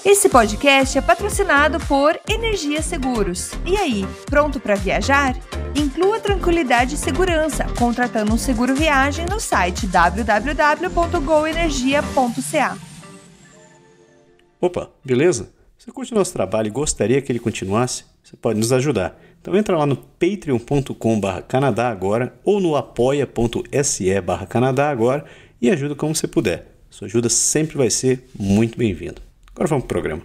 Esse podcast é patrocinado por Energia Seguros. E aí, pronto para viajar? Inclua tranquilidade e segurança contratando um seguro viagem no site www.goenergia.ca. Opa, beleza? Você curte o nosso trabalho e gostaria que ele continuasse? Você pode nos ajudar. Então entra lá no patreon.com/Canadá Agora ou no apoia.se/Canadá Agora e ajuda como você puder. Sua ajuda sempre vai ser muito bem-vinda. Agora vamos pro programa.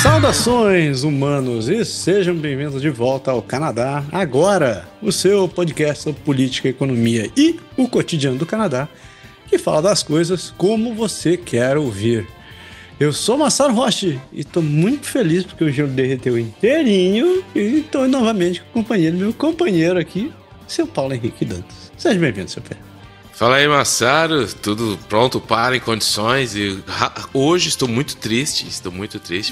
Saudações, humanos, e sejam bem-vindos de volta ao Canadá Agora, o seu podcast sobre política, economia e o cotidiano do Canadá, que fala das coisas como você quer ouvir. Eu sou Massaro Rocha e estou muito feliz porque o gelo derreteu inteirinho e estou novamente com a companhia do meu companheiro aqui, seu Paulo Henrique Dantas. Seja bem-vindo, seu Pé. Fala aí, Massaro, tudo pronto para em condições e hoje estou muito triste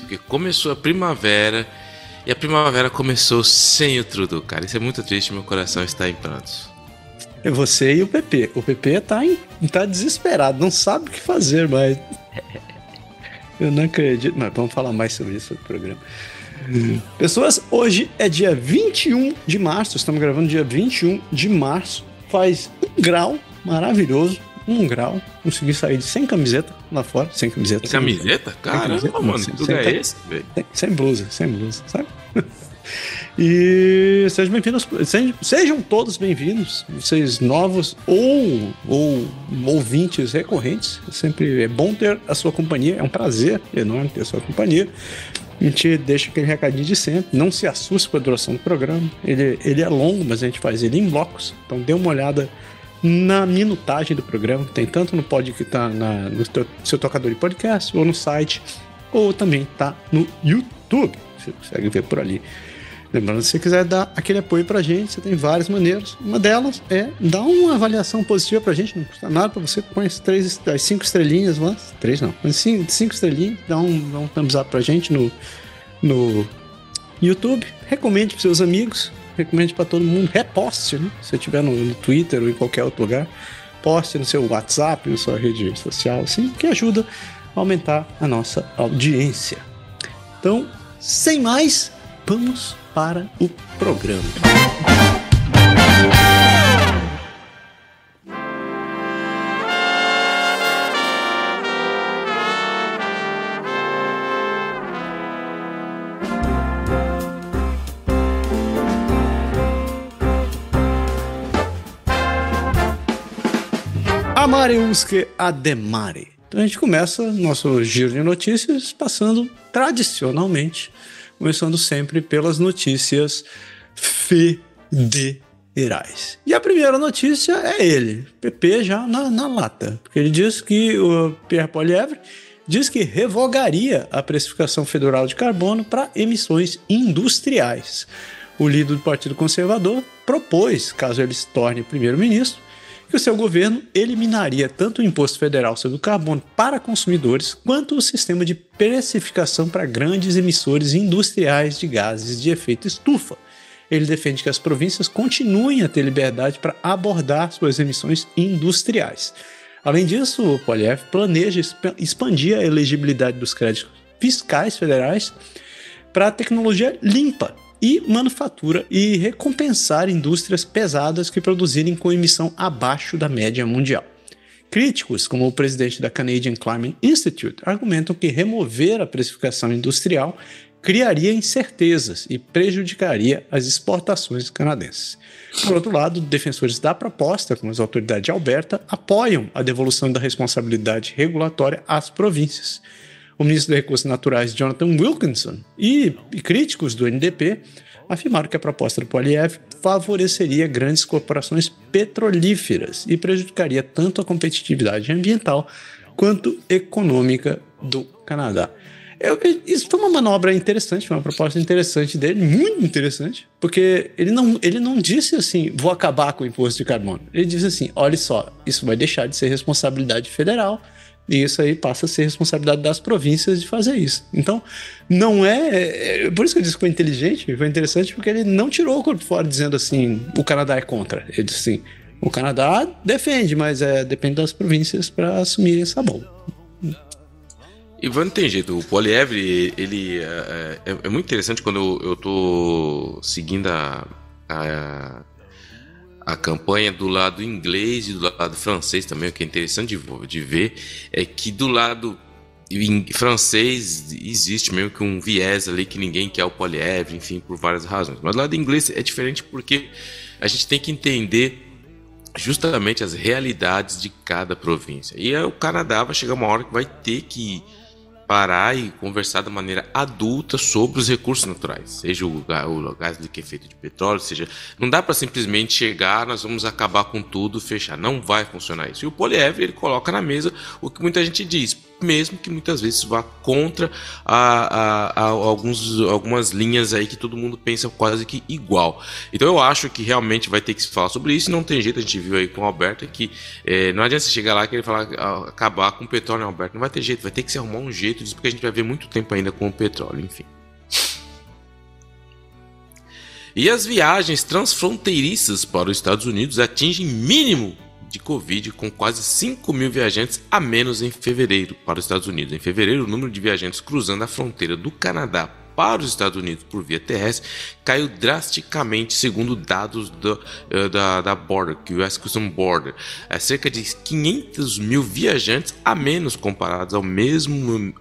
porque começou a primavera e a primavera começou sem o Trudeau, cara. Isso é muito triste, meu coração está em prantos. É você e o PP. O PP tá desesperado, não sabe o que fazer mais. Eu não acredito, mas vamos falar mais sobre isso no programa. Pessoas, hoje é dia 21 de março, estamos gravando dia 21 de março, faz 1 grau, maravilhoso, 1 grau, consegui sair sem camiseta lá fora, sem camiseta. Sem camiseta? Caramba, mano, que lugar é esse, velho? Sem blusa, sabe? E sejam todos bem-vindos, vocês novos ou ouvintes recorrentes. Sempre é bom ter a sua companhia, é um prazer enorme ter a sua companhia. A gente deixa aquele recadinho de sempre, não se assuste com a duração do programa, ele é longo, mas a gente faz ele em blocos, então dê uma olhada na minutagem do programa, tem tanto no pod que tá no seu tocador de podcast, ou no site, ou também tá no YouTube, você consegue ver por ali. Lembrando, se você quiser dar aquele apoio pra gente, você tem várias maneiras. Uma delas é dar uma avaliação positiva pra gente, não custa nada pra você, põe as 5 estrelinhas lá. 3 não, mas 5 estrelinhas, dá um thumbs up pra gente no YouTube. Recomende pros seus amigos, recomende pra todo mundo, reposte, né? Se você estiver no Twitter ou em qualquer outro lugar, poste no seu WhatsApp, na sua rede social, assim, que ajuda a aumentar a nossa audiência. Então, sem mais, vamos para o programa. Amare usque ademare. Então a gente começa nosso giro de notícias passando tradicionalmente, começando sempre pelas notícias federais. E a primeira notícia é ele, PP já na lata, porque ele diz que o Pierre Poilievre diz que revogaria a precificação federal de carbono para emissões industriais. O líder do Partido Conservador propôs, caso ele se torne primeiro-ministro, que o seu governo eliminaria tanto o imposto federal sobre o carbono para consumidores, quanto o sistema de precificação para grandes emissores industriais de gases de efeito estufa. Ele defende que as províncias continuem a ter liberdade para abordar suas emissões industriais. Além disso, o Poilievre planeja expandir a elegibilidade dos créditos fiscais federais para a tecnologia limpa e manufatura e recompensar indústrias pesadas que produzirem com emissão abaixo da média mundial. Críticos, como o presidente da Canadian Climate Institute, argumentam que remover a precificação industrial criaria incertezas e prejudicaria as exportações canadenses. Por outro lado, defensores da proposta, como as autoridades de Alberta, apoiam a devolução da responsabilidade regulatória às províncias. O ministro dos Recursos Naturais, Jonathan Wilkinson, e críticos do NDP afirmaram que a proposta do Poilievre favoreceria grandes corporações petrolíferas e prejudicaria tanto a competitividade ambiental quanto econômica do Canadá. Isso foi uma manobra interessante, foi uma proposta interessante dele, muito interessante, porque ele não disse assim, vou acabar com o imposto de carbono. Ele disse assim, olha só, isso vai deixar de ser responsabilidade federal, E isso aí passa a ser responsabilidade das províncias de fazer isso. Então, não é... Por isso que eu disse que foi inteligente, foi interessante, porque ele não tirou o corpo fora dizendo assim, o Canadá é contra. Ele disse assim, o Canadá defende, mas depende das províncias para assumirem essa bomba. E não tem jeito, o Poilievre, ele é muito interessante quando eu tô seguindo a campanha do lado inglês e do lado francês também. O que é interessante de ver é que do lado francês existe meio que um viés ali que ninguém quer o Poilievre, enfim, por várias razões. Mas do lado inglês é diferente porque a gente tem que entender justamente as realidades de cada província. E o Canadá vai chegar uma hora que vai ter que parar e conversar de maneira adulta sobre os recursos naturais, seja o gás que é feito de petróleo, seja... Não dá para simplesmente chegar, nós vamos acabar com tudo, fechar. Não vai funcionar isso. E o Poilievre, ele coloca na mesa o que muita gente diz, mesmo que muitas vezes vá contra algumas linhas aí que todo mundo pensa quase que igual. Então eu acho que realmente vai ter que se falar sobre isso. Não tem jeito, a gente viu aí com o Alberto que não adianta você chegar lá e querer falar, acabar com o petróleo, Alberto. Não vai ter jeito, vai ter que se arrumar um jeito disso, porque a gente vai ver muito tempo ainda com o petróleo, enfim. E as viagens transfronteiriças para os Estados Unidos atingem mínimo de Covid, com quase 5 mil viajantes a menos em fevereiro para os Estados Unidos. Em fevereiro, o número de viajantes cruzando a fronteira do Canadá para os Estados Unidos por via terrestre caiu drasticamente, segundo dados da Border, que o US Customs Border. É cerca de 500 mil viajantes a menos comparados ao mesmo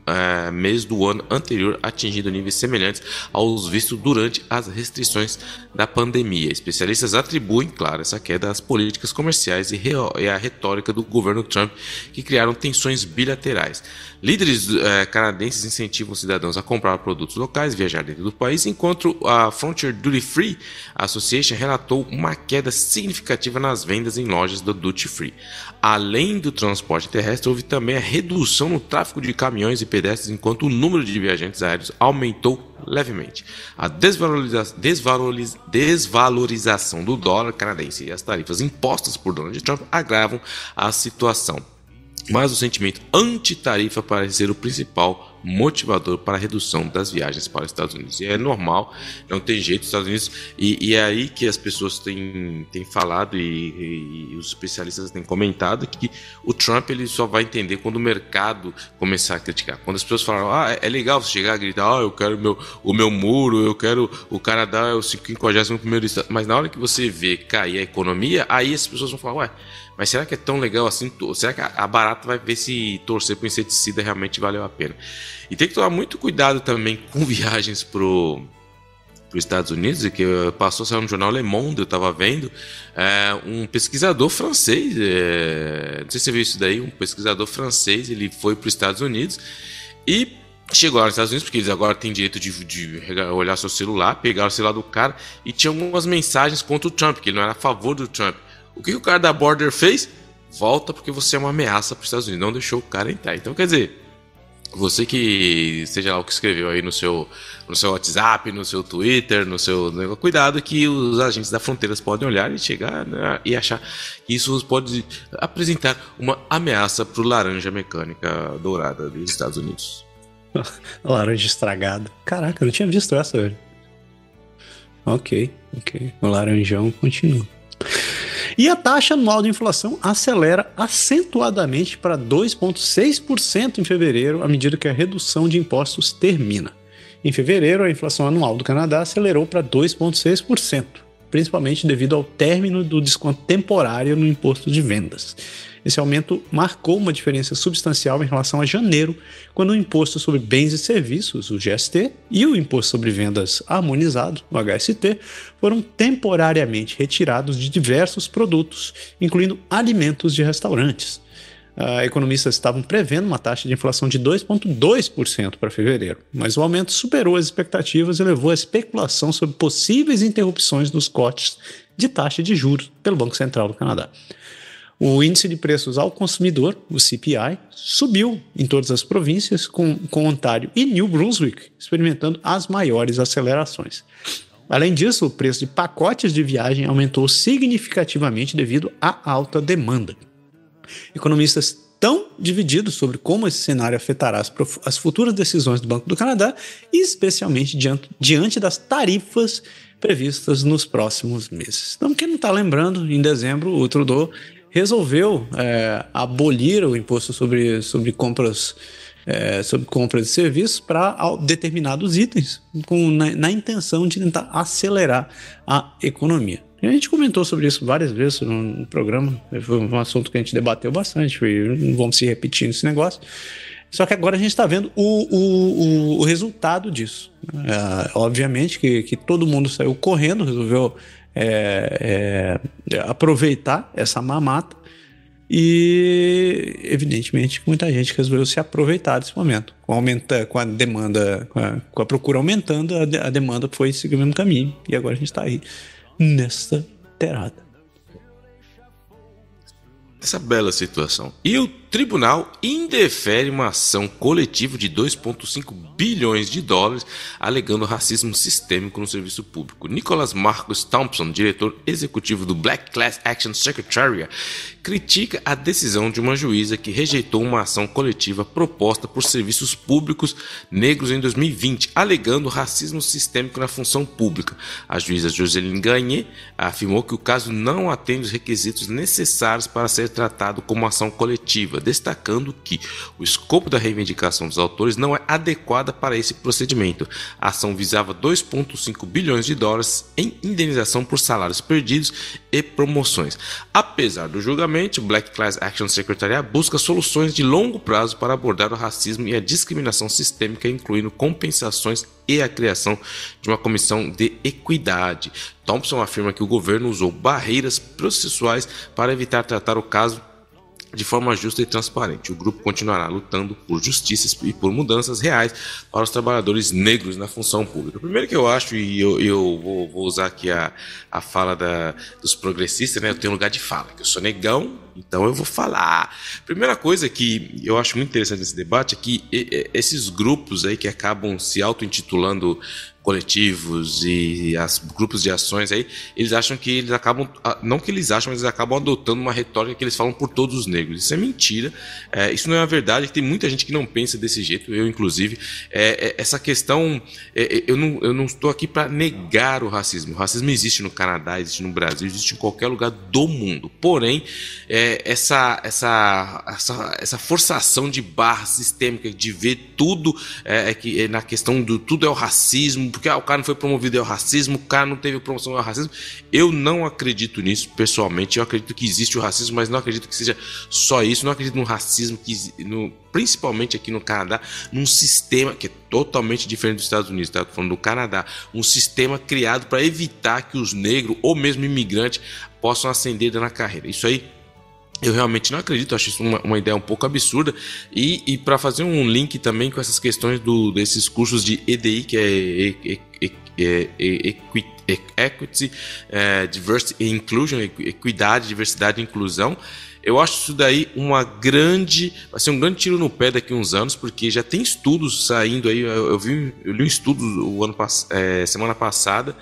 mês do ano anterior, atingindo níveis semelhantes aos vistos durante as restrições da pandemia. Especialistas atribuem, claro, essa queda às políticas comerciais e à retórica do governo Trump, que criaram tensões bilaterais. Líderes canadenses incentivam cidadãos a comprar produtos locais, viajar dentro do país, enquanto a Frontier Duty Free Association relatou uma queda significativa nas vendas em lojas da Duty Free. Além do transporte terrestre, houve também a redução no tráfego de caminhões e pedestres, enquanto o número de viajantes aéreos aumentou levemente. A desvalorização do dólar canadense e as tarifas impostas por Donald Trump agravam a situação. Mas o sentimento anti-tarifa parece ser o principal motivador para a redução das viagens para os Estados Unidos. E é normal, não tem jeito, os Estados Unidos... E é aí que as pessoas têm falado e os especialistas têm comentado que o Trump ele só vai entender quando o mercado começar a criticar. Quando as pessoas falam, é legal você chegar a gritar, eu quero o meu muro, eu quero o Canadá é o 51º estado. Mas na hora que você vê cair a economia, aí as pessoas vão falar, mas será que é tão legal assim? Será que a barata vai ver se torcer para o inseticida realmente valeu a pena? E tem que tomar muito cuidado também com viagens para os Estados Unidos, que passou a sair no jornal Le Monde, eu estava vendo, um pesquisador francês, não sei se você viu isso daí, um pesquisador francês, ele foi para os Estados Unidos e chegou lá nos Estados Unidos, porque eles agora têm direito de olhar seu celular, pegar o celular do cara e tinha algumas mensagens contra o Trump, que ele não era a favor do Trump. O que o cara da Border fez? Volta porque você é uma ameaça para os Estados Unidos. Não deixou o cara entrar. Então, quer dizer, você que, seja lá o que escreveu aí no seu WhatsApp, no seu Twitter, no seu... Cuidado que os agentes da fronteira podem olhar e chegar, né, e achar que isso pode apresentar uma ameaça para o laranja mecânica dourada dos Estados Unidos. Laranja estragada. Caraca, eu não tinha visto essa, velho. Ok. O laranjão continua. E a taxa anual de inflação acelera acentuadamente para 2,6% em fevereiro, à medida que a redução de impostos termina. Em fevereiro, a inflação anual do Canadá acelerou para 2,6%, principalmente devido ao término do desconto temporário no imposto de vendas. Esse aumento marcou uma diferença substancial em relação a janeiro, quando o Imposto sobre Bens e Serviços, o GST, e o Imposto sobre Vendas Harmonizado, o HST, foram temporariamente retirados de diversos produtos, incluindo alimentos de restaurantes. Economistas estavam prevendo uma taxa de inflação de 2,2% para fevereiro, mas o aumento superou as expectativas e levou à especulação sobre possíveis interrupções dos cortes de taxa de juros pelo Banco Central do Canadá. O índice de preços ao consumidor, o CPI, subiu em todas as províncias, com Ontário e New Brunswick experimentando as maiores acelerações. Além disso, o preço de pacotes de viagem aumentou significativamente devido à alta demanda. Economistas estão divididos sobre como esse cenário afetará as futuras decisões do Banco do Canadá, especialmente diante das tarifas previstas nos próximos meses. Então, quem não está lembrando, em dezembro, o Trudeau resolveu abolir o imposto sobre compras de serviços para determinados itens, na intenção de tentar acelerar a economia. E a gente comentou sobre isso várias vezes no programa, foi um assunto que a gente debateu bastante, não vamos se repetir nesse negócio. Só que agora a gente está vendo o resultado disso. Obviamente que todo mundo saiu correndo, resolveu aproveitar essa mamata, e evidentemente muita gente resolveu se aproveitar desse momento. Com a demanda, com a procura aumentando, a demanda foi seguir o mesmo caminho, e agora a gente está aí nesta terada. Essa bela situação. E o tribunal indefere uma ação coletiva de 2,5 bilhões de dólares alegando racismo sistêmico no serviço público. Nicholas Marcus Thompson, diretor executivo do Black Class Action Secretariat, critica a decisão de uma juíza que rejeitou uma ação coletiva proposta por serviços públicos negros em 2020, alegando racismo sistêmico na função pública. A juíza Joseline Gagné afirmou que o caso não atende os requisitos necessários para ser tratado como ação coletiva, destacando que o escopo da reivindicação dos autores não é adequada para esse procedimento. A ação visava 2,5 bilhões de dólares em indenização por salários perdidos e promoções. Apesar do julgamento, o Black Class Action Secretariat busca soluções de longo prazo para abordar o racismo e a discriminação sistêmica, incluindo compensações e a criação de uma comissão de equidade. Thompson afirma que o governo usou barreiras processuais para evitar tratar o caso de forma justa e transparente. O grupo continuará lutando por justiça e por mudanças reais para os trabalhadores negros na função pública. Primeiro que eu acho, e eu vou usar aqui a fala dos progressistas, né? Eu tenho lugar de fala, que eu sou negão, então eu vou falar. Primeira coisa que eu acho muito interessante nesse debate é que esses grupos aí que acabam se auto-intitulando coletivos e grupos de ações aí, eles acham que eles acabam, não que eles acham, mas eles acabam adotando uma retórica que eles falam por todos os negros. Isso é mentira, isso não é a verdade, tem muita gente que não pensa desse jeito, eu inclusive. Essa questão, eu não estou aqui para negar o racismo existe no Canadá, existe no Brasil, existe em qualquer lugar do mundo, porém essa forçação de barra sistêmica de ver tudo na questão do tudo é o racismo, porque o cara não foi promovido é o racismo, o cara não teve promoção é o racismo. Eu não acredito nisso, pessoalmente. Eu acredito que existe o racismo, mas não acredito que seja só isso. Não acredito no racismo, principalmente aqui no Canadá, num sistema que é totalmente diferente dos Estados Unidos, tá? Tô falando do Canadá, um sistema criado para evitar que os negros ou mesmo imigrantes possam ascender na carreira. Isso aí eu realmente não acredito, acho isso uma ideia um pouco absurda. E para fazer um link também com essas questões desses cursos de EDI, que é Equity, Diversity and Inclusion, equidade, diversidade e inclusão, eu acho isso daí vai ser um grande tiro no pé daqui a uns anos, porque já tem estudos saindo aí. Eu li um estudo semana passada,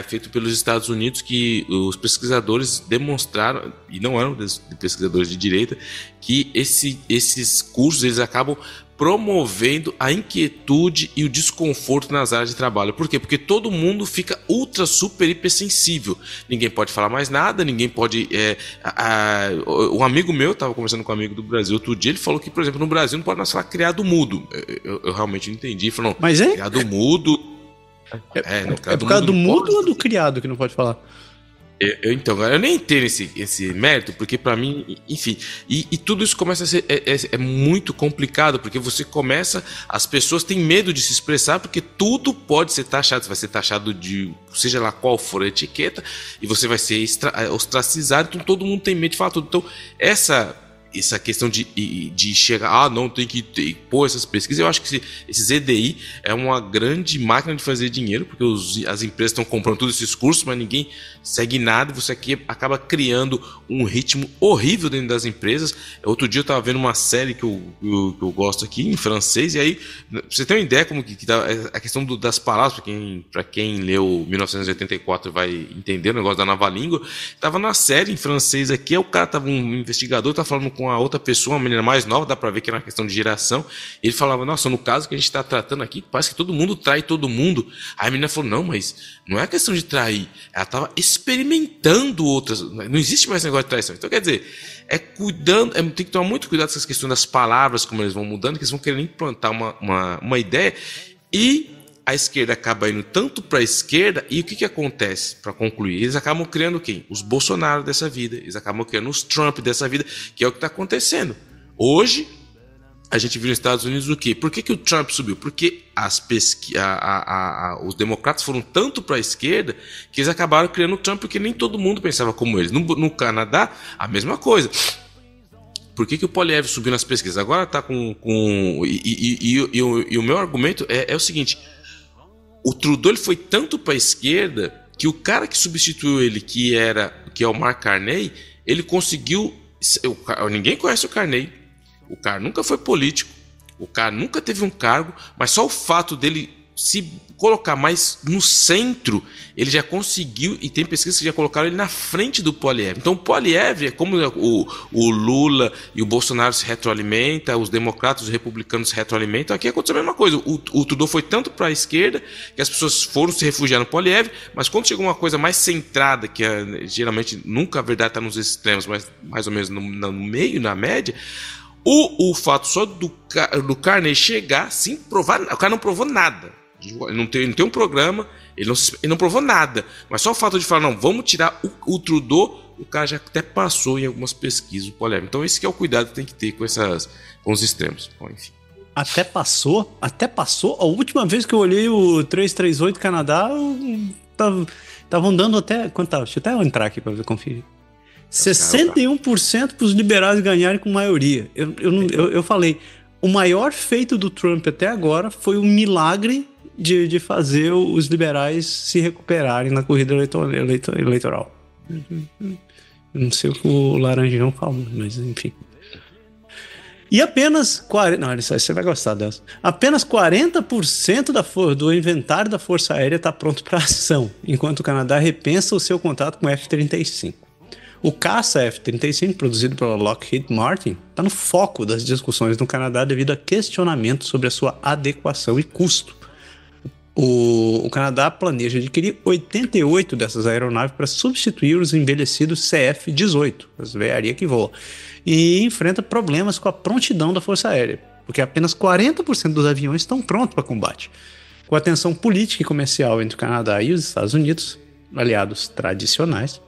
feito pelos Estados Unidos, que os pesquisadores demonstraram, e não eram pesquisadores de direita, que esses cursos eles acabam promovendo a inquietude e o desconforto nas áreas de trabalho. Por quê? Porque todo mundo fica ultra, super, hipersensível. Ninguém pode falar mais nada, ninguém pode... Um amigo meu, estava conversando com um amigo do Brasil outro dia, ele falou que, por exemplo, no Brasil não pode mais falar criado mudo. Eu realmente não entendi. Ele falou, mas criado mudo... É por causa do mudo ou do criado que não pode falar? Então, eu nem entendo esse mérito, porque para mim, enfim, e tudo isso começa a ser muito complicado, porque as pessoas têm medo de se expressar, porque tudo pode ser taxado, você vai ser taxado de, seja lá qual for a etiqueta, e você vai ser ostracizado, então todo mundo tem medo de falar tudo. Então, essa questão de chegar, não, tem que pôr essas pesquisas, eu acho que esses EDI é uma grande máquina de fazer dinheiro, porque as empresas estão comprando todos esses cursos, mas ninguém segue nada, e você aqui acaba criando um ritmo horrível dentro das empresas. Outro dia eu estava vendo uma série que eu gosto aqui, em francês, e aí, pra você ter uma ideia como que tá a questão das palavras, para quem leu 1984 vai entender o negócio da nova língua, estava na série em francês aqui, o cara tava, um investigador, estava falando com com a outra pessoa, uma menina mais nova, dá pra ver que era uma questão de geração. Ele falava, nossa, no caso que a gente tá tratando aqui, parece que todo mundo trai todo mundo. Aí a menina falou, não, mas não é questão de trair. Ela tava experimentando outras. Não existe mais negócio de traição. Então, quer dizer, tem que tomar muito cuidado com essas questões das palavras, como eles vão mudando, que eles vão querendo implantar uma ideia. E a esquerda acaba indo tanto para a esquerda, e o que acontece, para concluir? Eles acabam criando quem? Os Bolsonaro dessa vida, eles acabam criando os Trump dessa vida, que é o que está acontecendo. Hoje, a gente viu nos Estados Unidos o quê? Por que o Trump subiu? Porque os democratas foram tanto para a esquerda que eles acabaram criando o Trump, porque nem todo mundo pensava como eles. No Canadá, a mesma coisa. Por que o Poilievre subiu nas pesquisas? Agora está com... E o meu argumento é o seguinte... O Trudeau ele foi tanto para a esquerda que o cara que substituiu ele, que é o Mark Carney, ele conseguiu... Ninguém conhece o Carney. O cara nunca foi político. O cara nunca teve um cargo. Mas só o fato dele se colocar mais no centro, ele já conseguiu, e tem pesquisas que já colocaram ele na frente do Poilievre. Então o Poilievre é como o Lula e o Bolsonaro se retroalimentam, os democratas e os republicanos se retroalimentam. Aqui aconteceu a mesma coisa. O Trudeau foi tanto para a esquerda que as pessoas foram se refugiar no Poilievre, mas quando chegou uma coisa mais centrada, que geralmente nunca a verdade está nos extremos, mas mais ou menos no meio, na média, o fato só do Carney chegar, sim, provar, o cara não provou nada. Ele não tem um programa, ele não provou nada. Mas só o fato de falar, não, vamos tirar o Trudeau, o cara já até passou em algumas pesquisas o Poilievre. Então esse que é o cuidado que tem que ter com os extremos. Bom, enfim. Até passou. A última vez que eu olhei o 338 Canadá, estavam dando até... Quanto tava? Deixa eu até entrar aqui para conferir. 61% para os liberais ganharem com maioria. Eu falei, o maior feito do Trump até agora foi o milagre de fazer os liberais se recuperarem na corrida eleitoral. Não sei o que o Laranjão falou, mas enfim. E apenas 40%... Não, você vai gostar dessa. Apenas 40% do inventário da Força Aérea está pronto para ação, enquanto o Canadá repensa o seu contato com o F-35. O caça F-35, produzido pela Lockheed Martin, está no foco das discussões no Canadá devido a questionamentos sobre a sua adequação e custo. O Canadá planeja adquirir 88 dessas aeronaves para substituir os envelhecidos CF-18, as velharias que voam, e enfrenta problemas com a prontidão da Força Aérea, porque apenas 40% dos aviões estão prontos para combate. Com a tensão política e comercial entre o Canadá e os Estados Unidos, aliados tradicionais,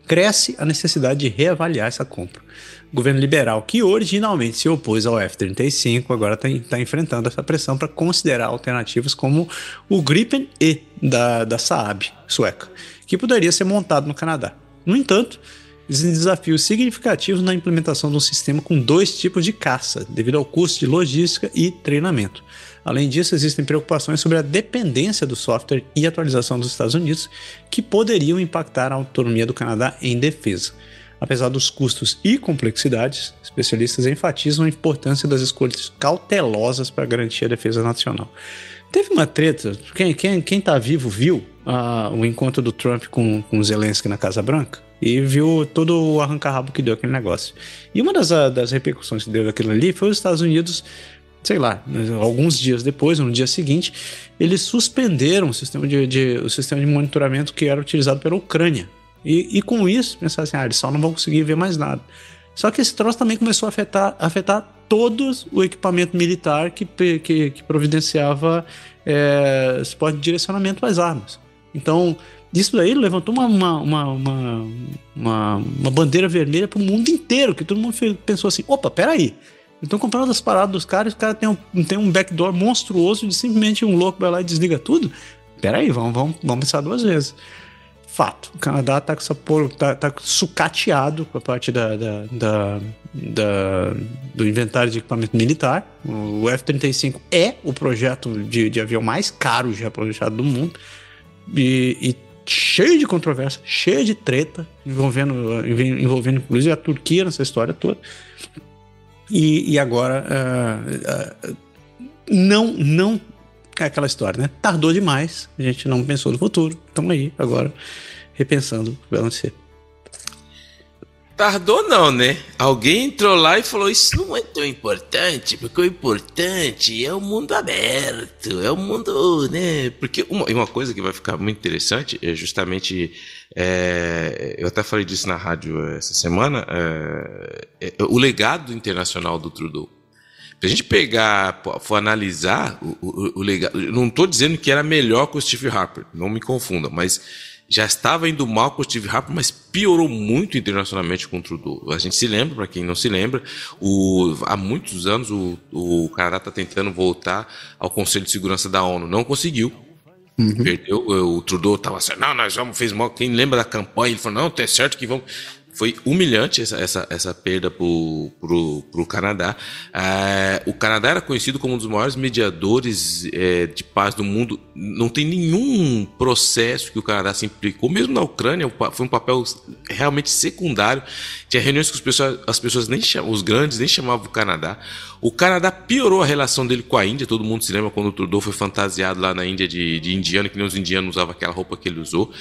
cresce a necessidade de reavaliar essa compra. O governo liberal, que originalmente se opôs ao F-35, agora está enfrentando essa pressão para considerar alternativas como o Gripen E da Saab, sueca, que poderia ser montado no Canadá. No entanto, existem desafios significativos na implementação de um sistema com 2 tipos de caça, devido ao custo de logística e treinamento. Além disso, existem preocupações sobre a dependência do software e atualização dos Estados Unidos, que poderiam impactar a autonomia do Canadá em defesa. Apesar dos custos e complexidades, especialistas enfatizam a importância das escolhas cautelosas para garantir a defesa nacional. Teve uma treta, quem tá vivo viu o encontro do Trump com Zelensky na Casa Branca e viu todo o arranca-rabo que deu aquele negócio. E uma das repercussões que deu aquilo ali foi os Estados Unidos, sei lá, alguns dias depois, no dia seguinte, eles suspenderam o sistema de monitoramento que era utilizado pela Ucrânia. E com isso, pensaram assim, eles só não vão conseguir ver mais nada. Só que esse troço também começou a afetar todo o equipamento militar que providenciava suporte de direcionamento às armas. Então, isso daí levantou uma bandeira vermelha para o mundo inteiro, que todo mundo pensou assim, opa, peraí, estão comprando as paradas dos caras, os caras tem um backdoor monstruoso de simplesmente um louco vai lá e desliga tudo? Peraí, vamos pensar 2 vezes. Fato, o Canadá tá sucateado com a parte do inventário de equipamento militar. O F-35 é o projeto de avião mais caro já projetado do mundo e cheio de controvérsia, cheio de treta, envolvendo inclusive a Turquia nessa história toda. E agora não é aquela história, né? Tardou demais, a gente não pensou no futuro, estamos aí agora repensando o que vai acontecer. Tardou não, né? Alguém entrou lá e falou, isso não é tão importante, porque o importante é o mundo aberto, é o mundo, né? Porque uma coisa que vai ficar muito interessante é justamente, eu até falei disso na rádio essa semana, o legado internacional do Trudeau. Se a gente pegar, for analisar o legado, eu não estou dizendo que era melhor que o Steve Harper, não me confundam, mas já estava indo mal com o Steve Harper, mas piorou muito internacionalmente com o Trudeau. A gente se lembra, para quem não se lembra, há muitos anos o Canadá está tentando voltar ao Conselho de Segurança da ONU. Não conseguiu. Perdeu. O Trudeau estava assim, não, nós vamos, fez mal. Quem lembra da campanha, ele falou, não, tá certo que vamos... Foi humilhante essa perda pro Canadá. O Canadá era conhecido como um dos maiores mediadores de paz do mundo. Não tem nenhum processo que o Canadá se implicou. Mesmo na Ucrânia, foi um papel realmente secundário. Tinha reuniões que as pessoas os grandes nem chamavam o Canadá. O Canadá piorou a relação dele com a Índia. Todo mundo se lembra quando o Trudeau foi fantasiado lá na Índia de indiano, que nem os indianos usavam aquela roupa que ele usou.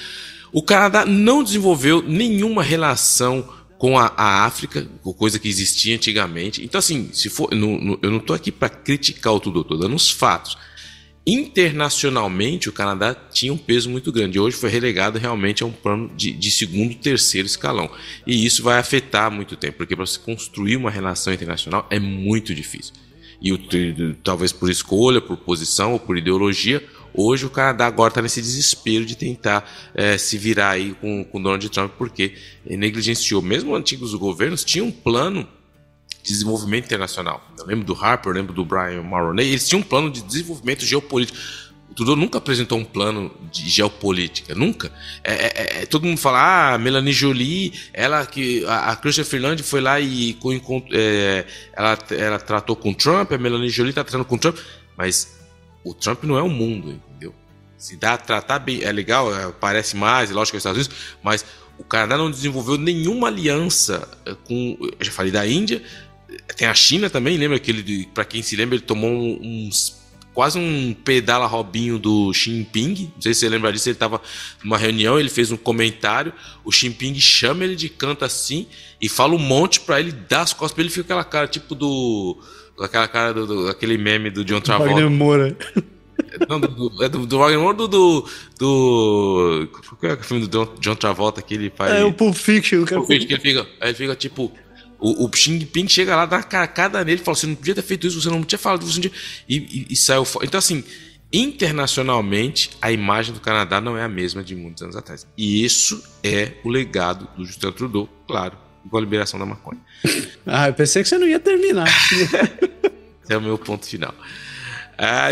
O Canadá não desenvolveu nenhuma relação com a África, coisa que existia antigamente. Então, assim, eu não estou aqui para criticar o Trudeau, estou dando os fatos. Internacionalmente, o Canadá tinha um peso muito grande. Hoje foi relegado realmente a um plano de segundo, terceiro escalão. E isso vai afetar muito tempo, porque para se construir uma relação internacional é muito difícil. E talvez por escolha, por posição ou por ideologia, hoje o Canadá agora está nesse desespero de tentar se virar aí com Donald Trump, porque negligenciou. Mesmo antigos governos tinham um plano de desenvolvimento internacional. Eu lembro do Harper, eu lembro do Brian Mulroney, eles tinham um plano de desenvolvimento geopolítico. O Trudeau nunca apresentou um plano de geopolítica, nunca. Todo mundo fala, Melanie Joly, a Chrystia Freeland foi lá e ela tratou com o Trump, a Melanie Joly está tratando com o Trump, mas o Trump não é o mundo, entendeu? Se dá a tratar bem, é legal, parece mais, lógico que é os Estados Unidos, mas o Canadá não desenvolveu nenhuma aliança com, eu já falei da Índia, tem a China também, lembra que ele, para quem se lembra, ele tomou quase um pedala Robinho do Xi Jinping, não sei se você lembra disso, ele estava numa reunião, ele fez um comentário, o Xi Jinping chama ele de canto assim e fala um monte para ele, dá as costas para ele, fica aquela cara tipo aquela cara aquele meme do John Travolta. Wagner Moura. Não, do Wagner Moura, qual é o filme do John Travolta que ele faz? O Pulp Fiction. Que ele fica tipo... O Xi Jinping chega lá, dá uma carcada nele e fala, você não podia ter feito isso, você não tinha falado isso, e saiu fora. Então, assim, internacionalmente, a imagem do Canadá não é a mesma de muitos anos atrás. E isso é o legado do Justin Trudeau, claro, com a liberação da maconha. Eu pensei que você não ia terminar. Esse é o meu ponto final.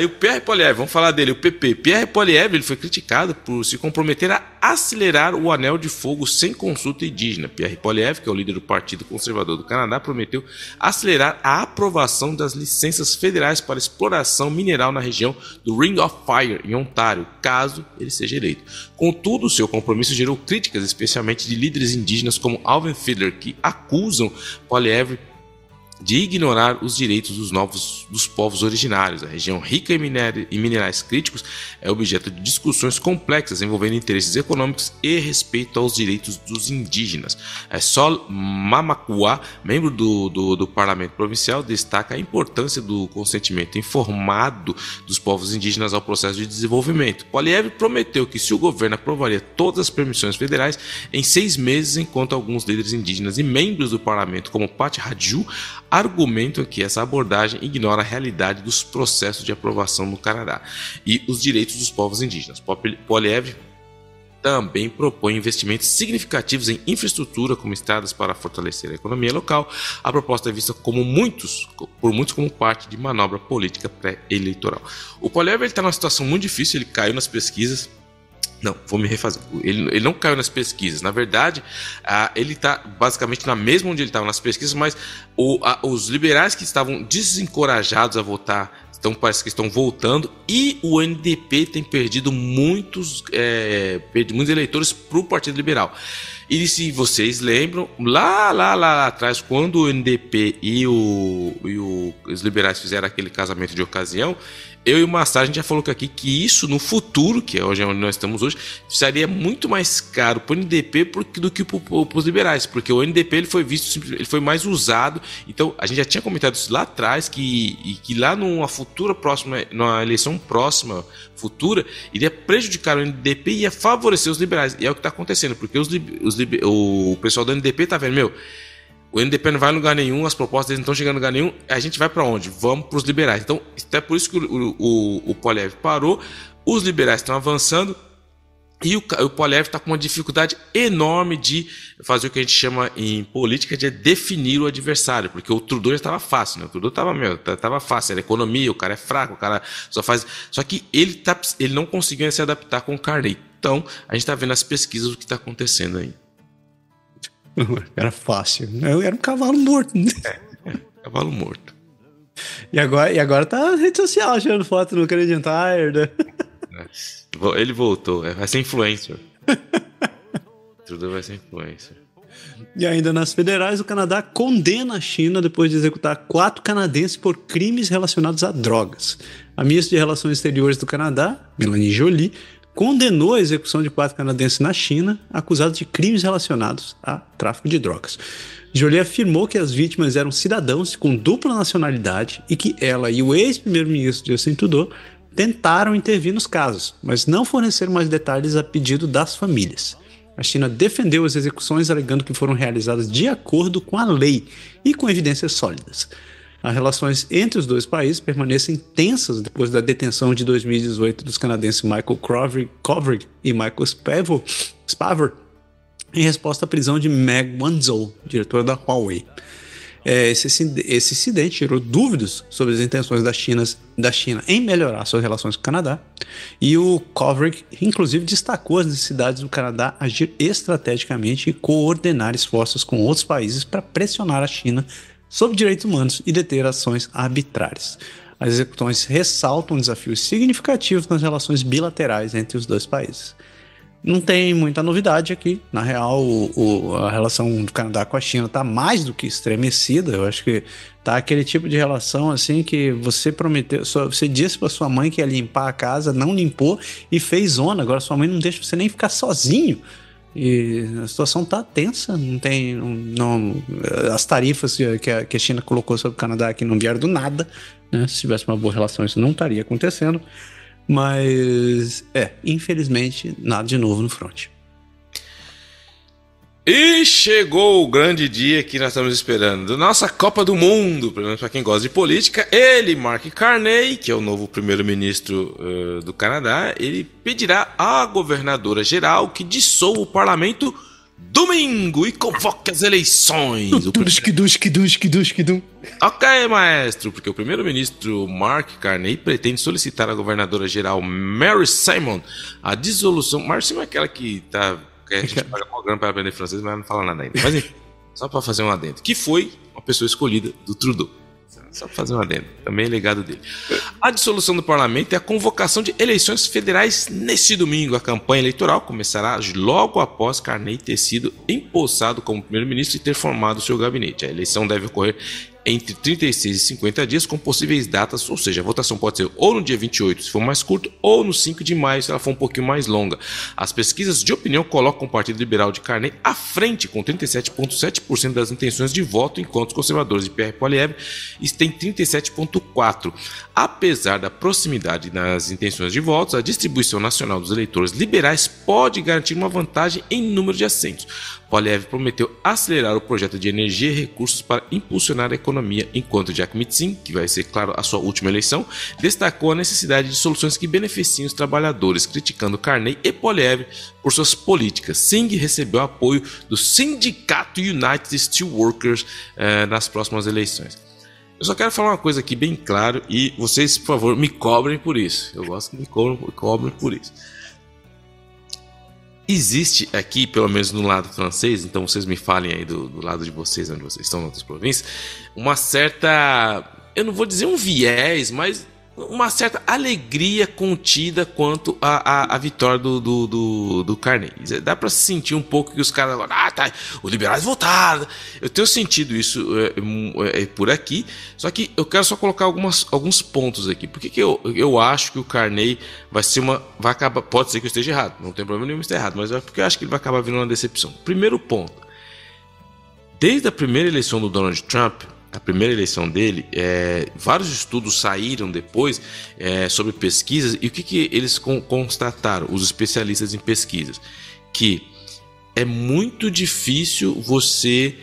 E o Pierre Poilievre, vamos falar dele, o PP. Pierre Poilievre, ele foi criticado por se comprometer a acelerar o Anel de Fogo sem consulta indígena. Pierre Poilievre, que é o líder do Partido Conservador do Canadá, prometeu acelerar a aprovação das licenças federais para exploração mineral na região do Ring of Fire, em Ontário, caso ele seja eleito. Contudo, seu compromisso gerou críticas, especialmente de líderes indígenas como Alvin Fiddler, que acusam Poilievre de ignorar os direitos dos povos originários. A região rica em minerais críticos é objeto de discussões complexas envolvendo interesses econômicos e respeito aos direitos dos indígenas. Sol Mamakua, membro do Parlamento Provincial, destaca a importância do consentimento informado dos povos indígenas ao processo de desenvolvimento. Poilievre prometeu que se o governo aprovaria todas as permissões federais em 6 meses, enquanto alguns líderes indígenas e membros do parlamento, como Pat Raju, argumentam que essa abordagem ignora a realidade dos processos de aprovação no Canadá e os direitos dos povos indígenas. Poilievre também propõe investimentos significativos em infraestrutura, como estradas, para fortalecer a economia local. A proposta é vista por muitos como parte de manobra política pré-eleitoral. O Poilievre está numa situação muito difícil, ele caiu nas pesquisas. Não, vou me refazer. Ele não caiu nas pesquisas. Na verdade, ele está basicamente na mesma onde ele estava nas pesquisas, mas os liberais que estavam desencorajados a votar parece que estão voltando, e o NDP tem perdido muitos eleitores para o Partido Liberal. E se vocês lembram, lá atrás, quando o NDP e os liberais fizeram aquele casamento de ocasião, eu e o Massar, a gente já falou aqui que isso no futuro, que é hoje onde nós estamos hoje, seria muito mais caro para o NDP do que para os liberais, porque o NDP ele foi mais usado. Então a gente já tinha comentado isso lá atrás, que lá numa futura próxima, numa eleição próxima, futura, iria prejudicar o NDP e ia favorecer os liberais. E é o que está acontecendo, porque o pessoal do NDP está vendo, o NDP não vai em lugar nenhum, as propostas deles não estão chegando em lugar nenhum, a gente vai para onde? Vamos para os liberais. Então, é por isso que o Poilievre parou, os liberais estão avançando e o Poilievre está com uma dificuldade enorme de fazer o que a gente chama em política de definir o adversário, porque o Trudeau já estava fácil, né? O Trudeau estava fácil, era economia, o cara é fraco, o cara só faz... Só que ele não conseguiu se adaptar com o Carney. Então, a gente está vendo as pesquisas do que está acontecendo aí. Era fácil. Eu era um cavalo morto. Cavalo morto. E agora tá na rede social, tirando foto no Canadian Tire, né? Ele voltou. Vai ser influencer. Tudo vai ser influencer. E ainda nas federais, o Canadá condena a China depois de executar 4 canadenses por crimes relacionados a drogas. A ministra de Relações Exteriores do Canadá, Melanie Joly, condenou a execução de 4 canadenses na China, acusados de crimes relacionados a tráfico de drogas. Joly afirmou que as vítimas eram cidadãos com dupla nacionalidade e que ela e o ex-primeiro-ministro Justin Trudeau tentaram intervir nos casos, mas não forneceram mais detalhes a pedido das famílias. A China defendeu as execuções, alegando que foram realizadas de acordo com a lei e com evidências sólidas. As relações entre os dois países permanecem tensas depois da detenção de 2018 dos canadenses Michael Kovrig e Michael Spavor, em resposta à prisão de Meg Wanzhou, diretora da Huawei. Esse incidente gerou dúvidas sobre as intenções da China em melhorar suas relações com o Canadá, e o Kovrig, inclusive, destacou as necessidades do Canadá agir estrategicamente e coordenar esforços com outros países para pressionar a China sobre direitos humanos e deter ações arbitrárias. As execuções ressaltam desafios significativos nas relações bilaterais entre os dois países. Não tem muita novidade aqui. Na real, a relação do Canadá com a China está mais do que estremecida. Eu acho que tá aquele tipo de relação assim que você prometeu, você disse para sua mãe que ia limpar a casa, não limpou e fez zona. Agora sua mãe não deixa você nem ficar sozinho. E a situação tá tensa, as tarifas que a China colocou sobre o Canadá aqui não vieram do nada, né? Se tivesse uma boa relação isso não estaria acontecendo, mas infelizmente nada de novo no front. E chegou o grande dia que nós estamos esperando, da nossa Copa do Mundo, pelo menos para quem gosta de política. Ele, Mark Carney, que é o novo primeiro-ministro do Canadá, ele pedirá à governadora geral que dissolva o parlamento domingo e convoque as eleições. Ok, maestro, porque o primeiro-ministro Mark Carney pretende solicitar à governadora geral Mary Simon a dissolução. Mary Simon é aquela que tá... a gente paga uma grana para aprender francês, mas não fala nada ainda. Mas enfim, só para fazer um adendo. Que foi uma pessoa escolhida do Trudeau. Só para fazer um adendo. Também é legado dele. A dissolução do parlamento é a convocação de eleições federais neste domingo. A campanha eleitoral começará logo após Carney ter sido empossado como primeiro-ministro e ter formado seu gabinete. A eleição deve ocorrer entre 36 e 50 dias, com possíveis datas, ou seja, a votação pode ser ou no dia 28, se for mais curto, ou no 5 de maio, se ela for um pouquinho mais longa. As pesquisas de opinião colocam o Partido Liberal de Carney à frente, com 37,7% das intenções de voto, enquanto os conservadores de Pierre Poilievre têm 37,4%. Apesar da proximidade nas intenções de votos, a distribuição nacional dos eleitores liberais pode garantir uma vantagem em número de assentos. Poilievre prometeu acelerar o projeto de energia e recursos para impulsionar a economia, enquanto Jack Mitzing, que vai ser, claro, a sua última eleição, destacou a necessidade de soluções que beneficiem os trabalhadores, criticando Carney e Poilievre por suas políticas. Singh recebeu apoio do sindicato United Steelworkers nas próximas eleições. Eu só quero falar uma coisa aqui bem claro, e vocês, por favor, me cobrem por isso. Eu gosto que me cobrem por isso. Existe aqui, pelo menos no lado francês, então vocês me falem aí do lado de vocês, onde vocês estão, em outras províncias, uma certa, eu não vou dizer um viés, mas uma certa alegria contida quanto à vitória do Carney. Dá pra sentir um pouco que os caras... tá, os liberais votaram. Eu tenho sentido isso por aqui. Só que eu quero só colocar alguns pontos aqui. Por que eu acho que o Carney vai acabar... Pode ser que eu esteja errado. Não tem problema nenhum estar errado. Mas é porque eu acho que ele vai acabar virando uma decepção. Primeiro ponto. Desde a primeira eleição do Donald Trump... A primeira eleição dele, vários estudos saíram depois sobre pesquisas, e o que eles constataram, os especialistas em pesquisas? Que é muito difícil você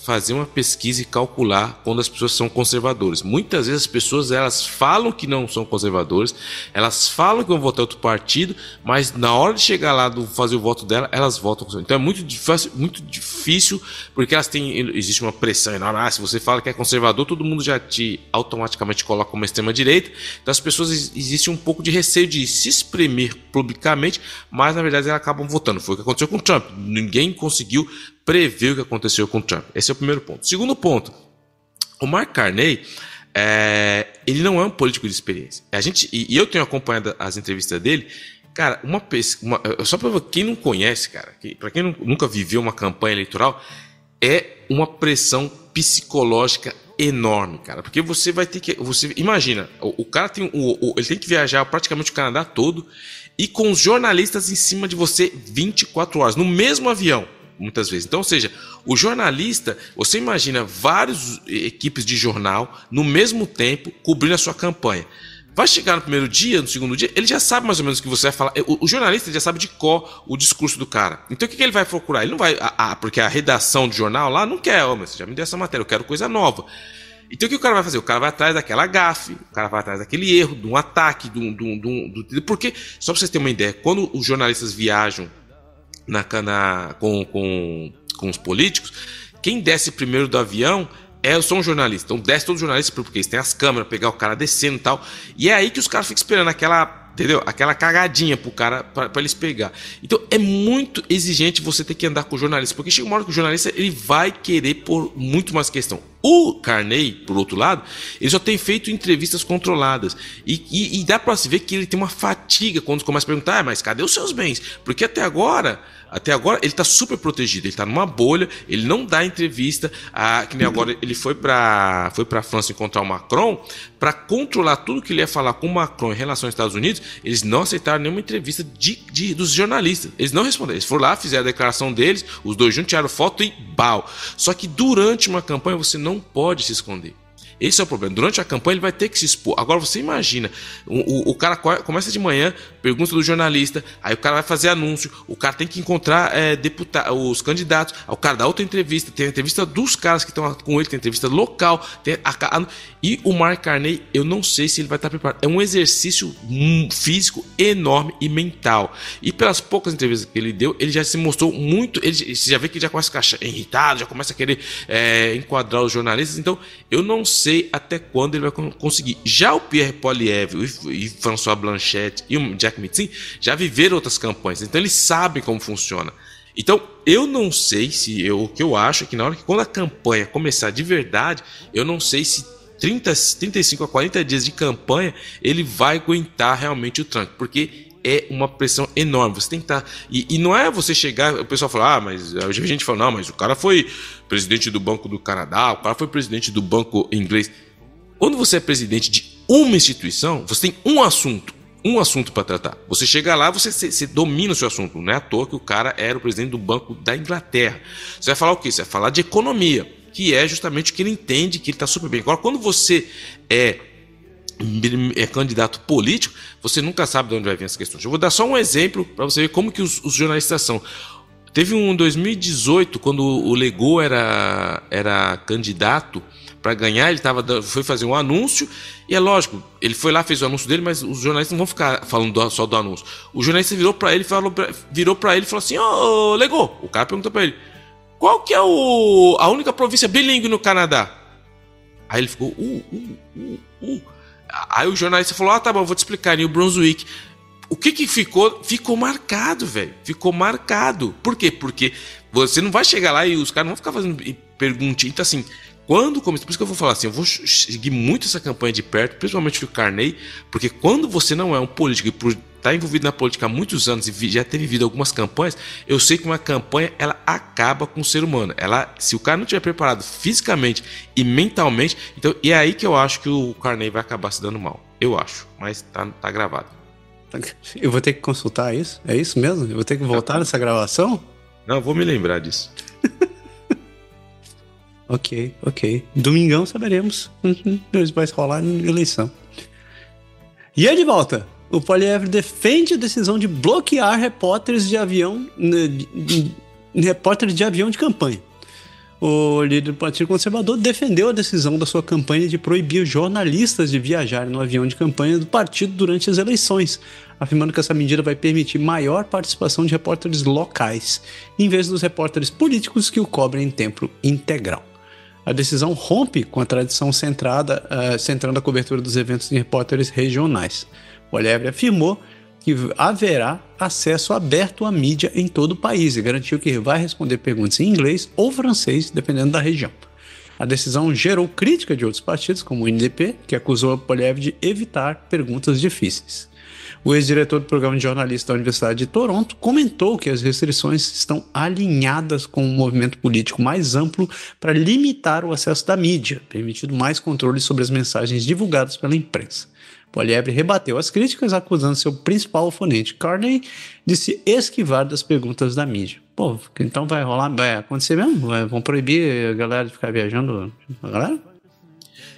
fazer uma pesquisa e calcular quando as pessoas são conservadoras. Muitas vezes as pessoas elas falam que não são conservadoras, elas falam que vão votar outro partido, mas na hora de chegar lá fazer o voto dela, elas votam. Então é muito difícil, porque existe uma pressão enorme. Se você fala que é conservador, todo mundo já te automaticamente coloca como extrema-direita. Então as pessoas, existe um pouco de receio de se exprimir publicamente, mas na verdade elas acabam votando. Foi o que aconteceu com o Trump. Ninguém conseguiu prever o que aconteceu com o Trump. Esse é o primeiro ponto. Segundo ponto, o Mark Carney, ele não é um político de experiência. E eu tenho acompanhado as entrevistas dele. Cara, só para quem não conhece, cara, para quem nunca viveu uma campanha eleitoral, é uma pressão psicológica enorme, cara, porque você vai ter que... imagina, o cara ele tem que viajar praticamente o Canadá todo e com os jornalistas em cima de você 24 horas, no mesmo avião, muitas vezes. Então, ou seja, o jornalista, você imagina várias equipes de jornal no mesmo tempo cobrindo a sua campanha. Vai chegar no primeiro dia, no segundo dia, ele já sabe mais ou menos o que você vai falar. O jornalista já sabe de cor o discurso do cara. Então o que ele vai procurar? Ele não vai... porque a redação do jornal lá não quer, mas você já me deu essa matéria, eu quero coisa nova. Então o que o cara vai fazer? O cara vai atrás daquela gafe, o cara vai atrás daquele erro, de um ataque, porque, só para vocês terem uma ideia, quando os jornalistas viajam com os políticos, quem desce primeiro do avião são jornalistas. Então desce todos os jornalistas, porque eles têm as câmeras, pegar o cara descendo e tal. E é aí que os caras ficam esperando aquela cagadinha pro cara, pra eles pegar. Então é muito exigente você ter que andar com o jornalista, porque chega uma hora que o jornalista ele vai querer pôr muito mais questão. O Carney, por outro lado, ele só tem feito entrevistas controladas. E dá pra se ver que ele tem uma fatiga quando começa a perguntar, mas cadê os seus bens? Porque até agora ele está super protegido, ele está numa bolha, ele não dá entrevista, que nem agora ele foi para a França encontrar o Macron, para controlar tudo que ele ia falar com o Macron em relação aos Estados Unidos. Eles não aceitaram nenhuma entrevista dos jornalistas, eles não responderam, eles foram lá, fizeram a declaração deles, os dois juntos tiraram foto e bau. Só que durante uma campanha você não pode se esconder. Esse é o problema. Durante a campanha ele vai ter que se expor. Agora você imagina, o cara começa de manhã, pergunta do jornalista, aí o cara vai fazer anúncio, o cara tem que encontrar os candidatos, aí o cara dá outra entrevista, tem a entrevista dos caras que estão com ele, tem a entrevista local, e o Mark Carney, eu não sei se ele vai estar preparado. É um exercício físico enorme e mental. E pelas poucas entrevistas que ele deu, ele já se mostrou muito, você já vê que ele já começa a ficar irritado, já começa a querer enquadrar os jornalistas. Então eu não sei até quando ele vai conseguir. Já o Pierre Poilievre e François Blanchet e o Jack Mitzin já viveram outras campanhas, então eles sabem como funciona. Então eu não sei o que eu acho é que quando a campanha começar de verdade, eu não sei se 35 a 40 dias de campanha ele vai aguentar realmente o tranco, porque é uma pressão enorme. Você tem que estar... E não é você chegar... O pessoal fala, mas... A gente fala, não, mas o cara foi presidente do Banco do Canadá, o cara foi presidente do Banco Inglês. Quando você é presidente de uma instituição, você tem um assunto para tratar. Você chega lá, você domina o seu assunto. Não é à toa que o cara era o presidente do Banco da Inglaterra. Você vai falar o quê? Você vai falar de economia, que é justamente o que ele entende, que ele está super bem. Agora, quando você é candidato político, você nunca sabe de onde vai vir essa questão. Eu vou dar só um exemplo para você ver como que os jornalistas são. Teve um 2018, quando o Legault era candidato para ganhar, ele foi fazer um anúncio, e é lógico, ele foi lá, fez o anúncio dele, mas os jornalistas não vão ficar falando só do anúncio. O jornalista virou para ele e falou assim, ô Legault, o cara perguntou para ele, qual que é a única província bilíngue no Canadá? Aí ele ficou, Aí o jornalista falou, tá bom, eu vou te explicar, New Brunswick. O que ficou? Ficou marcado, velho. Ficou marcado. Por quê? Porque você não vai chegar lá e os caras não vão ficar fazendo perguntinha. Então, assim, Quando começou, por isso que eu vou falar assim, eu vou seguir muito essa campanha de perto, principalmente o Carney, porque quando você não é um político e por estar envolvido na política há muitos anos e já ter vivido algumas campanhas, eu sei que uma campanha ela acaba com o ser humano. Se o cara não estiver preparado fisicamente e mentalmente, então é aí que eu acho que o Carney vai acabar se dando mal. Eu acho, mas tá gravado. Eu vou ter que consultar isso? É isso mesmo? Eu vou ter que voltar nessa gravação? Não, vou me lembrar disso. Ok. Domingão saberemos. Vai rolar em eleição. E é de volta. O Poilievre defende a decisão de bloquear repórteres de avião de campanha. O líder do Partido Conservador defendeu a decisão da sua campanha de proibir jornalistas de viajarem no avião de campanha do partido durante as eleições, afirmando que essa medida vai permitir maior participação de repórteres locais, em vez dos repórteres políticos que o cobrem em tempo integral. A decisão rompe com a tradição centrando a cobertura dos eventos em repórteres regionais. Poilievre afirmou que haverá acesso aberto à mídia em todo o país e garantiu que vai responder perguntas em inglês ou francês, dependendo da região. A decisão gerou crítica de outros partidos, como o NDP, que acusou a Poilievre de evitar perguntas difíceis. O ex-diretor do programa de jornalistas da Universidade de Toronto comentou que as restrições estão alinhadas com um movimento político mais amplo para limitar o acesso da mídia, permitindo mais controle sobre as mensagens divulgadas pela imprensa. Poilievre rebateu as críticas, acusando seu principal oponente, Carney, de se esquivar das perguntas da mídia. Pô, então vai acontecer mesmo? Vão proibir a galera de ficar viajando? A galera?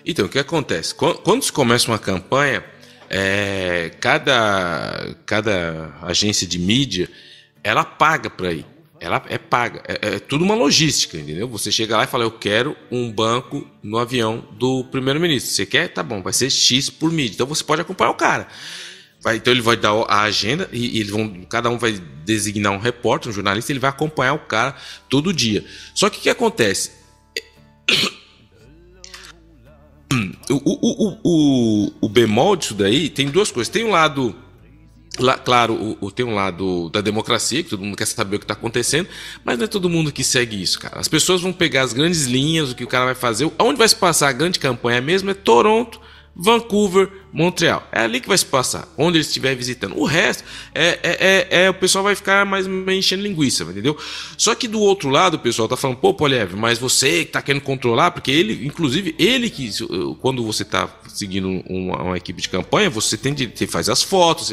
Então, o que acontece? Quando se começa uma campanha, cada agência de mídia, ela paga para ir. Ela é paga. É tudo uma logística, entendeu? Você chega lá e fala, eu quero um banco no avião do primeiro-ministro. Você quer? Tá bom, vai ser X por mídia. Então você pode acompanhar o cara. Então ele vai dar a agenda e cada um vai designar um repórter, um jornalista, e ele vai acompanhar o cara todo dia. Só que o que acontece? O bemol disso daí tem duas coisas. Tem um lado... Claro, tem um lado da democracia, que todo mundo quer saber o que está acontecendo, mas não é todo mundo que segue isso, cara. As pessoas vão pegar as grandes linhas, o que o cara vai fazer. Onde vai se passar a grande campanha mesmo é Toronto, Vancouver, Montreal. É ali que vai se passar, onde ele estiver visitando. O resto, o pessoal vai ficar mais enchendo linguiça, entendeu? Só que do outro lado, o pessoal tá falando, pô, Poilievre, mas você que tá querendo controlar, porque ele, inclusive, quando você tá seguindo uma equipe de campanha, você faz as fotos,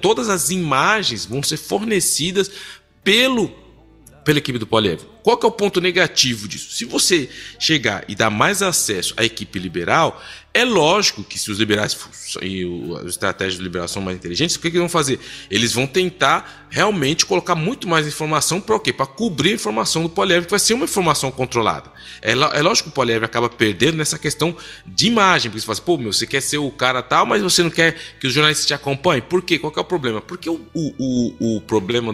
todas as imagens vão ser fornecidas pela equipe do Poilievre. Qual que é o ponto negativo disso? Se você chegar e dar mais acesso à equipe liberal, é lógico que se os liberais e as estratégias de liberação são mais inteligentes, o que eles vão fazer? Eles vão tentar realmente colocar muito mais informação para o quê? Para cobrir a informação do Poilievre, que vai ser uma informação controlada. É lógico que o Poilievre acaba perdendo nessa questão de imagem, porque você fala assim, pô, você quer ser o cara tal, mas você não quer que os jornalistas te acompanhem. Por quê? Qual que é o problema? Porque o problema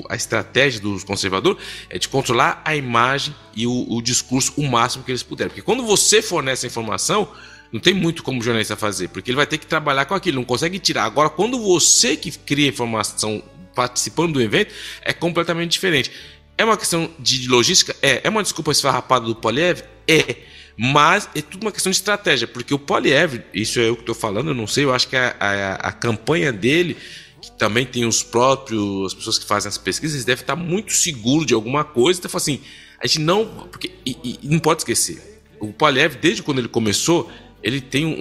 a estratégia dos conservadores é de controlar a imagem e o discurso o máximo que eles puderem. Porque quando você fornece a informação, não tem muito como o jornalista fazer, porque ele vai ter que trabalhar com aquilo, não consegue tirar. Agora, quando você que cria informação participando do evento, é completamente diferente. É uma questão de logística? É uma desculpa esfarrapada do Poilievre? Mas é tudo uma questão de estratégia, porque o Poilievre, isso é eu que estou falando, eu não sei, eu acho que a campanha dele, que também tem as pessoas que fazem as pesquisas, eles devem estar muito seguros de alguma coisa, então assim, a gente não, porque, e não pode esquecer, o Poilievre, desde quando ele começou, ele tem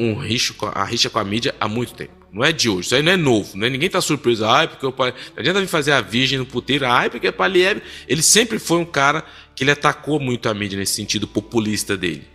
a rixa com a mídia há muito tempo. Não é de hoje, isso aí não é novo, né? Ninguém tá surpreso. Porque o Poilievre, não adianta vir fazer a virgem no puteiro. Porque o Poilievre, ele sempre foi um cara que ele atacou muito a mídia nesse sentido populista dele.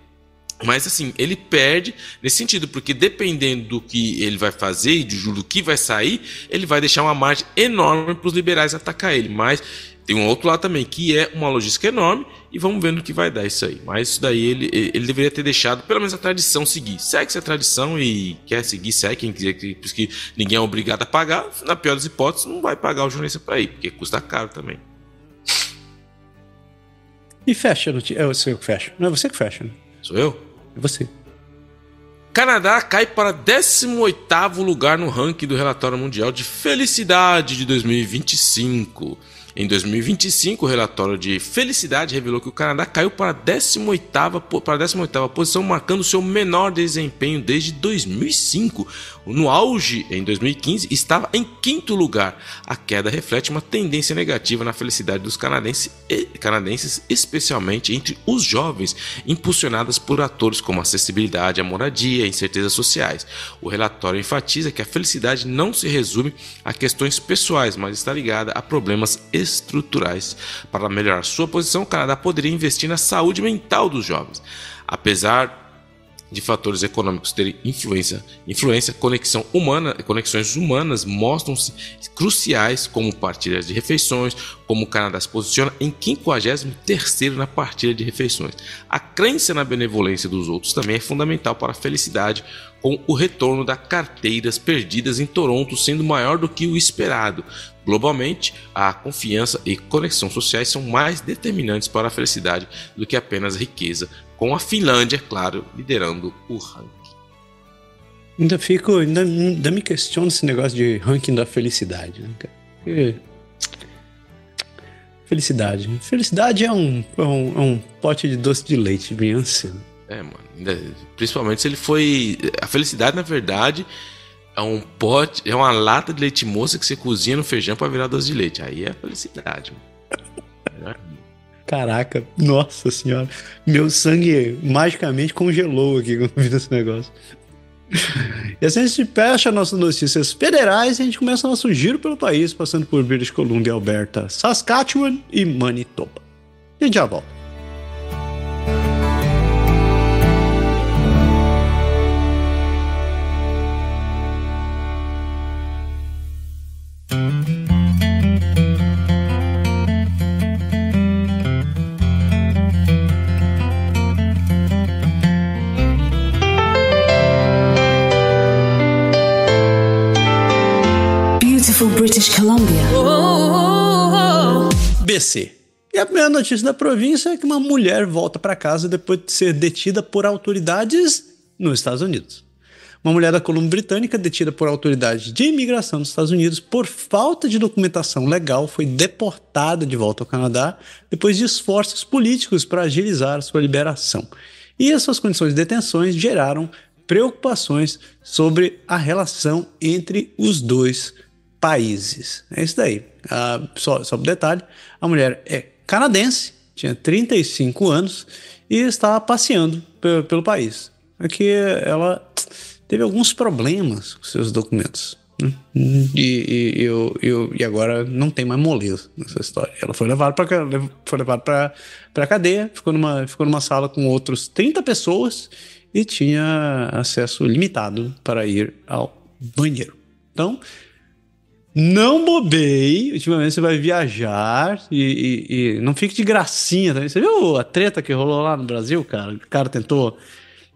Mas assim, ele perde nesse sentido, porque dependendo do que ele vai fazer e do que vai sair, ele vai deixar uma margem enorme para os liberais atacar ele. Mas tem um outro lado também, que é uma logística enorme, e vamos ver no que vai dar isso aí. Mas isso daí ele deveria ter deixado, pelo menos a tradição seguir. Segue-se a tradição e quer seguir, segue. Quem quiser, porque ninguém é obrigado a pagar, na pior das hipóteses, não vai pagar o jornalista para ir, porque custa caro também. E fecha, é você que fecha. Não é você que fecha, né? Sou eu? É você. Canadá cai para 18º lugar no ranking do Relatório Mundial de Felicidade de 2025. Em 2025, o relatório de felicidade revelou que o Canadá caiu para a 18ª posição, marcando seu menor desempenho desde 2005. No auge, em 2015, estava em 5º lugar. A queda reflete uma tendência negativa na felicidade dos canadenses, especialmente entre os jovens, impulsionadas por atores como acessibilidade à moradia e incertezas sociais. O relatório enfatiza que a felicidade não se resume a questões pessoais, mas está ligada a problemas estruturais. Para melhorar sua posição, o Canadá poderia investir na saúde mental dos jovens. Apesar de fatores econômicos terem influência, conexões humanas mostram-se cruciais, como partilhas de refeições, como o Canadá se posiciona em 53º na partilha de refeições. A crença na benevolência dos outros também é fundamental para a felicidade, com o retorno das carteiras perdidas em Toronto sendo maior do que o esperado. Globalmente, a confiança e conexão sociais são mais determinantes para a felicidade do que apenas a riqueza, com a Finlândia, claro, liderando o ranking. Ainda me questiono esse negócio de ranking da felicidade, né, cara? Porque... Felicidade é um pote de doce de leite bem anciano. Mano, principalmente se ele foi... A felicidade, na verdade, é uma lata de leite moça que você cozinha no feijão pra virar doce de leite. Aí é felicidade, mano. Caraca, nossa senhora. Meu sangue magicamente congelou aqui quando vi esse negócio. E assim a gente fecha nossas notícias federais e a gente começa nosso giro pelo país, passando por British Columbia, Alberta, Saskatchewan e Manitoba. E a gente já volta. British Columbia. BC. E a primeira notícia da província é que uma mulher volta para casa depois de ser detida por autoridades nos Estados Unidos. Uma mulher da Colômbia Britânica, detida por autoridades de imigração dos Estados Unidos por falta de documentação legal, foi deportada de volta ao Canadá depois de esforços políticos para agilizar sua liberação. E as suas condições de detenção geraram preocupações sobre a relação entre os dois países. É isso daí. Só um detalhe, a mulher é canadense, tinha 35 anos e estava passeando pelo país. Aqui ela teve alguns problemas com seus documentos, né? E agora não tem mais moleza nessa história. Ela foi levada para a cadeia, ficou numa sala com outros 30 pessoas e tinha acesso limitado para ir ao banheiro. Então, não bobeie, ultimamente você vai viajar e não fique de gracinha também. Você viu a treta que rolou lá no Brasil, cara? O cara tentou,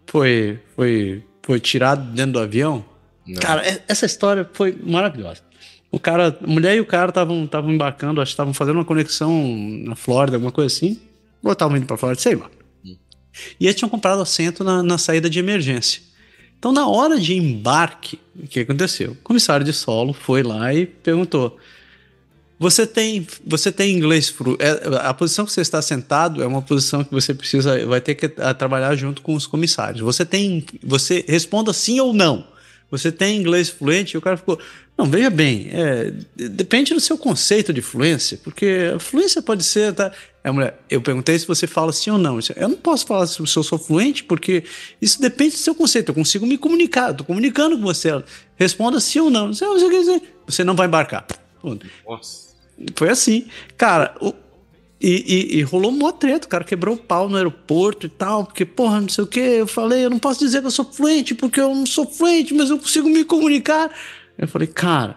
foi tirado dentro do avião. Não. Cara, essa história foi maravilhosa. A mulher e o cara estavam embarcando, acho que estavam fazendo uma conexão na Flórida, alguma coisa assim. Ou estavam indo pra Flórida, sei lá. E eles tinham comprado assento na saída de emergência. Então, na hora de embarque, o que aconteceu? O comissário de solo foi lá e perguntou: Você tem inglês a posição que você está sentado é uma posição que você vai ter que trabalhar junto com os comissários. Você responda sim ou não. Você tem inglês fluente? E o cara ficou: Não, veja bem, depende do seu conceito de fluência, porque a fluência pode ser... Tá? Eu perguntei se você fala sim ou não. Eu não posso falar se eu sou fluente, porque isso depende do seu conceito. Eu consigo me comunicar, estou comunicando com você. Responda sim ou não. Você não vai embarcar. Nossa. Foi assim. Cara, e rolou uma treta. O cara quebrou o pau no aeroporto e tal, porque, porra, não sei o que. Eu falei: Eu não posso dizer que eu sou fluente, porque eu não sou fluente, mas eu consigo me comunicar. Eu falei: Cara,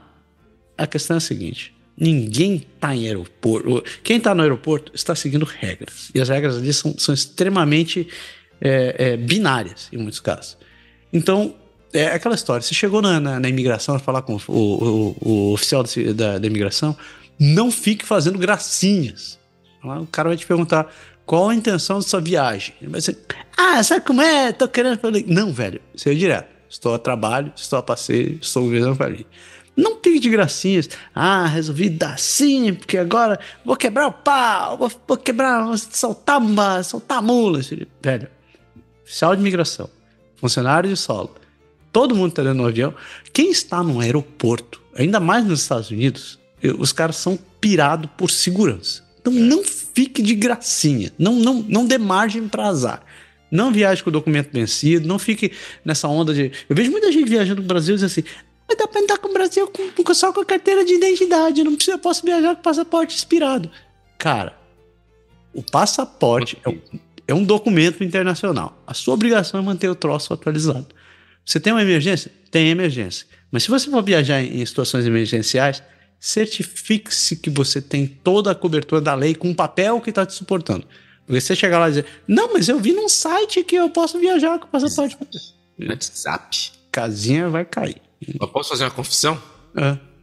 a questão é a seguinte: ninguém está em aeroporto. Quem está no aeroporto está seguindo regras. E as regras ali são extremamente binárias, em muitos casos. Então, é aquela história. Você chegou na imigração, falar com o oficial da imigração, não fique fazendo gracinhas. O cara vai te perguntar: qual a intenção da sua viagem? Ele vai dizer: sabe como é? Tô querendo... Não, velho, isso é direto. Estou a trabalho, estou a passeio, estou visando para ali. Não fique de gracinhas. Resolvi dar sim, porque agora vou quebrar o pau, vou quebrar, vou soltar a mula. Velho, oficial de imigração, funcionário de solo, todo mundo tá dentro do avião. Quem está no aeroporto, ainda mais nos Estados Unidos, os caras são pirados por segurança. Então não fique de gracinha, não dê margem para azar. Não viaje com o documento vencido, não fique nessa onda de... Eu vejo muita gente viajando pro Brasil e diz assim, mas dá pra andar com o Brasil só com a carteira de identidade, eu posso viajar com o passaporte expirado. Cara, o passaporte é um documento internacional. A sua obrigação é manter o troço atualizado. Você tem uma emergência? Tem emergência. Mas se você for viajar em situações emergenciais, certifique-se que você tem toda a cobertura da lei com um papel que está te suportando. Porque você chegar lá e dizer, não, mas eu vi num site que eu posso viajar com o passaporte. WhatsApp. Casinha vai cair. Eu posso fazer uma confissão?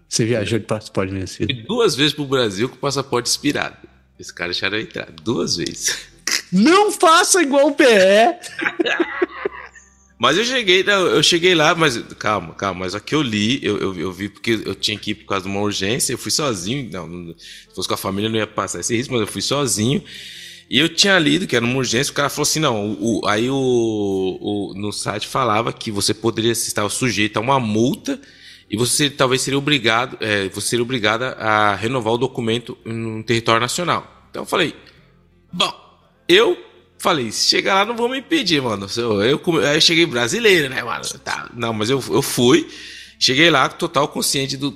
Você viajou de passaporte vencido? Fui 2 vezes pro Brasil com o passaporte expirado. Esse cara deixaram eu entrar 2 vezes. Não faça igual o PE! Mas eu cheguei lá, mas calma, mas aqui eu li, eu vi porque eu tinha que ir por causa de uma urgência, eu fui sozinho, se fosse com a família não ia passar esse risco, mas eu fui sozinho, e eu tinha lido que era uma urgência, o cara falou assim, no site falava que você poderia estar sujeito a uma multa, e você talvez seria obrigada a renovar o documento no território nacional. Então eu falei, se chegar lá não vou me impedir, mano. Aí eu cheguei brasileiro, né, mano? Tá. Não, mas eu fui, cheguei lá total consciência do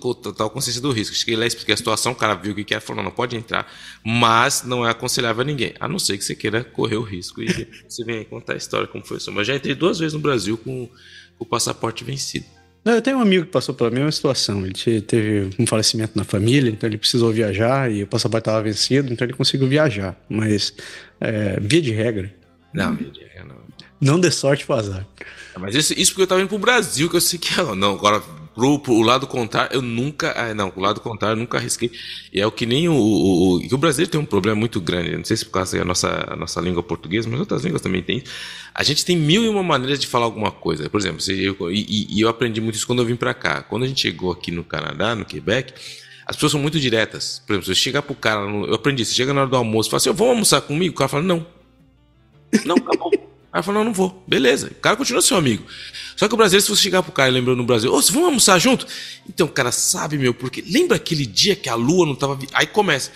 risco. Cheguei lá, expliquei a situação, o cara viu o que era, falou, não pode entrar, mas não é aconselhável a ninguém, a não ser que você queira correr o risco. E você vem aí contar a história como foi isso. Mas já entrei 2 vezes no Brasil com o passaporte vencido. Eu tenho um amigo que passou pela mesma situação. Ele teve um falecimento na família, então ele precisou viajar e o passaporte estava vencido, então ele conseguiu viajar. Mas, via de regra. Não, via de regra não. Não dê sorte pro azar. Mas isso porque eu estava indo pro Brasil, que eu sei que é. Não, agora pro lado contrário, eu nunca. O lado contrário eu nunca arrisquei. E é o que nem o brasileiro tem um problema muito grande. Não sei se por causa da nossa língua portuguesa, mas outras línguas também tem. A gente tem 1001 maneiras de falar alguma coisa. Por exemplo, eu aprendi muito isso quando eu vim pra cá. Quando a gente chegou aqui no Canadá, no Quebec, as pessoas são muito diretas. Por exemplo, se eu chegar pro cara, eu aprendi, você chega na hora do almoço e fala assim, vamos almoçar comigo? O cara fala, não. Não, tá bom. Aí eu falo, não vou. Beleza. O cara continua seu amigo. Só que o brasileiro, se você chegar pro cara e lembrou no Brasil, vamos almoçar junto? Então o cara sabe, porque lembra aquele dia que a lua não tava... Aí começa.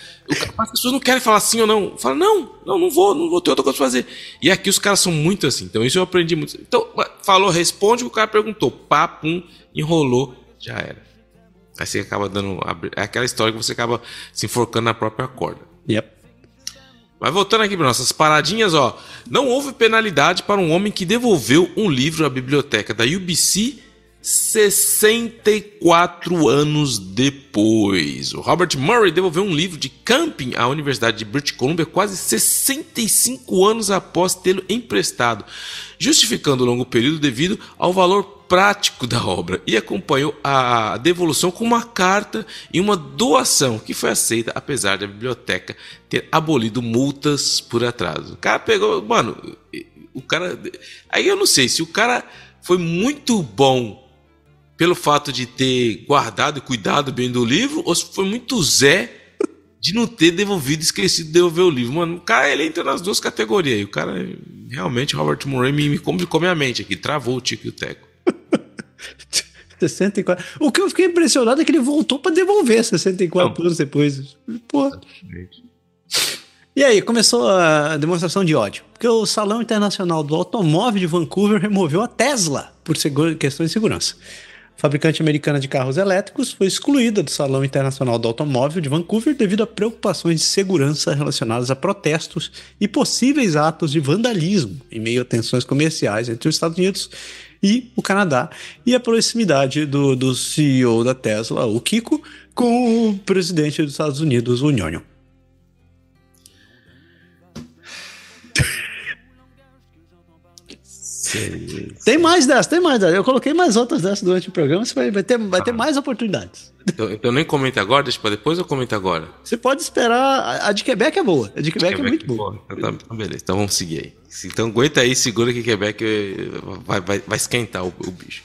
As pessoas não querem falar sim ou não. Fala, não vou ter outra coisa pra fazer. E aqui os caras são muito assim. Então isso eu aprendi muito. Então, falou, responde o que o cara perguntou. Pum, enrolou, já era. Aí você acaba dando... É aquela história que você acaba se enforcando na própria corda. Yep. Mas voltando aqui para nossas paradinhas, não houve penalidade para um homem que devolveu um livro à biblioteca da UBC 64 anos depois. O Robert Murray devolveu um livro de camping à Universidade de British Columbia quase 65 anos após tê-lo emprestado, justificando o longo período devido ao valor prático da obra, e acompanhou a devolução com uma carta e uma doação que foi aceita apesar da biblioteca ter abolido multas por atraso. O cara pegou, aí eu não sei se o cara foi muito bom pelo fato de ter guardado e cuidado bem do livro, ou se foi muito Zé de não ter devolvido, esquecido de devolver o livro. Mano, o cara, ele entra nas 2 categorias. E o cara, realmente, Robert Murray me come a mente aqui. Travou o Tico e o Teco. 64. O que eu fiquei impressionado é que ele voltou pra devolver 64 anos depois. Porra. E aí, começou a demonstração de ódio. Porque o Salão Internacional do Automóvel de Vancouver removeu a Tesla por questões de segurança. A fabricante americana de carros elétricos foi excluída do Salão Internacional do Automóvel de Vancouver devido a preocupações de segurança relacionadas a protestos e possíveis atos de vandalismo em meio a tensões comerciais entre os Estados Unidos e o Canadá, e a proximidade do CEO da Tesla, o Kiko, com o presidente dos Estados Unidos, o Nhonho. Tem mais dessas. Eu coloquei mais outras dessas durante o programa, você vai ter mais oportunidades. Então nem comenta agora, deixa pra depois ou comenta agora? Você pode esperar, a de Quebec é boa, a de Quebec é muito boa. Então beleza, então vamos seguir aí. Então aguenta aí, segura que Quebec vai esquentar o bicho.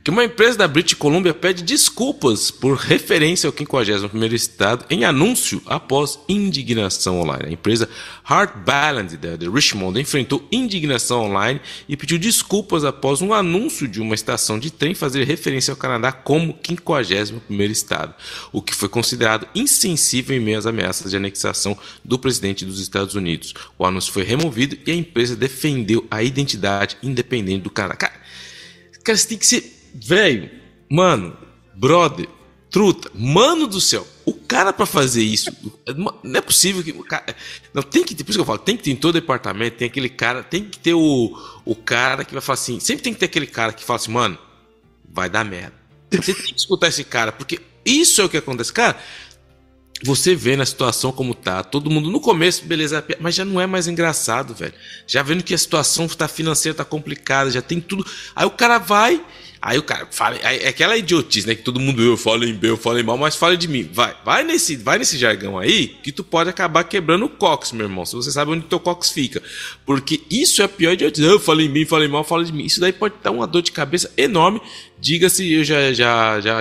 que uma empresa da British Columbia pede desculpas por referência ao 51º estado em anúncio após indignação online. A empresa Heartland de Richmond enfrentou indignação online e pediu desculpas após um anúncio de uma estação de trem fazer referência ao Canadá como 51º estado, o que foi considerado insensível em meio às ameaças de anexação do presidente dos Estados Unidos. O anúncio foi removido e a empresa defendeu a identidade independente do Canadá. Cara, você tem que ser... Velho, mano, brother, truta, mano do céu, o cara pra fazer isso, não é possível que o cara, não, tem que ter, por isso que eu falo, tem que ter em todo departamento, tem aquele cara, tem que ter o cara que vai falar assim, sempre tem que ter aquele cara que fala assim, mano, vai dar merda. Você tem que escutar esse cara, porque isso é o que acontece, cara. Você vê na situação como tá, todo mundo no começo, beleza, mas já não é mais engraçado, velho. Já vendo que a situação tá financeira tá complicada, já tem tudo. Aí o cara vai, aí o cara fala, é aquela idiotice, né, que todo mundo eu falo em bem, eu falo em mal, mas fala de mim. Vai nesse jargão aí, que tu pode acabar quebrando o cox, meu irmão, se você sabe onde teu cox fica. Porque isso é a pior idiotice. Eu falo em mim, falo em mal, falo de mim. Isso daí pode dar uma dor de cabeça enorme. Diga-se, a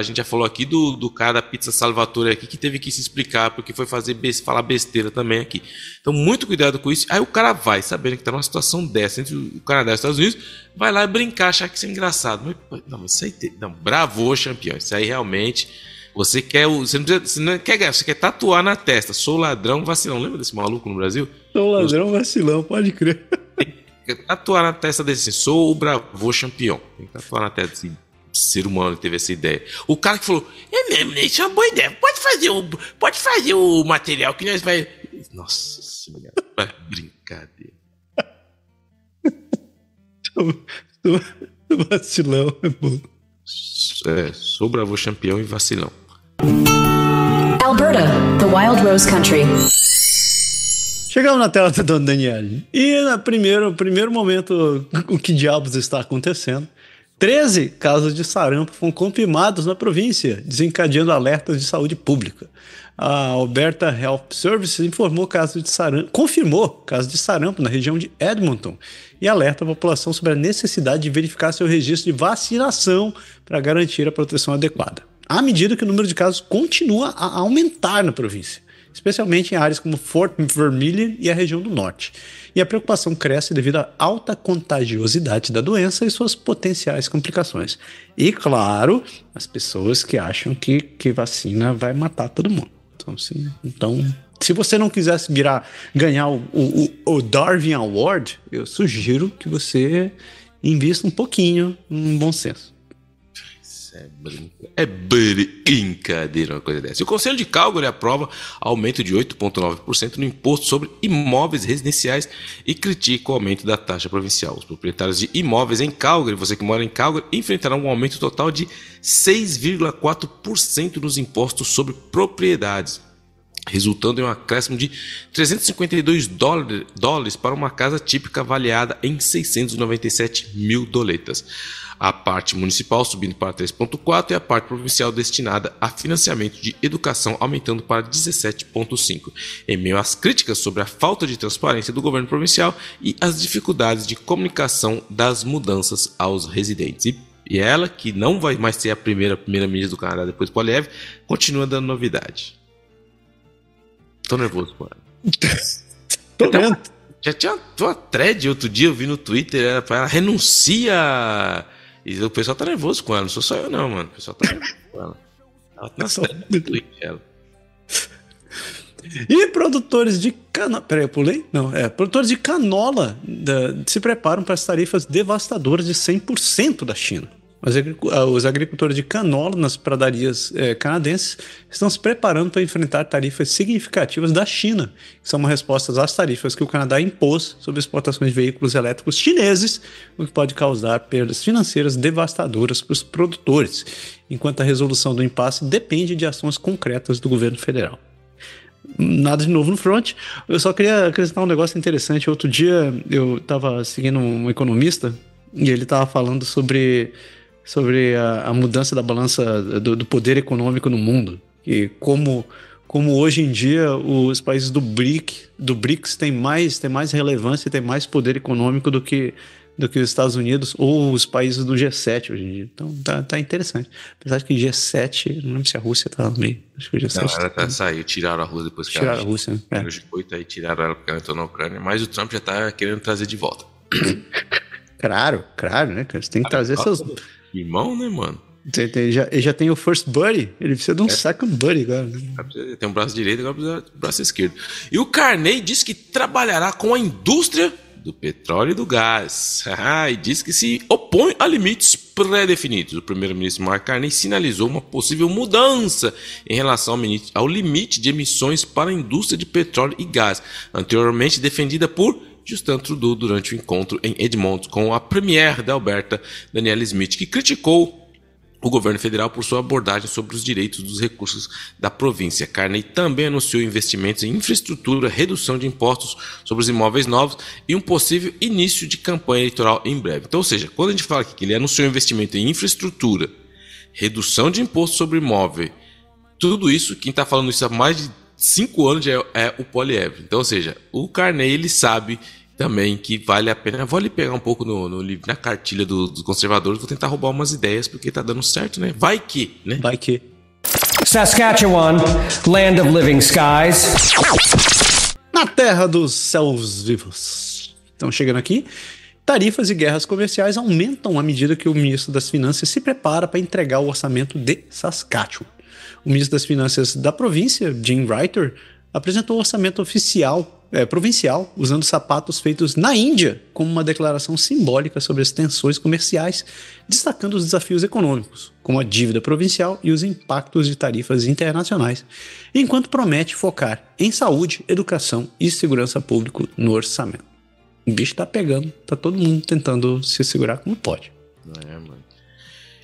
gente já falou aqui do cara da Pizza Salvatore aqui, que teve que se explicar, porque foi falar besteira também aqui. Então, muito cuidado com isso. Aí o cara vai, sabendo que tá numa situação dessa, entre o Canadá e os Estados Unidos, vai lá brincar, achar que isso é engraçado. Mas isso aí, não, bravo, campeão. Isso aí realmente, você quer, você não quer ganhar, você quer tatuar na testa. Sou ladrão, vacilão. Lembra desse maluco no Brasil? Sou ladrão, vacilão, pode crer. Tem que tatuar na testa desse, sou o bravo campeão. Tem que tatuar na testa assim. Ser humano que teve essa ideia. O cara que falou, é mesmo, isso é uma boa ideia. Pode fazer o material que nós vai. Nossa senhora, brincadeira. Vacilão é bom. Sou bravo campeão e vacilão. Alberta, the Wild Rose Country. Chegamos na tela da Dona Daniele. E no primeiro momento, o que diabos está acontecendo? 13 casos de sarampo foram confirmados na província, desencadeando alertas de saúde pública. A Alberta Health Services confirmou casos de sarampo na região de Edmonton e alerta a população sobre a necessidade de verificar seu registro de vacinação para garantir a proteção adequada. À medida que o número de casos continua a aumentar na província, especialmente em áreas como Fort Vermilion e a região do norte. E a preocupação cresce devido à alta contagiosidade da doença e suas potenciais complicações. E, claro, as pessoas que acham que vacina vai matar todo mundo. Então, se você não quisesse ganhar o Darwin Award, eu sugiro que você invista um pouquinho no bom senso. É brincadeira uma coisa dessa. E o Conselho de Calgary aprova aumento de 8,9% no imposto sobre imóveis residenciais e critica o aumento da taxa provincial. Os proprietários de imóveis em Calgary, você que mora em Calgary, enfrentarão um aumento total de 6,4% nos impostos sobre propriedades, resultando em um acréscimo de $352 para uma casa típica avaliada em 697 mil doletas. A parte municipal subindo para 3,4% e a parte provincial destinada a financiamento de educação aumentando para 17,5%. Em meio às críticas sobre a falta de transparência do governo provincial e as dificuldades de comunicação das mudanças aos residentes. E ela, que não vai mais ser a primeira-ministra do Canadá depois do Poilievre, continua dando novidade. Tô nervoso, mano. Tô vendo. Já tinha uma thread outro dia, eu vi no Twitter, era pra ela renuncia. E o pessoal tá nervoso com ela, não sou só eu não, mano. O pessoal tá nervoso com ela. Ela tá no Twitter, ela. E produtores de canola... Peraí, eu pulei? Não, produtores de canola se preparam para as tarifas devastadoras de 100% da China. Os agricultores de canola nas pradarias canadenses estão se preparando para enfrentar tarifas significativas da China, que são uma resposta às tarifas que o Canadá impôs sobre exportações de veículos elétricos chineses, o que pode causar perdas financeiras devastadoras para os produtores, enquanto a resolução do impasse depende de ações concretas do governo federal. Nada de novo no front. Eu só queria acrescentar um negócio interessante. Outro dia eu estava seguindo um economista e ele estava falando sobre a mudança da balança do poder econômico no mundo. E como hoje em dia os países do BRICS têm mais relevância e têm mais poder econômico do que do que os Estados Unidos ou os países do G7 hoje em dia. Então tá interessante. Apesar de que G7, não lembro se a Rússia tá no meio. Acho que o G7 não, ela saiu, tiraram a Rússia depois que tiraram a Rússia. O G8 aí tiraram ela porque ela entrou na Ucrânia, mas o Trump já tá querendo trazer de volta. Claro, né, cara? Você tem que trazer seus... Irmão, né, mano? Ele já tem o first buddy, ele precisa de um second buddy agora. Tem um braço direito, agora precisa do braço esquerdo. E o Carney diz que trabalhará com a indústria do petróleo e do gás. E diz que se opõe a limites pré-definidos. O primeiro-ministro Mark Carney sinalizou uma possível mudança em relação ao limite de emissões para a indústria de petróleo e gás, anteriormente defendida por Justin Trudeau durante o encontro em Edmonton com a premier da Alberta, Danielle Smith, que criticou o governo federal por sua abordagem sobre os direitos dos recursos da província. Carney também anunciou investimentos em infraestrutura, redução de impostos sobre os imóveis novos e um possível início de campanha eleitoral em breve. Então, ou seja, quando a gente fala aqui que ele anunciou investimento em infraestrutura, redução de imposto sobre imóvel, tudo isso, quem está falando isso há mais de 5 anos já é o Poilievre. Então, ou seja, o Carney, ele sabe também que vale a pena. Eu vou ali pegar um pouco no livro, na cartilha dos conservadores, vou tentar roubar umas ideias, porque tá dando certo, né? Vai que, né? Vai que. Saskatchewan, land of living skies. Na terra dos céus vivos. Então, chegando aqui, tarifas e guerras comerciais aumentam à medida que o ministro das Finanças se prepara para entregar o orçamento de Saskatchewan. O ministro das Finanças da província, Jim Reiter, apresentou o orçamento provincial, usando sapatos feitos na Índia como uma declaração simbólica sobre as tensões comerciais, destacando os desafios econômicos, como a dívida provincial e os impactos de tarifas internacionais, enquanto promete focar em saúde, educação e segurança pública no orçamento. O bicho tá pegando, tá todo mundo tentando se segurar como pode. Mano.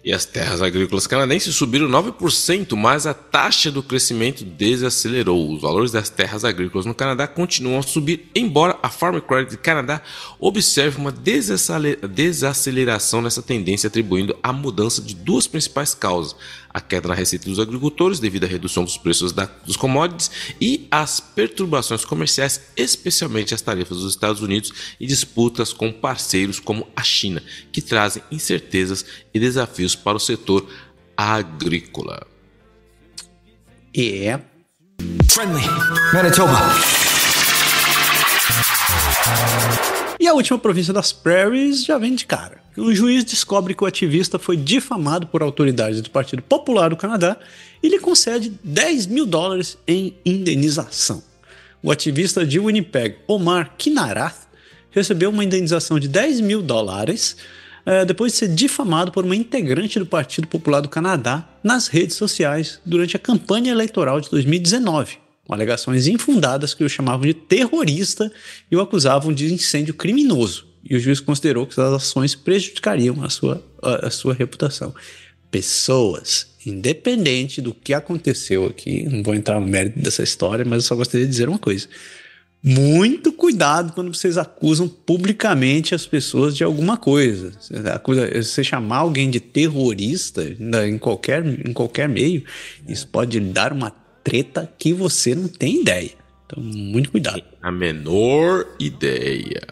E as terras agrícolas canadenses subiram 9%, mas a taxa do crescimento desacelerou. Os valores das terras agrícolas no Canadá continuam a subir, embora a Farm Credit Canada observe uma desaceleração nessa tendência, atribuindo a mudança de duas principais causas: a queda na receita dos agricultores devido à redução dos preços dos commodities e as perturbações comerciais, especialmente as tarifas dos Estados Unidos e disputas com parceiros como a China, que trazem incertezas e desafios para o setor agrícola. Friendly, Manitoba. E a última província das Prairies já vem de cara. Um juiz descobre que o ativista foi difamado por autoridades do Partido Popular do Canadá e lhe concede $10 mil em indenização. O ativista de Winnipeg, Omar Kinarath, recebeu uma indenização de $10 mil depois de ser difamado por uma integrante do Partido Popular do Canadá nas redes sociais durante a campanha eleitoral de 2019, com alegações infundadas que o chamavam de terrorista e o acusavam de incêndio criminoso. E o juiz considerou que essas ações prejudicariam a sua reputação. Pessoas, independente do que aconteceu aqui, não vou entrar no mérito dessa história, mas eu só gostaria de dizer uma coisa. Muito cuidado quando vocês acusam publicamente as pessoas de alguma coisa. Você chamar alguém de terrorista em qualquer meio, isso pode lhe dar uma treta que você não tem ideia. Então, muito cuidado. A menor ideia.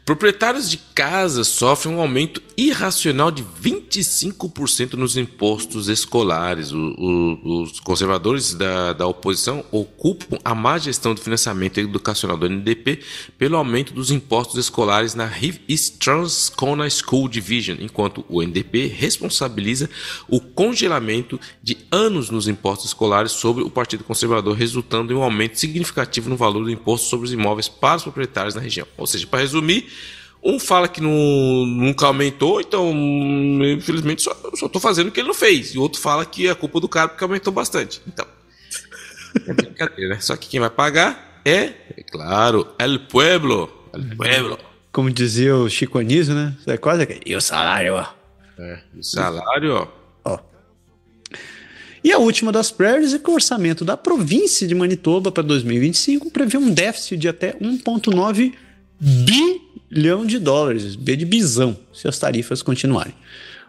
Proprietários de casas sofrem um aumento irracional de 25% nos impostos escolares. Os conservadores da oposição ocupam a má gestão do financiamento educacional do NDP pelo aumento dos impostos escolares na Rive East Transcona School Division, enquanto o NDP responsabiliza o congelamento de anos nos impostos escolares sobre o Partido Conservador, resultando em um aumento significativo no valor do imposto sobre os imóveis para os proprietários na região. Ou seja, para resumir, um fala que nunca aumentou, então infelizmente só estou fazendo o que ele não fez. E o outro fala que é culpa do cara porque aumentou bastante. Então, é brincadeira, né? Só que quem vai pagar é claro, el pueblo. Como dizia o Chico Anísio, né? É quase que... E o salário, ó. O salário, ó. E a última das prairies é que o orçamento da província de Manitoba para 2025 prevê um déficit de até $1,9 bilhão, B de bisão, se as tarifas continuarem.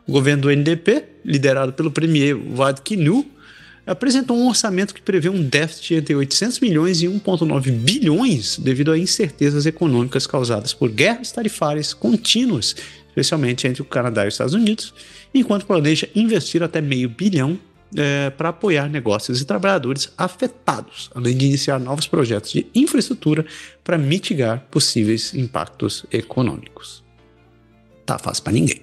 O governo do NDP, liderado pelo premier Vad Kinu, apresentou um orçamento que prevê um déficit entre 800 milhões e 1,9 bilhões devido a incertezas econômicas causadas por guerras tarifárias contínuas, especialmente entre o Canadá e os Estados Unidos, enquanto planeja investir até $500 milhão para apoiar negócios e trabalhadores afetados, além de iniciar novos projetos de infraestrutura para mitigar possíveis impactos econômicos. Tá fácil para ninguém.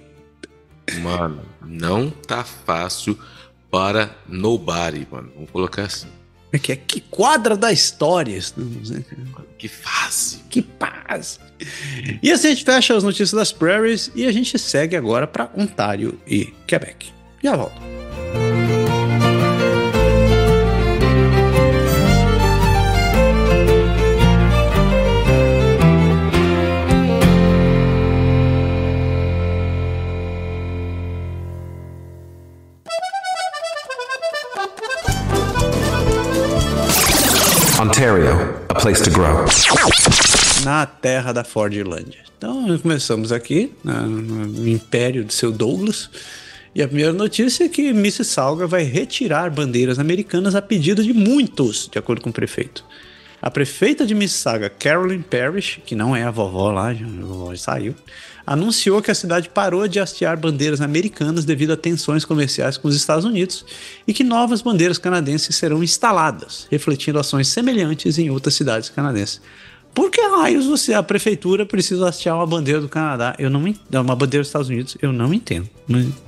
Mano, não tá fácil para nobody, mano. Vamos colocar assim. Que quadra da história. Que fácil. Que paz. E assim a gente fecha as notícias das prairies e a gente segue agora para Ontário e Quebec. Já volto. Ontario, a place to grow. Na terra da Fordlândia. Então, começamos aqui no império do seu Douglas. E a primeira notícia é que Mississauga vai retirar bandeiras americanas a pedido de muitos, de acordo com o prefeito. A prefeita de Mississauga, Carolyn Parrish, que não é a vovó lá, a vovó saiu, anunciou que a cidade parou de hastear bandeiras americanas devido a tensões comerciais com os Estados Unidos e que novas bandeiras canadenses serão instaladas, refletindo ações semelhantes em outras cidades canadenses. Por que raios a prefeitura precisa hastear uma bandeira do Canadá? Uma bandeira dos Estados Unidos, eu não entendo.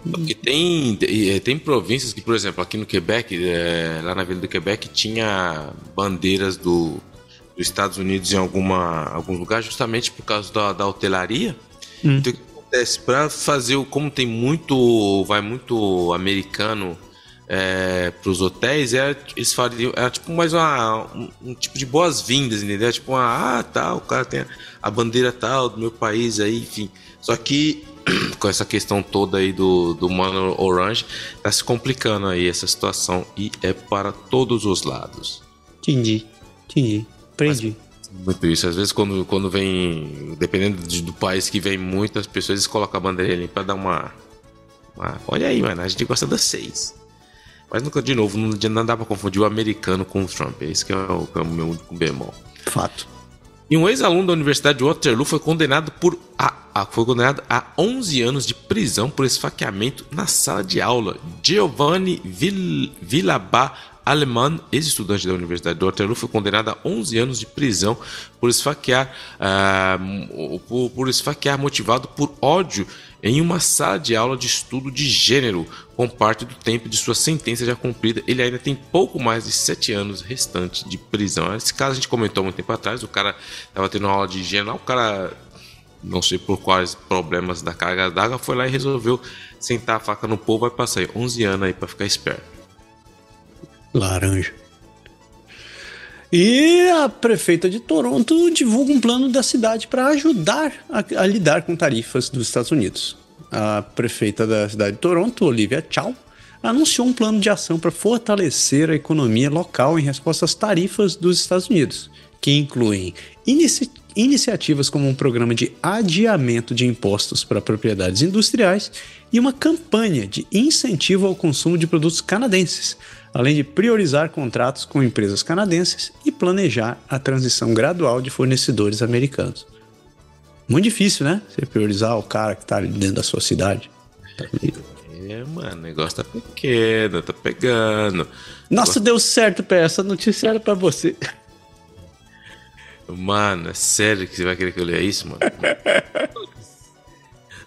Porque tem províncias que, por exemplo, aqui no Quebec, lá na Vila do Quebec, tinha bandeiras dos Estados Unidos em alguns lugares, justamente por causa da hotelaria. Então, o que acontece? Para fazer, como tem vai muito americano para os hotéis, eles fariam, era tipo mais um tipo de boas-vindas, entendeu? Tipo, o cara tem a bandeira tal do meu país aí, enfim. Só que com essa questão toda aí do Mano Orange, tá se complicando aí essa situação e é para todos os lados. Entendi. Aprendi. Muito isso. Às vezes quando vem, dependendo do país que vem muitas pessoas, eles colocam a bandeira ali pra dar uma... Olha aí, mano, a gente gosta das 6. Mas nunca, de novo, não dá pra confundir o americano com o Trump. Esse que é o meu único bemol. Fato. E um ex-aluno da Universidade de Waterloo foi condenado a 11 anos de prisão por esfaqueamento na sala de aula. Giovanni Villabá Alemão, ex-estudante da Universidade de Waterloo, foi condenado a 11 anos de prisão por esfaquear motivado por ódio em uma sala de aula de estudo de gênero. Com parte do tempo de sua sentença já cumprida, ele ainda tem pouco mais de 7 anos restantes de prisão. Esse caso a gente comentou há muito tempo atrás, o cara estava tendo uma aula de gênero, o cara, não sei por quais problemas da carga d'água, foi lá e resolveu sentar a faca no povo, vai passar aí 11 anos aí para ficar esperto. Laranja. E a prefeita de Toronto divulga um plano da cidade para ajudar a lidar com tarifas dos Estados Unidos. A prefeita da cidade de Toronto, Olivia Chow, anunciou um plano de ação para fortalecer a economia local em resposta às tarifas dos Estados Unidos, que incluem iniciativas como um programa de adiamento de impostos para propriedades industriais e uma campanha de incentivo ao consumo de produtos canadenses, além de priorizar contratos com empresas canadenses e planejar a transição gradual de fornecedores americanos. Muito difícil, né? Você priorizar o cara que tá ali dentro da sua cidade. Mano, o negócio tá pequeno, tá pegando. Nossa, deu certo, Pé. Essa notícia era pra você. Mano, é sério que você vai querer que eu leia isso, mano?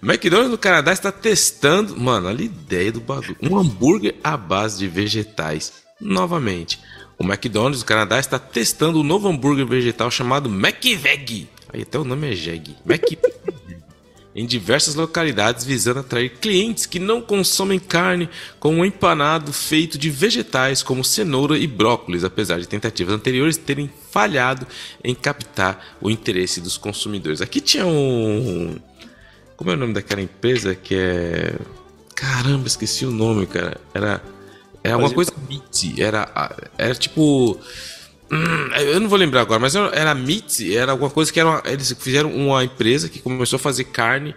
McDonald's no Canadá está testando, mano, olha a ideia do bagulho, um hambúrguer à base de vegetais. Novamente, o McDonald's do Canadá está testando um novo hambúrguer vegetal chamado McVeg. Aí até o nome é Jeg. Em diversas localidades, visando atrair clientes que não consomem carne com um empanado feito de vegetais como cenoura e brócolis, apesar de tentativas anteriores terem falhado em captar o interesse dos consumidores. Aqui tinha um... Como é o nome daquela empresa que é... Caramba, esqueci o nome, cara. Era alguma coisa Meat. Era tipo... eu não vou lembrar agora, mas era Meat. Era alguma coisa que era... Eles fizeram uma empresa que começou a fazer carne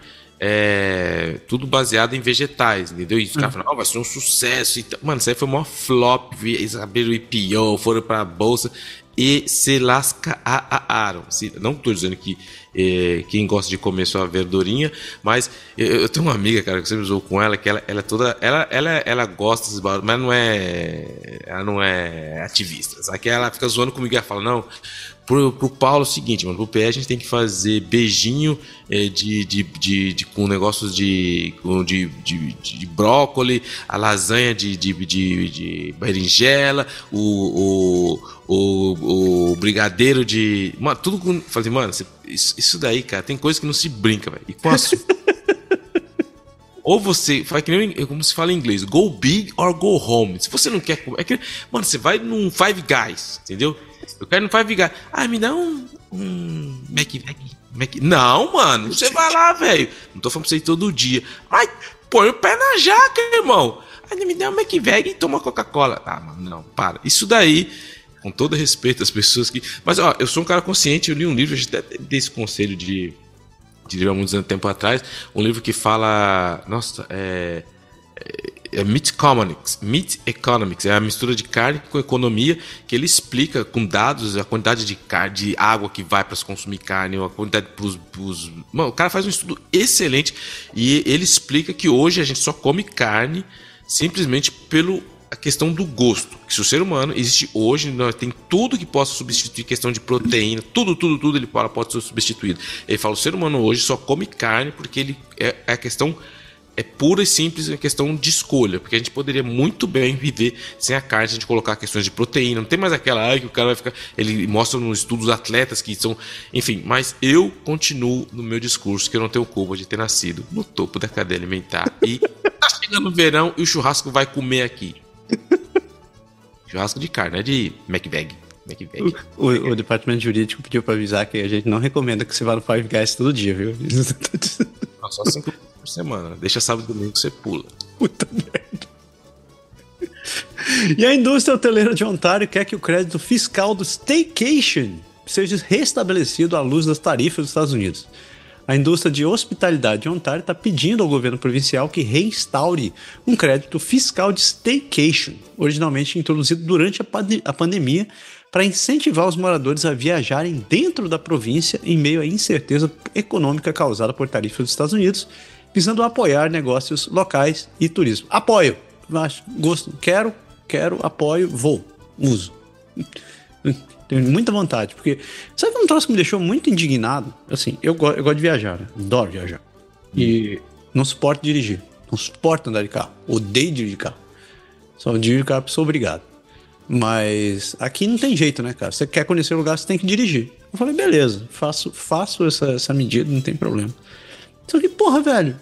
tudo baseado em vegetais, entendeu? E os caras falaram, vai ser um sucesso. Mano, isso aí foi o maior flop. Eles abriram o IPO, foram pra bolsa e se lascaram. Não tô dizendo que quem gosta de comer só a verdurinha, mas eu tenho uma amiga, cara, que eu sempre usou com ela, que ela é toda. Ela gosta desses barulhos, mas ela não é ativista. Sabe que ela fica zoando comigo e ela fala, não. Pro Paulo é o seguinte, mano, pro PE a gente tem que fazer beijinho com negócios de brócolis, a lasanha de berinjela, o brigadeiro de... Mano, tudo com... Falei, mano, isso daí, cara, tem coisa que não se brinca, velho. E com açúcar. Ou você faz que nem como se fala em inglês, go big or go home. Se você não quer comer, mano, você vai num Five Guys, entendeu? Eu quero no Five Guys. Me dá um Mac. Não, mano, você vai lá, velho. Não tô falando pra você ir todo dia. Mas põe o pé na jaca, irmão. Me dá um McVeg e toma Coca-Cola. Mano, não, para. Isso daí, com todo respeito às pessoas que... Mas, ó, eu sou um cara consciente, eu li um livro, a gente até dei esse conselho de há muitos anos tempo atrás, um livro que fala, Meat Economics, é a mistura de carne com economia, que ele explica com dados a quantidade de água que vai para se consumir carne, a quantidade Mano, o cara faz um estudo excelente e ele explica que hoje a gente só come carne simplesmente a questão do gosto. Que se o ser humano existe hoje, tem tudo que possa substituir questão de proteína, tudo ele pode ser substituído. Ele fala, o ser humano hoje só come carne porque ele a questão é pura e simples, a questão de escolha, porque a gente poderia muito bem viver sem a carne, se a gente colocar questões de proteína, não tem mais aquela que o cara vai ficar, ele mostra nos estudos atletas que são, enfim, mas eu continuo no meu discurso que eu não tenho culpa de ter nascido no topo da cadeia alimentar e tá chegando o verão e o churrasco vai comer aqui. Churrasco de carne, não é de McVeg. O departamento jurídico pediu pra avisar que a gente não recomenda que você vá no Five Guys todo dia, viu? Não, só 5 por semana. Deixa sábado e domingo que você pula. Puta merda. E a indústria hoteleira de Ontário quer que o crédito fiscal do staycation seja restabelecido à luz das tarifas dos Estados Unidos. A indústria de hospitalidade de Ontário está pedindo ao governo provincial que reinstaure um crédito fiscal de staycation, originalmente introduzido durante a pandemia, para incentivar os moradores a viajarem dentro da província em meio à incerteza econômica causada por tarifas dos Estados Unidos, visando apoiar negócios locais e turismo. Apoio, gosto, quero, apoio, vou, uso. Tenho muita vontade, porque... Sabe que um troço que me deixou muito indignado? Assim, eu gosto de viajar, né? Adoro viajar. E não suporto dirigir. Não suporto andar de carro. Odeio dirigir carro. Só dirijo carro porque sou obrigado. Mas aqui não tem jeito, né, cara? Você quer conhecer o lugar, você tem que dirigir. Eu falei, beleza, faço essa medida, não tem problema. Só que, porra, velho,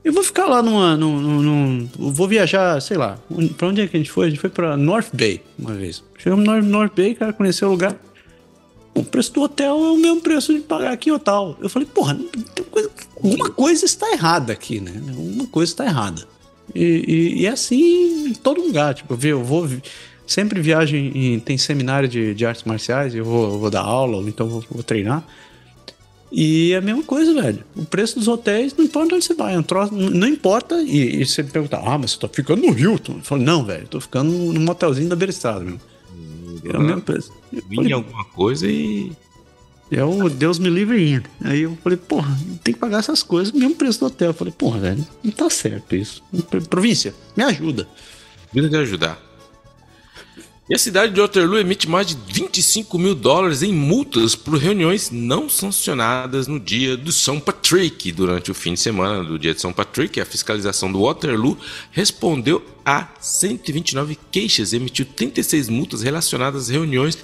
eu vou ficar lá eu vou viajar, sei lá, pra onde é que a gente foi? A gente foi pra North Bay uma vez. Chegamos no North Bay, cara, conheceu o lugar. O preço do hotel é o mesmo preço de pagar aqui em Ottawa. Eu falei, porra, alguma coisa está errada aqui, né? Alguma coisa está errada. E é assim em todo lugar. Tipo, eu vou... Sempre viajo tem seminário de artes marciais, eu vou dar aula, ou então vou treinar. E é a mesma coisa, velho. O preço dos hotéis, não importa onde você vai. É um troço, não importa. E você me pergunta, mas você tá ficando no Hilton? Eu falo, não, velho, tô ficando num motelzinho da beira-estrada mesmo. É o mesmo preço. Vinha alguma coisa e... É o Deus me livre ainda. Aí eu falei, porra, tem que pagar essas coisas, mesmo preço do hotel. Eu falei, porra, velho, não tá certo isso. Província, me ajuda. Ajuda de ajudar. E a cidade de Waterloo emite mais de $25 mil em multas por reuniões não sancionadas no dia do São Patrick. Durante o fim de semana do dia de São Patrick, a fiscalização do Waterloo respondeu a 129 queixas e emitiu 36 multas relacionadas às reuniões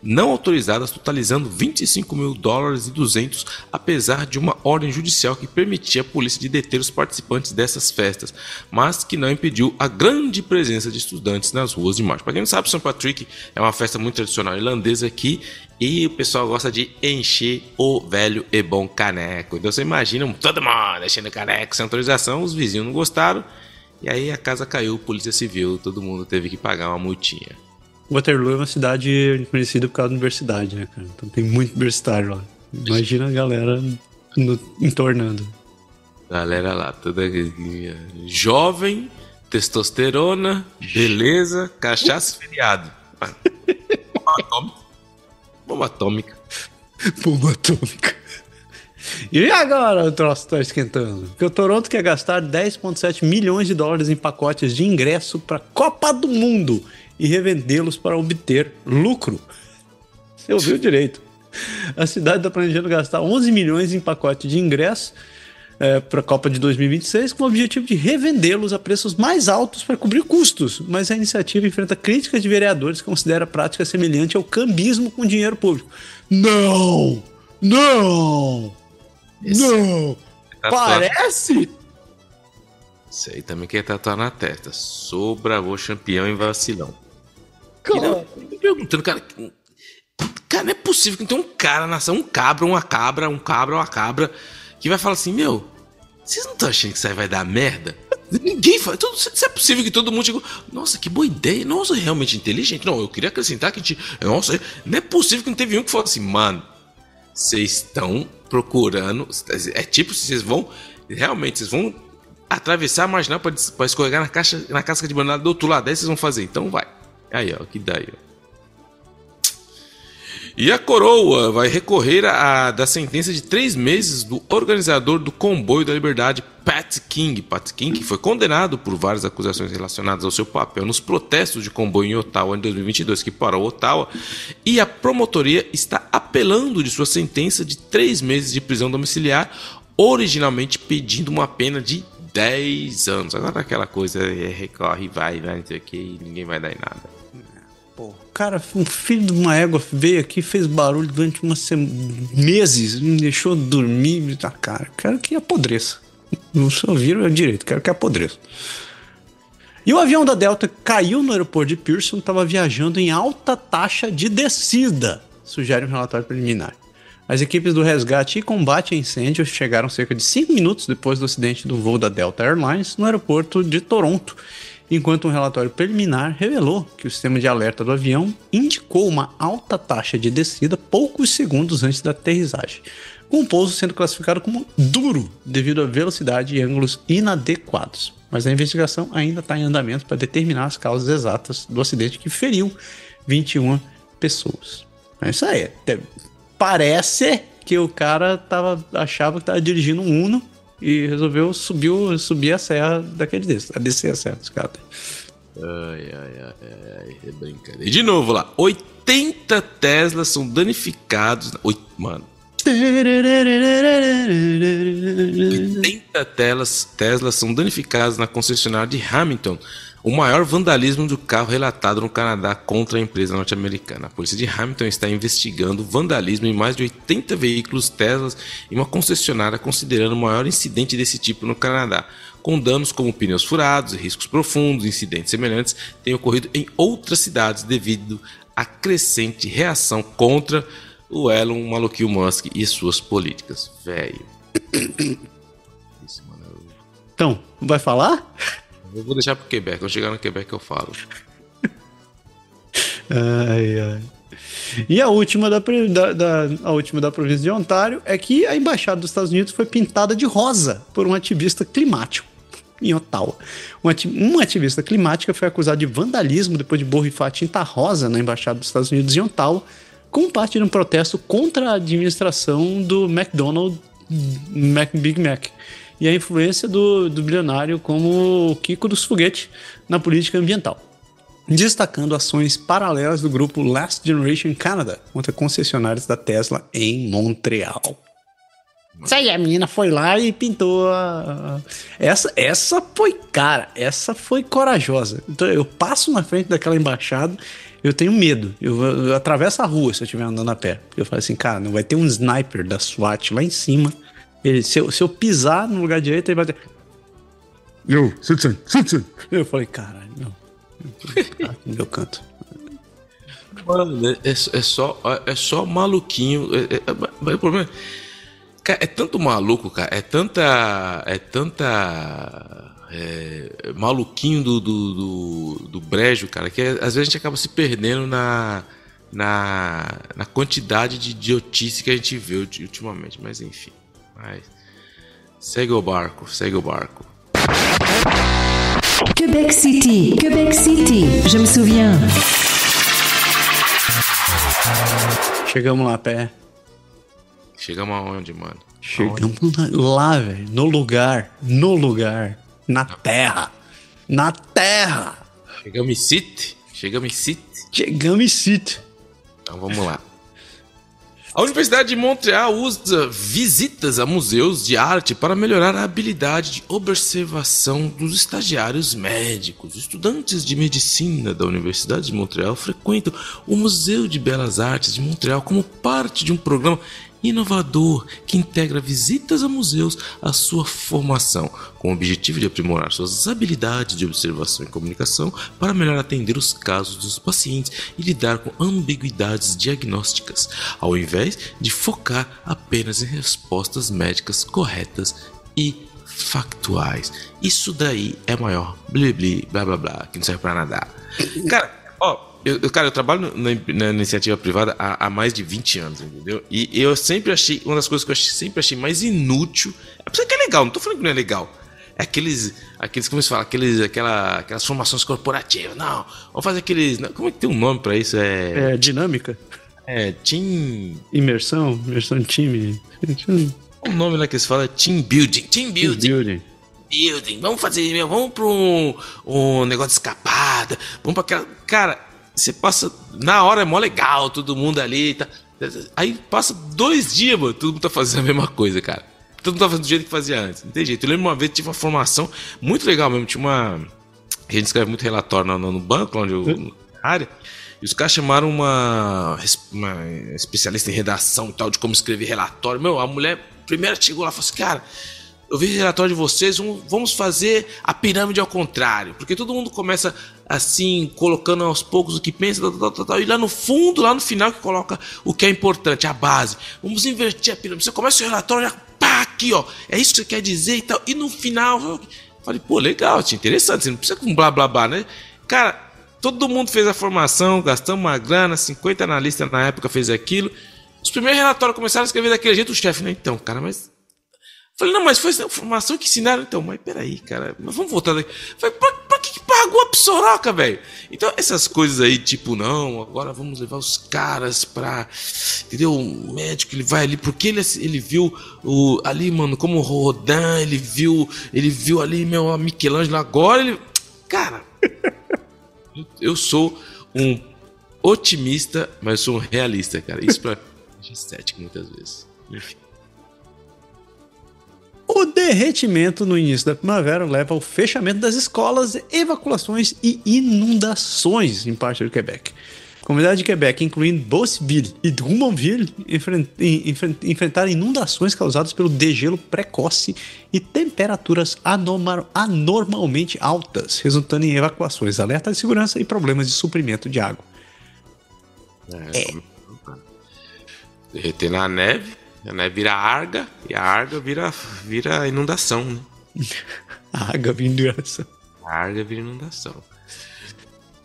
não autorizadas, totalizando $25.200, apesar de uma ordem judicial que permitia à polícia de deter os participantes dessas festas, mas que não impediu a grande presença de estudantes nas ruas de março. Para quem não sabe, St. Patrick é uma festa muito tradicional irlandesa aqui e o pessoal gosta de encher o velho e bom caneco. Então você imagina todo mundo enchendo caneco sem autorização, os vizinhos não gostaram e aí a casa caiu, polícia civil, todo mundo teve que pagar uma multinha. Waterloo é uma cidade conhecida por causa da universidade, né, cara? Então tem muito universitário lá. Imagina a galera entornando. Galera lá, toda jovem, testosterona, beleza, cachaça e feriado. Bomba atômica. Bomba atômica. E agora o troço tá esquentando? Porque o Toronto quer gastar 10,7 milhões de dólares em pacotes de ingresso para a Copa do Mundo e revendê-los para obter lucro. Você ouviu direito. A cidade está planejando gastar 11 milhões em pacote de ingresso para a Copa de 2026 com o objetivo de revendê-los a preços mais altos para cobrir custos. Mas a iniciativa enfrenta críticas de vereadores que considera a prática semelhante ao cambismo com dinheiro público. Não! Não! Não! Parece? Isso aí também quer tatuar na testa. Sou Bravo campeão em vacilão. Cara, Me perguntando, cara, não é possível que não tenha um cara na ação, uma cabra, que vai falar assim, meu, vocês não estão achando que isso aí vai dar merda? Ninguém faz. Se é possível que todo mundo chegou. Nossa, que boa ideia. Nossa, realmente inteligente. Não, eu queria acrescentar que a gente. Nossa, não é possível que não teve um que falou assim, mano, vocês estão procurando. É tipo, vocês vão. Realmente, vocês vão atravessar a marginal para escorregar na casca de banana do outro lado. Aí vocês vão fazer. Então vai. Aí, ó, que daí, ó. E a coroa vai recorrer da sentença de 3 meses do organizador do Comboio da Liberdade, Pat King. Pat King, que foi condenado por várias acusações relacionadas ao seu papel nos protestos de comboio em Ottawa em 2022, que parou Ottawa. E a promotoria está apelando de sua sentença de 3 meses de prisão domiciliar, originalmente pedindo uma pena de 10 anos. Agora aquela coisa, recorre, vai, não sei o que, e ninguém vai dar em nada. Pô, cara, um filho de uma égua veio aqui, fez barulho durante meses, me deixou dormir, tá, cara. Quero que apodreça. Não se ouviram direito, quero que apodreça. E o avião da Delta caiu no aeroporto de Pearson, estava viajando em alta taxa de descida, sugere um relatório preliminar. As equipes do resgate e combate a incêndio chegaram cerca de 5 minutos depois do acidente do voo da Delta Airlines no aeroporto de Toronto, enquanto um relatório preliminar revelou que o sistema de alerta do avião indicou uma alta taxa de descida poucos segundos antes da aterrissagem, com o pouso sendo classificado como duro devido à velocidade e ângulos inadequados. Mas a investigação ainda está em andamento para determinar as causas exatas do acidente que feriu 21 pessoas. É isso aí. Parece que o cara achava que estava dirigindo um Uno e resolveu subir a serra daquele desses, a descer a serra dos caras. Ai, é brincadeira. E de novo lá, 80 Teslas são danificados. Mano. 80 Teslas são danificados na concessionária de Hamilton, o maior vandalismo do carro relatado no Canadá contra a empresa norte-americana. A polícia de Hamilton está investigando vandalismo em mais de 80 veículos Teslas em uma concessionária, considerando o maior incidente desse tipo no Canadá, com danos como pneus furados e riscos profundos. Incidentes semelhantes têm ocorrido em outras cidades devido à crescente reação contra o Elon Maluquinho Musk e suas políticas. Velho. Isso, mano. Então, vai falar? Eu vou deixar pro Quebec. Quando chegar no Quebec eu falo. Ai. E a última da província de Ontário é que a embaixada dos Estados Unidos foi pintada de rosa por um ativista climático em Ottawa. Uma ativista climática foi acusada de vandalismo depois de borrifar tinta rosa na embaixada dos Estados Unidos em Ottawa, como parte de um protesto contra a administração do McDonald's Big Mac e a influência do bilionário como o Kiko dos Foguetes na política ambiental, destacando ações paralelas do grupo Last Generation Canada contra concessionários da Tesla em Montreal. Isso aí, a menina foi lá e pintou Essa foi, cara, essa foi corajosa. Então, eu passo na frente daquela embaixada, eu tenho medo. Eu atravesso a rua se eu estiver andando a pé. Eu falo assim, cara, não vai ter um sniper da SWAT lá em cima. Se eu pisar no lugar direito, ele vai ter... Eu falei, caralho, não. No meu canto. Mano, é só maluquinho. O problema cara, é tanto maluco, cara. É tanta maluquinho do brejo, cara, que às vezes a gente acaba se perdendo na quantidade de idiotice que a gente vê ultimamente. Mas enfim. Segue o barco, segue o barco. Quebec City, je me souviens. Chegamos lá, pé. Chegamos aonde, mano? Chegamos lá, velho. No lugar. Na terra. Chegamos em City. Então vamos lá. A Universidade de Montreal usa visitas a museus de arte para melhorar a habilidade de observação dos estagiários médicos. Estudantes de medicina da Universidade de Montreal frequentam o Museu de Belas Artes de Montreal como parte de um programa inovador que integra visitas a museus à sua formação, com o objetivo de aprimorar suas habilidades de observação e comunicação para melhor atender os casos dos pacientes e lidar com ambiguidades diagnósticas, ao invés de focar apenas em respostas médicas corretas e factuais. Isso daí é maior blá blá blá, que não serve pra nada. Cara, eu trabalho na iniciativa privada há mais de 20 anos, entendeu? E eu sempre achei, uma das coisas que eu sempre achei mais inútil, é porque é legal, não tô falando que não é legal, é aqueles como se fala, aquelas formações corporativas, não, vamos fazer aqueles, como é que tem um nome pra isso? É dinâmica? Team... Imersão de time. O nome lá que se fala é team building. Vamos fazer, vamos pra um negócio de escapada, vamos pra aquela... Cara, você passa, na hora é mó legal, todo mundo ali, tá, aí passa 2 dias, mano, todo mundo tá fazendo a mesma coisa, cara. Todo mundo tá fazendo do jeito que fazia antes, não tem jeito. Eu lembro uma vez que tive uma formação muito legal mesmo, a gente escreve muito relatório no banco, onde na área, e os caras chamaram uma especialista em redação e tal, de como escrever relatório. Meu, a mulher primeiro chegou lá e falou assim, cara, eu vi o relatório de vocês, vamos fazer a pirâmide ao contrário. Porque todo mundo começa assim, colocando aos poucos o que pensa, e lá no fundo, lá no final que coloca o que é importante, a base. Vamos inverter a pirâmide. Você começa o seu relatório, já, pá, aqui ó, é isso que você quer dizer e tal. E no final, eu falei, pô, legal, interessante, você não precisa com blá blá blá, né? Cara, todo mundo fez a formação, gastamos uma grana, 50 analistas na época fez aquilo. Os primeiros relatórios começaram a escrever daquele jeito, o chefe, né? Então, cara, mas... Falei, não, mas foi a formação que ensinaram. Então, mas peraí, cara, mas vamos voltar daqui. Falei, pra que pagou a psoroca, velho? Então, essas coisas aí, tipo, não, agora vamos levar os caras pra... Entendeu? O médico, ele vai ali, porque ele viu ali, mano, como o Rodin, ele viu ali, meu, a Michelangelo, agora ele... Cara, eu sou um otimista, mas sou um realista, cara. Isso pra mim é estético muitas vezes. Enfim. O derretimento no início da primavera leva ao fechamento das escolas, evacuações e inundações em parte do Quebec. A comunidade de Quebec, incluindo Beauceville e Drummondville, enfrentaram inundações causadas pelo degelo precoce e temperaturas anormalmente altas, resultando em evacuações, alerta de segurança e problemas de suprimento de água. Derreter na neve. A neve vira arga e a arga vira inundação, né? A arga vira inundação. A arga vira inundação.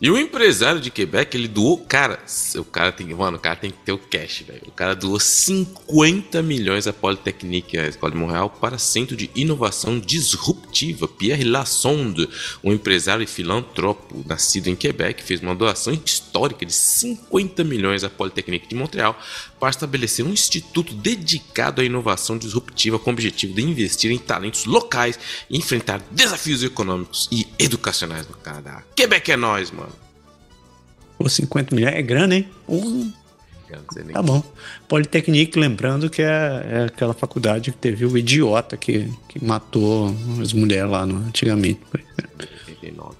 E o empresário de Quebec, ele doou... Cara, o cara tem que ter o cash, velho. O cara doou 50 milhões à Polytechnique, a Escola de Montréal, para Centro de Inovação Disruptiva. Pierre Lassonde, um empresário e filantropo nascido em Quebec, fez uma doação histórica de 50 milhões à Polytechnique de Montreal para estabelecer um instituto dedicado à inovação disruptiva com o objetivo de investir em talentos locais e enfrentar desafios econômicos e educacionais no Canadá. Quebec é nós, mano. Pô, 50 milhões é grana, hein? Tá bom. Politécnique, lembrando que é aquela faculdade que teve o idiota que matou as mulheres lá antigamente. 89.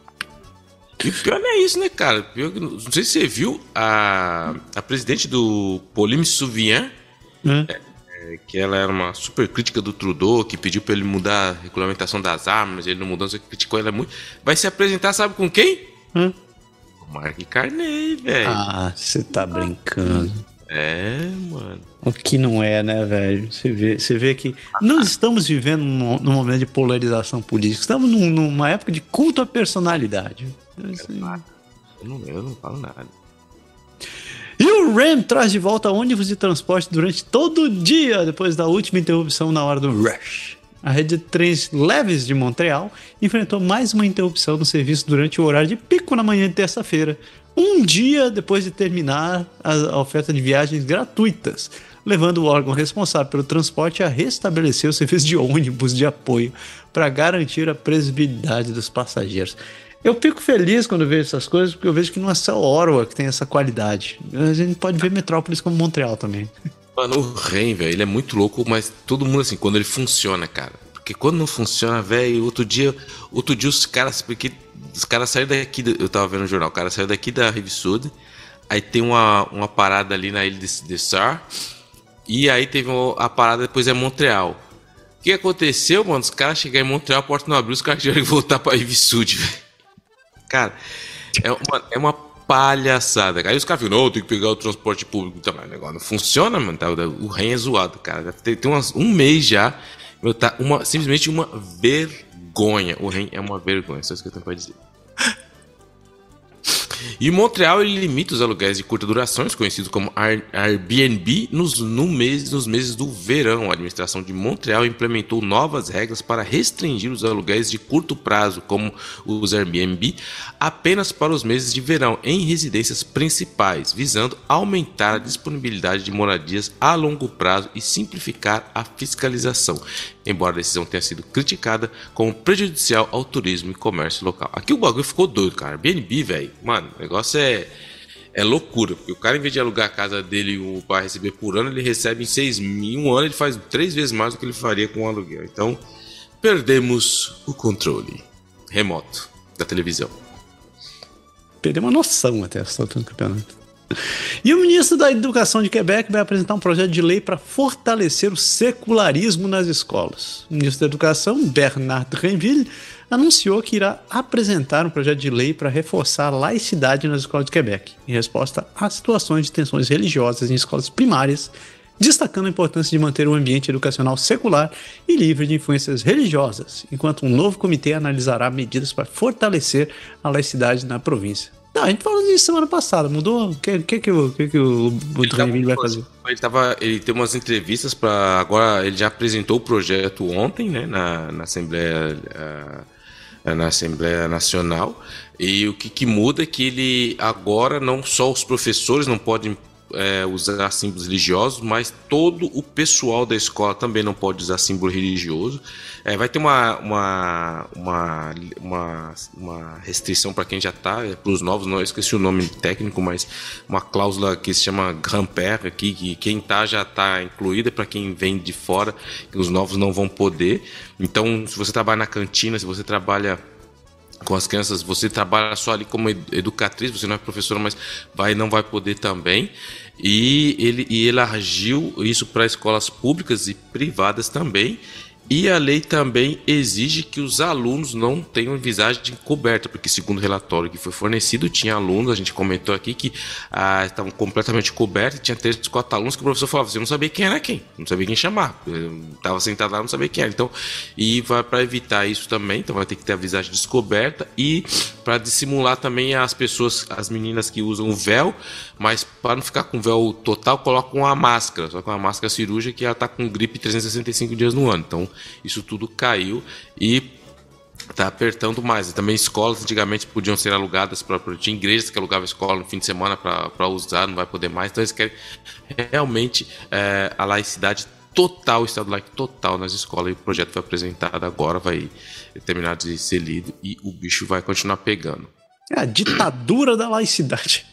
E o pior não é isso, né, cara? Pior, não sei se você viu a presidente do Pauline Souvian, que ela era uma super crítica do Trudeau, que pediu pra ele mudar a regulamentação das armas, ele não mudou, não sei o que, criticou ela muito. Vai se apresentar, sabe com quem? Mark Carney, velho. Ah, você tá brincando. É, mano. O que não é, né, velho? Você vê que não estamos vivendo num momento de polarização política. Estamos numa época de culto à personalidade. Eu não falo nada. E o RAM traz de volta ônibus de transporte durante todo o dia, depois da última interrupção na hora do rush. A rede de trens leves de Montreal enfrentou mais uma interrupção no serviço durante o horário de pico na manhã de terça-feira, um dia depois de terminar a oferta de viagens gratuitas, levando o órgão responsável pelo transporte a restabelecer o serviço de ônibus de apoio para garantir a previsibilidade dos passageiros. Eu fico feliz quando vejo essas coisas, porque eu vejo que não é só Ottawa que tem essa qualidade. A gente pode ver metrópoles como Montreal também. Mano, o REM, velho, ele é muito louco, mas todo mundo assim, quando ele funciona, cara. Porque quando não funciona, velho, outro dia os caras, porque os caras saíram daqui, eu tava vendo no jornal, o cara saiu daqui da Rive Sud, aí tem uma parada ali na ilha de Sar, e aí teve a parada, depois é Montreal. O que aconteceu, mano? Os caras chegaram em Montreal, a porta não abriu, os caras tiveram que voltar pra Rive Sud, velho. Cara, é uma palhaçada. Aí os caras ficam, não, tem que pegar o transporte público também. O negócio não funciona, mano. O REM é zoado, cara. Tem um mês já. Meu, tá simplesmente uma vergonha. O REM é uma vergonha, só isso que eu tenho pra dizer. E Montreal ele limita os aluguéis de curta duração, conhecidos como Airbnb, nos meses do verão. A administração de Montreal implementou novas regras para restringir os aluguéis de curto prazo, como os Airbnb, apenas para os meses de verão em residências principais, visando aumentar a disponibilidade de moradias a longo prazo e simplificar a fiscalização. Embora a decisão tenha sido criticada como prejudicial ao turismo e comércio local. Aqui o bagulho ficou doido, cara. Airbnb, velho, mano, o negócio é loucura. Porque o cara, em vez de alugar a casa dele para receber por ano, ele recebe em 6 mil. Em um ano ele faz 3 vezes mais do que ele faria com um aluguel. Então, perdemos o controle remoto da televisão. Perdemos uma noção até essa altura do campeonato. E o ministro da Educação de Quebec vai apresentar um projeto de lei para fortalecer o secularismo nas escolas. O ministro da Educação, Bernard Drinville, anunciou que irá apresentar um projeto de lei para reforçar a laicidade nas escolas de Quebec, em resposta a situações de tensões religiosas em escolas primárias, destacando a importância de manter um ambiente educacional secular e livre de influências religiosas, enquanto um novo comitê analisará medidas para fortalecer a laicidade na província. Não, a gente falou disso semana passada, mudou? O que o Drinville vai fazer? Ele tem umas entrevistas para agora. Ele já apresentou o projeto ontem, né, na Assembleia Nacional. E o que muda é que ele agora não só os professores não podem usar símbolos religiosos, mas todo o pessoal da escola também não pode usar símbolo religioso. Vai ter uma restrição para quem já está, para os novos, não, eu esqueci o nome técnico, mas uma cláusula que se chama grand-père aqui, que quem está já está incluída, para quem vem de fora, que os novos não vão poder. Então, se você trabalha na cantina, se você trabalha com as crianças, você trabalha só ali como educatriz, você não é professora, mas não vai poder também. E ele agiu isso para escolas públicas e privadas também. E a lei também exige que os alunos não tenham visagem coberta, porque segundo o relatório que foi fornecido, tinha alunos, a gente comentou aqui, que estavam completamente cobertos, tinha 3, 4 alunos que o professor falava, você não sabia quem era quem, não sabia quem chamar, estava sentado lá, não sabia quem era. Então, e para evitar isso também, então vai ter que ter a visagem descoberta, e para dissimular também as pessoas, as meninas que usam o véu, mas para não ficar com véu total, colocam uma máscara, só com uma máscara cirúrgica, que ela está com gripe 365 dias no ano. Então, isso tudo caiu e está apertando mais. E também escolas antigamente podiam ser alugadas, tinha igrejas que alugavam escola no fim de semana para usar, não vai poder mais. Então eles querem realmente a laicidade total, o estado laico total nas escolas. E o projeto foi apresentado agora, vai terminar de ser lido e o bicho vai continuar pegando. É a ditadura da laicidade.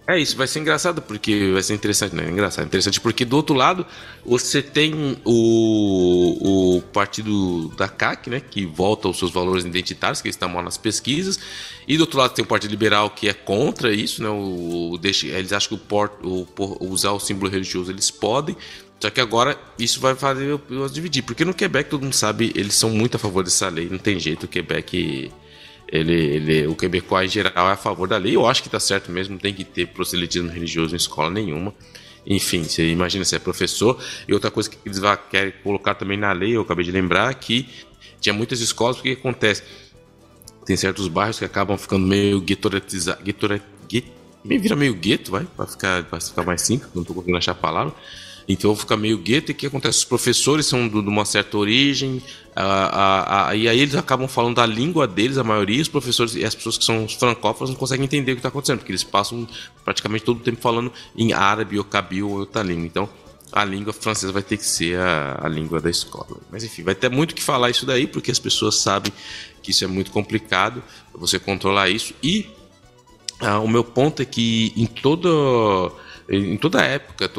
É isso, vai ser engraçado porque vai ser interessante, né? Interessante porque do outro lado você tem o partido da CAQ, né? Que volta aos seus valores identitários, que estão mal nas pesquisas, e do outro lado tem o Partido Liberal que é contra isso, né? Eles acham que usar o símbolo religioso eles podem, só que agora isso vai fazer eles dividir, porque no Quebec todo mundo sabe, eles são muito a favor dessa lei, não tem jeito, o Quebec... o quebecois em geral é a favor da lei. Eu acho que tá certo mesmo, não tem que ter proselitismo religioso em escola nenhuma. Enfim, você imagina, você é professor. E outra coisa que eles querem colocar também na lei, eu acabei de lembrar, que tinha muitas escolas, porque acontece, tem certos bairros que acabam ficando meio vira meio gueto, para ficar mais simples, não tô conseguindo achar a palavra. Então fica meio gueto. E o que acontece? Os professores são de uma certa origem, e aí eles acabam falando da língua deles, a maioria, os professores e as pessoas que são francófonas não conseguem entender o que está acontecendo, porque eles passam praticamente todo o tempo falando em árabe ou cabil ou outra língua. Então a língua francesa vai ter que ser a língua da escola. Mas enfim, vai ter muito que falar isso daí, porque as pessoas sabem que isso é muito complicado, você controlar isso. E o meu ponto é que em toda época,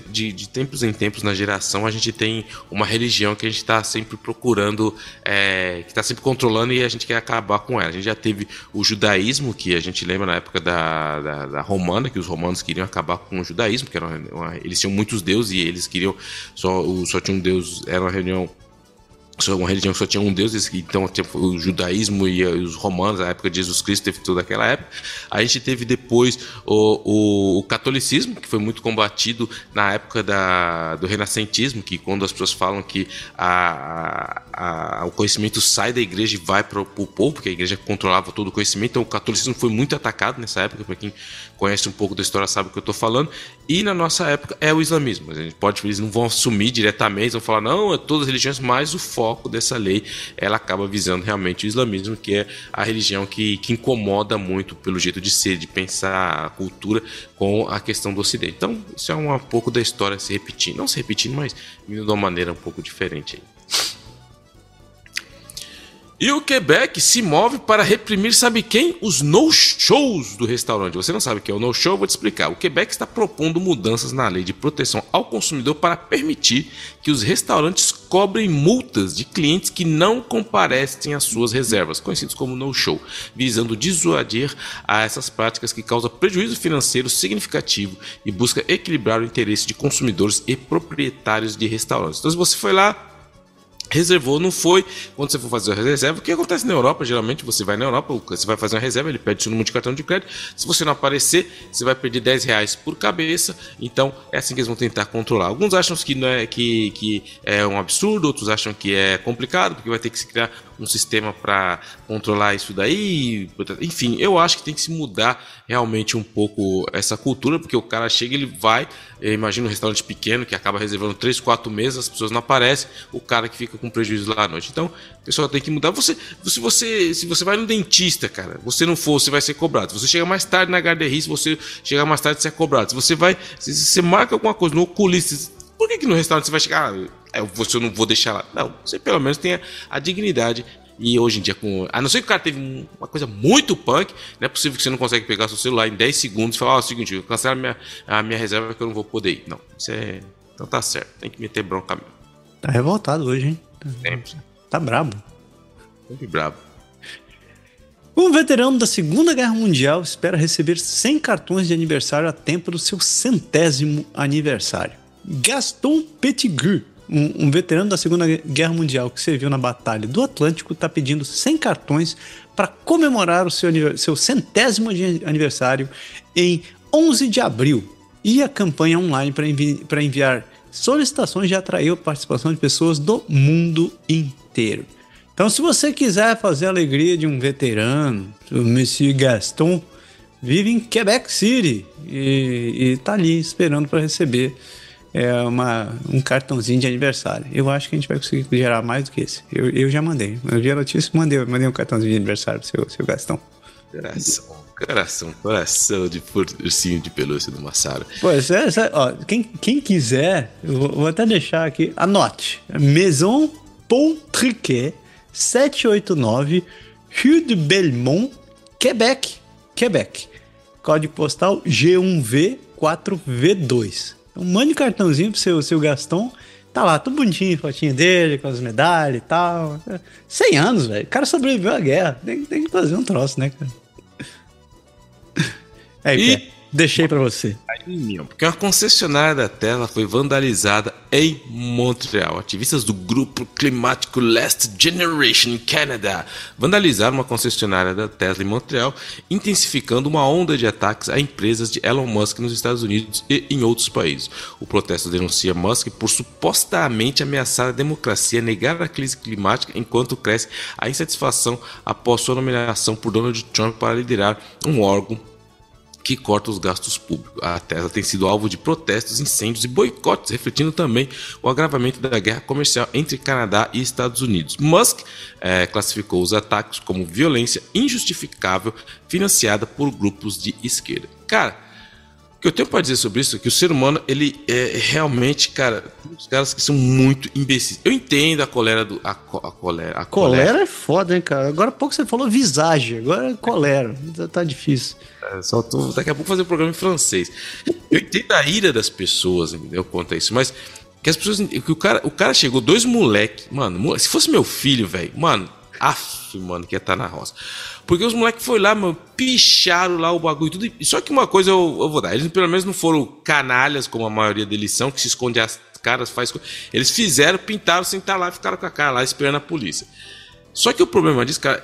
de tempos em tempos na geração, a gente tem uma religião que a gente está sempre procurando, que está sempre controlando, e a gente quer acabar com ela. A gente já teve o judaísmo, que a gente lembra na época da romana, que os romanos queriam acabar com o judaísmo, que eles tinham muitos deuses e eles queriam só tinha um deus, era uma religião que só tinha um Deus, então o judaísmo e os romanos, na época de Jesus Cristo, teve toda aquela época. A gente teve depois o catolicismo, que foi muito combatido na época do renascentismo, que quando as pessoas falam que o conhecimento sai da igreja e vai para o povo, porque a igreja controlava todo o conhecimento. Então o catolicismo foi muito atacado nessa época, para quem conhece um pouco da história sabe o que eu estou falando. E na nossa época é o islamismo. Eles não vão assumir diretamente, eles vão falar, não, é todas as religiões, mas o foco dessa lei, ela acaba visando realmente o islamismo, que é a religião que incomoda muito pelo jeito de ser, de pensar a cultura com a questão do Ocidente. Então isso é um pouco da história se repetindo, não se repetindo, mas vindo de uma maneira um pouco diferente aí. E o Quebec se move para reprimir, sabe quem? Os no-shows do restaurante. Você não sabe o que é o no-show? Eu vou te explicar. O Quebec está propondo mudanças na lei de proteção ao consumidor para permitir que os restaurantes cobrem multas de clientes que não comparecem às suas reservas, conhecidos como no-show, visando dissuadir a essas práticas que causam prejuízo financeiro significativo e busca equilibrar o interesse de consumidores e proprietários de restaurantes. Então, se você foi lá, reservou, não foi, quando você for fazer a reserva, o que acontece na Europa, geralmente você vai na Europa, você vai fazer uma reserva, ele pede seu número de cartão de crédito, se você não aparecer, você vai perder R$10 por cabeça. Então é assim que eles vão tentar controlar. Alguns acham que não é, que é um absurdo, outros acham que é complicado, porque vai ter que se criar um sistema para controlar isso daí. Enfim, eu acho que tem que se mudar realmente um pouco essa cultura, porque o cara chega, ele vai, imagina um restaurante pequeno que acaba reservando 3, 4 mesas, as pessoas não aparecem, o cara que fica com prejuízo lá à noite. Então, o pessoal tem que mudar. Se você vai no dentista, cara, você não for, você vai ser cobrado. Se você chega mais tarde na garderie, se você chegar mais tarde, você é cobrado. Se você marca alguma coisa no oculista, por que no restaurante você vai chegar? Eu não vou deixar lá. Não, você pelo menos tem a dignidade. E hoje em dia, a não ser que o cara teve uma coisa muito punk, não é possível que você não consegue pegar seu celular em 10 segundos e falar, o seguinte, cancela a minha reserva que eu não vou poder ir. Não, então tá certo, tem que meter bronca mesmo. Tá revoltado hoje, hein? Sempre. Tá brabo. Sempre brabo. Um veterano da Segunda Guerra Mundial espera receber 100 cartões de aniversário a tempo do seu 100º aniversário. Gaston Petitgrue, um veterano da Segunda Guerra Mundial que serviu na Batalha do Atlântico, está pedindo 100 cartões para comemorar o seu 100º aniversário em 11 de abril. E a campanha online para enviar solicitações já atraiu a participação de pessoas do mundo inteiro. Então, se você quiser fazer a alegria de um veterano, o Monsieur Gaston vive em Quebec City e tá ali esperando para receber um cartãozinho de aniversário. Eu acho que a gente vai conseguir gerar mais do que esse. Eu já mandei. Eu vi a notícia e mandei um cartãozinho de aniversário pro seu Gaston. Coração de ursinho de pelúcia do Massaro. Pois ó, quem quiser, eu vou até deixar aqui, anote. Maison Paul Triquet, 789, Rue de Belmont, Quebec. Código postal G1V4V2. Então mande um cartãozinho pro seu Gaston. Tá lá, tudo bonitinho, fotinho dele, com as medalhas e tal. 100 anos, velho. O cara sobreviveu à guerra. Tem que fazer um troço, né, cara? Aí, deixei pra você. Porque uma concessionária da Tesla foi vandalizada em Montreal. Ativistas do grupo climático Last Generation em Canadá vandalizaram uma concessionária da Tesla em Montreal, intensificando uma onda de ataques a empresas de Elon Musk nos Estados Unidos e em outros países. O protesto denuncia Musk por supostamente ameaçar a democracia, negar a crise climática, enquanto cresce a insatisfação após sua nomeação por Donald Trump para liderar um órgão que corta os gastos públicos. A Tesla tem sido alvo de protestos, incêndios e boicotes, refletindo também o agravamento da guerra comercial entre Canadá e Estados Unidos. Musk classificou os ataques como violência injustificável financiada por grupos de esquerda. Cara, o que eu tenho para dizer sobre isso é que o ser humano, ele é realmente, cara, tem uns caras que são muito imbecis. Eu entendo a colera a colera. Colera é foda, hein, cara? Agora há pouco você falou visagem, agora é colera. Tá difícil. Só tô daqui a pouco fazer um programa em francês. Eu entendo a ira das pessoas, entendeu? Quanto a isso, mas que as pessoas, que o cara chegou, 2 moleques, mano, se fosse meu filho, velho, mano, mano, que ia estar na roça. Porque os moleques foram lá, mano, picharam lá o bagulho e tudo. Só que uma coisa eu vou dar, eles pelo menos não foram canalhas, como a maioria deles são, que se esconde as caras, faz. Eles fizeram, pintaram, sentaram lá e ficaram com a cara lá esperando a polícia. Só que o problema disso, cara,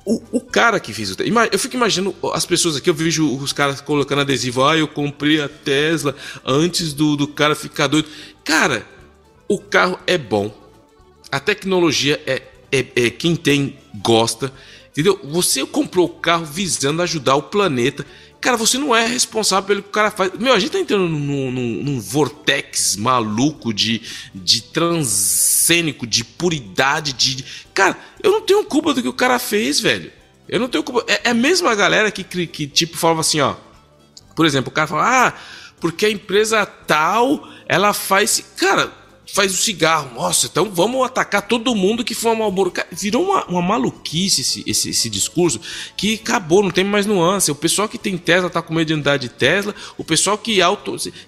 o cara que fez o Tesla. Eu fico imaginando as pessoas aqui, eu vejo os caras colocando adesivo, eu comprei a Tesla antes do cara ficar doido. Cara, o carro é bom. A tecnologia quem tem, gosta. Entendeu? Você comprou o carro visando ajudar o planeta. Cara, você não é responsável pelo que o cara faz. Meu, a gente tá entrando num vortex maluco de transcênico, de puridade, Cara, eu não tenho culpa do que o cara fez, velho. Eu não tenho culpa. É a mesma galera que tipo, falava assim, ó. Por exemplo, o cara fala, porque a empresa tal, ela faz... Cara, faz o cigarro. Nossa, então vamos atacar todo mundo que fuma Marlboro. Virou uma maluquice esse discurso que acabou, não tem mais nuance. O pessoal que tem Tesla tá com medo de andar de Tesla. O pessoal que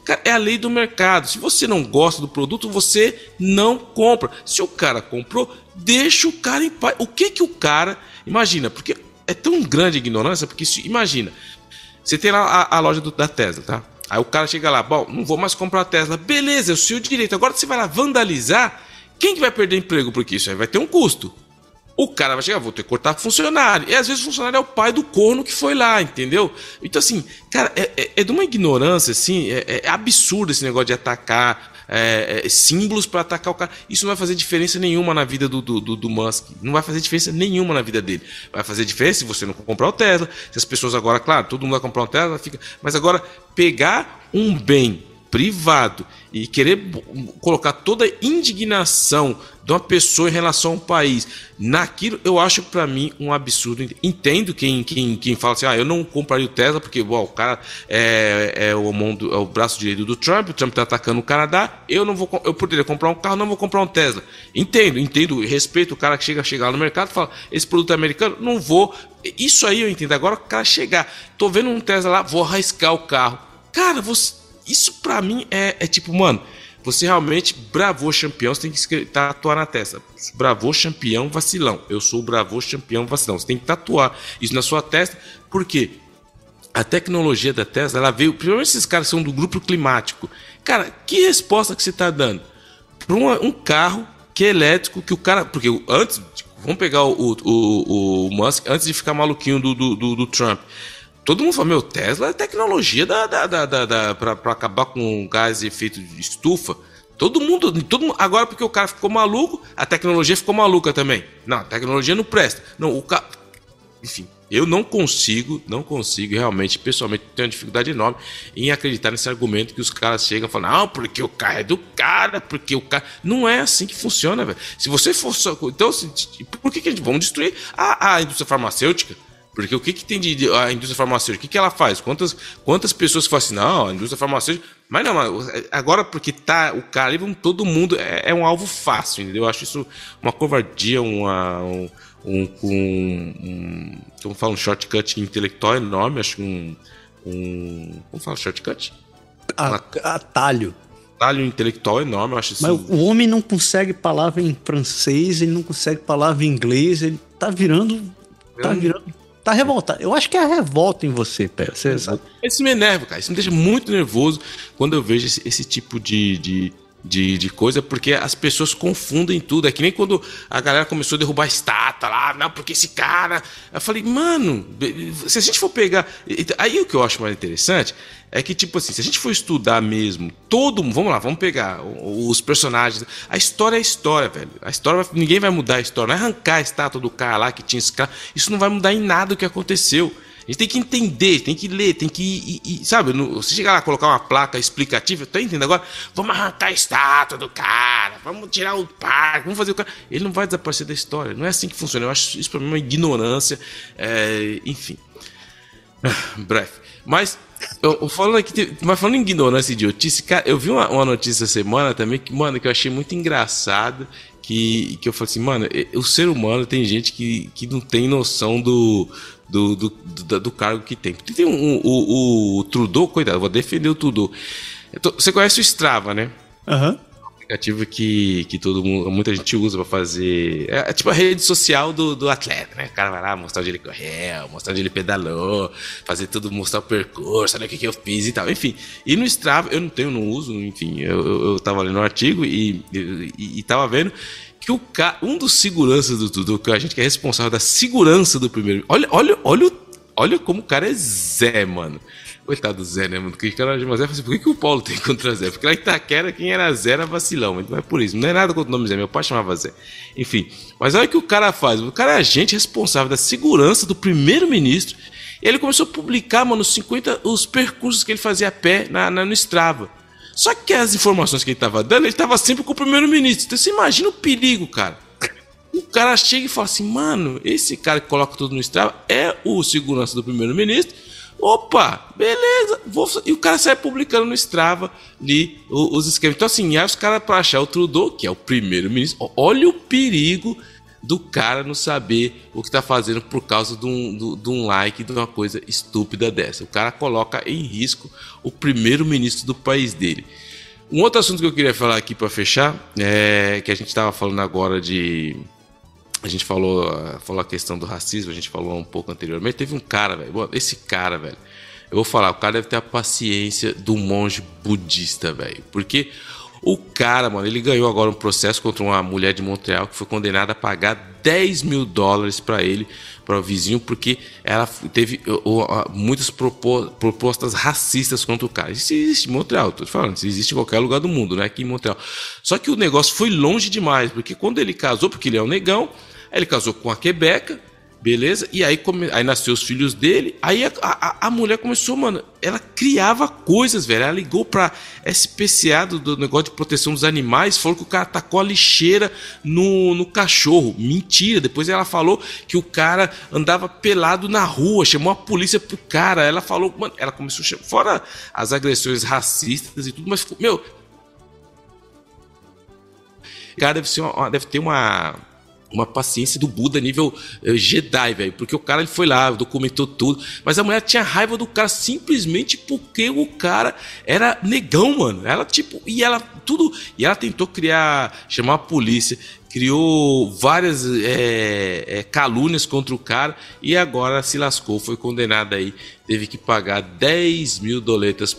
Cara, é a lei do mercado. Se você não gosta do produto, você não compra. Se o cara comprou, deixa o cara em paz. O que o cara... Imagina, porque é tão grande a ignorância, porque imagina, você tem lá a loja da Tesla, tá? Aí o cara chega lá, bom, não vou mais comprar a Tesla. Beleza, é o seu direito. Agora você vai lá vandalizar, quem que vai perder emprego? Porque isso aí vai ter um custo. O cara vai chegar, vou ter que cortar funcionário. E às vezes o funcionário é o pai do corno que foi lá, entendeu? Então assim, cara, é de uma ignorância, assim, é absurdo esse negócio de atacar símbolos para atacar o cara. Isso não vai fazer diferença nenhuma na vida do Musk. Não vai fazer diferença nenhuma na vida dele. Vai fazer diferença se você não comprar o Tesla. Se as pessoas agora, claro, todo mundo vai comprar um Tesla, mas agora pegar um bem privado e querer colocar toda a indignação de uma pessoa em relação a um país naquilo, eu acho para mim um absurdo. Entendo quem fala assim, eu não compraria o Tesla porque o cara é o braço direito do Trump, o Trump tá atacando o Canadá, eu poderia comprar um carro, não vou comprar um Tesla. Entendo, respeito o cara que chega lá no mercado e fala, esse produto é americano, não vou. Isso aí eu entendo. Agora o cara chegar, tô vendo um Tesla lá, vou arriscar o carro. Cara, isso pra mim é tipo, mano, você realmente bravou campeão, você tem que tatuar na testa. Bravou campeão vacilão. Eu sou o bravou campeão vacilão. Você tem que tatuar isso na sua testa, porque a tecnologia da Tesla, ela veio, primeiro esses caras são do grupo climático. Cara, que resposta que você tá dando para um carro que é elétrico, que o cara, porque antes, vamos pegar o Musk, antes de ficar maluquinho do Trump. Todo mundo fala, Tesla é tecnologia para acabar com gás de efeito de estufa. Todo mundo, agora porque o cara ficou maluco, a tecnologia ficou maluca também. Não, a tecnologia não presta. Não, enfim, eu não consigo realmente, pessoalmente, tenho uma dificuldade enorme em acreditar nesse argumento que os caras chegam e falam, não, porque o carro é do cara, porque o cara... Não é assim que funciona, velho. Se você for só... Então, por que a gente... Vamos destruir a indústria farmacêutica? Porque o que tem a indústria farmacêutica? O que ela faz? Quantas pessoas que falam assim, não, a indústria farmacêutica... Mas não, agora porque tá o cara ali, todo mundo é um alvo fácil, entendeu? Eu acho isso uma covardia, como fala, um shortcut intelectual enorme, acho como fala shortcut? Atalho. Atalho intelectual enorme, eu acho isso... Mas o homem não consegue palavra em francês, ele não consegue palavra em inglês, ele tá virando... Tá revoltado. Eu acho que é a revolta em você, Pé. Isso me enerva, cara. Isso me deixa muito nervoso quando eu vejo esse tipo de coisa, porque as pessoas confundem tudo. É que nem quando a galera começou a derrubar a estátua lá, não, porque esse cara... Eu falei, mano, se a gente for pegar... Aí o que eu acho mais interessante é que, tipo assim, se a gente for estudar mesmo, vamos pegar os personagens. A história é a história, velho. A história, ninguém vai mudar a história. Não é arrancar a estátua do cara lá que tinha esse cara. Isso não vai mudar em nada o que aconteceu. A gente tem que entender, tem que ler, tem que... sabe, você chegar lá, colocar uma placa explicativa, tá entendendo agora? Vamos arrancar a estátua do cara, vamos tirar o parque, vamos fazer o cara... Ele não vai desaparecer da história, não é assim que funciona. Eu acho isso pra mim uma ignorância, enfim. Breve. Mas, falando em ignorância e idiotice, cara, eu vi uma notícia essa semana também, que eu achei muito engraçado, que eu falei assim, mano, o ser humano tem gente que não tem noção do cargo que tem. Tem o Trudeau, coitado, eu vou defender o Trudeau. Você conhece o Strava, né? Aham. Aplicativo que muita gente usa pra fazer. É tipo a rede social do atleta, né? O cara vai lá mostrar onde ele correu, mostrar onde ele pedalou, fazer tudo, mostrar o percurso, olha o que eu fiz e tal. Enfim, e no Strava, eu não uso, enfim, eu tava lendo um artigo e tava vendo que um dos seguranças do Trudeau, que a gente que é responsável da segurança do primeiro. Olha como o cara é Zé, mano. Coitado do Zé, né, mano? Porque cara de Zé, por que o Paulo tem contra Zé? Porque lá em Itaquera, quem era Zé era vacilão. Então é por isso. Não é nada contra o nome Zé. Meu pai chamava Zé. Enfim. Mas olha o que o cara faz. O cara é agente responsável da segurança do primeiro-ministro. E ele começou a publicar, mano, os percursos que ele fazia a pé no Strava. Só que as informações que ele tava dando, ele tava sempre com o primeiro-ministro. Então você imagina o perigo, cara. O cara chega e fala assim, mano, esse cara que coloca tudo no Strava é o segurança do primeiro-ministro. Opa, beleza. E o cara sai publicando no Strava ali os esquemas. Então assim, aí os caras pra achar o Trudeau, que é o primeiro-ministro, olha o perigo do cara não saber o que tá fazendo por causa de um like, de uma coisa estúpida dessa. O cara coloca em risco o primeiro-ministro do país dele. Um outro assunto que eu queria falar aqui para fechar é que a gente estava falando agora de... A gente falou a questão do racismo, a gente falou um pouco anteriormente. Teve um cara, velho. Esse cara, velho, eu vou falar, o cara deve ter a paciência do monge budista, velho. Porque o cara, mano, ele ganhou agora um processo contra uma mulher de Montreal que foi condenada a pagar $10 mil para ele, para o vizinho, porque ela teve muitas propostas racistas contra o cara. Isso existe em Montreal, tô te falando, isso existe em qualquer lugar do mundo, né? Aqui em Montreal. Só que o negócio foi longe demais, porque quando ele casou, porque ele é um negão, aí ele casou com a Quebeca, beleza? E aí nasceu os filhos dele. Aí a mulher começou, mano, ela criava coisas, velho. Ela ligou pra SPCA do negócio de proteção dos animais, falou que o cara tacou a lixeira no cachorro. Mentira. Depois ela falou que o cara andava pelado na rua, chamou a polícia pro cara. Ela falou, mano, ela começou a chamar, fora as agressões racistas e tudo, mas, meu, o cara deve ter uma paciência do Buda nível Jedi, velho. Porque o cara, ele foi lá, documentou tudo. Mas a mulher tinha raiva do cara simplesmente porque o cara era negão, mano. Ela, tipo... E ela tentou chamar a polícia. Criou várias calúnias contra o cara. E agora se lascou. Foi condenada aí. Teve que pagar $10 mil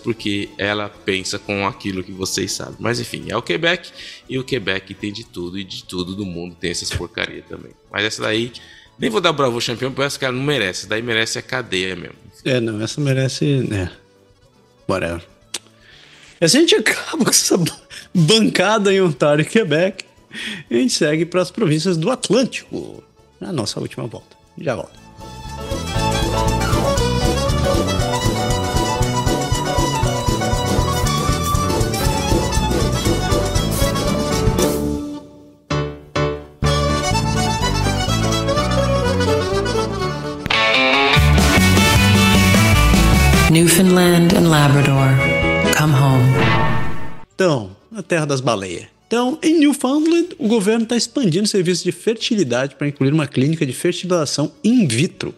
porque ela pensa com aquilo que vocês sabem. Mas enfim, é o Quebec. E o Quebec tem de tudo. E de tudo do mundo tem essas porcarias também. Mas essa daí... Nem vou dar Bravo Champion, porque essa cara não merece. Essa daí merece a cadeia mesmo. Não, essa merece... whatever. E assim a gente acaba com essa bancada em Ontário e Quebec. E a gente segue para as províncias do Atlântico. Na nossa última volta. Já volto. Newfoundland and Labrador. Come home. Então, na terra das baleias. Então, em Newfoundland, o governo está expandindo o serviço de fertilidade para incluir uma clínica de fertilização in vitro.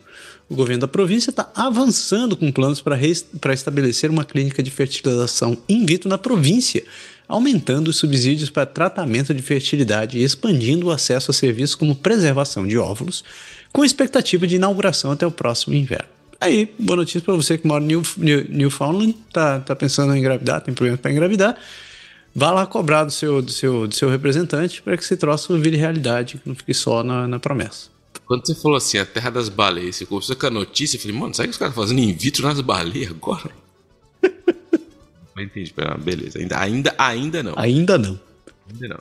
O governo da província está avançando com planos para estabelecer uma clínica de fertilização in vitro na província, aumentando os subsídios para tratamento de fertilidade e expandindo o acesso a serviços como preservação de óvulos, com expectativa de inauguração até o próximo inverno. Aí, boa notícia para você que mora em Newfoundland, tá pensando em engravidar, tem problema para engravidar. Vá lá cobrar do seu representante para que esse troço vire realidade, que não fique só na promessa. Quando você falou assim, a terra das baleias, você começou com a notícia, eu falei, mano, sabe o que os caras estão fazendo in vitro nas baleias agora? Não entendi, beleza, ainda não. Ainda não.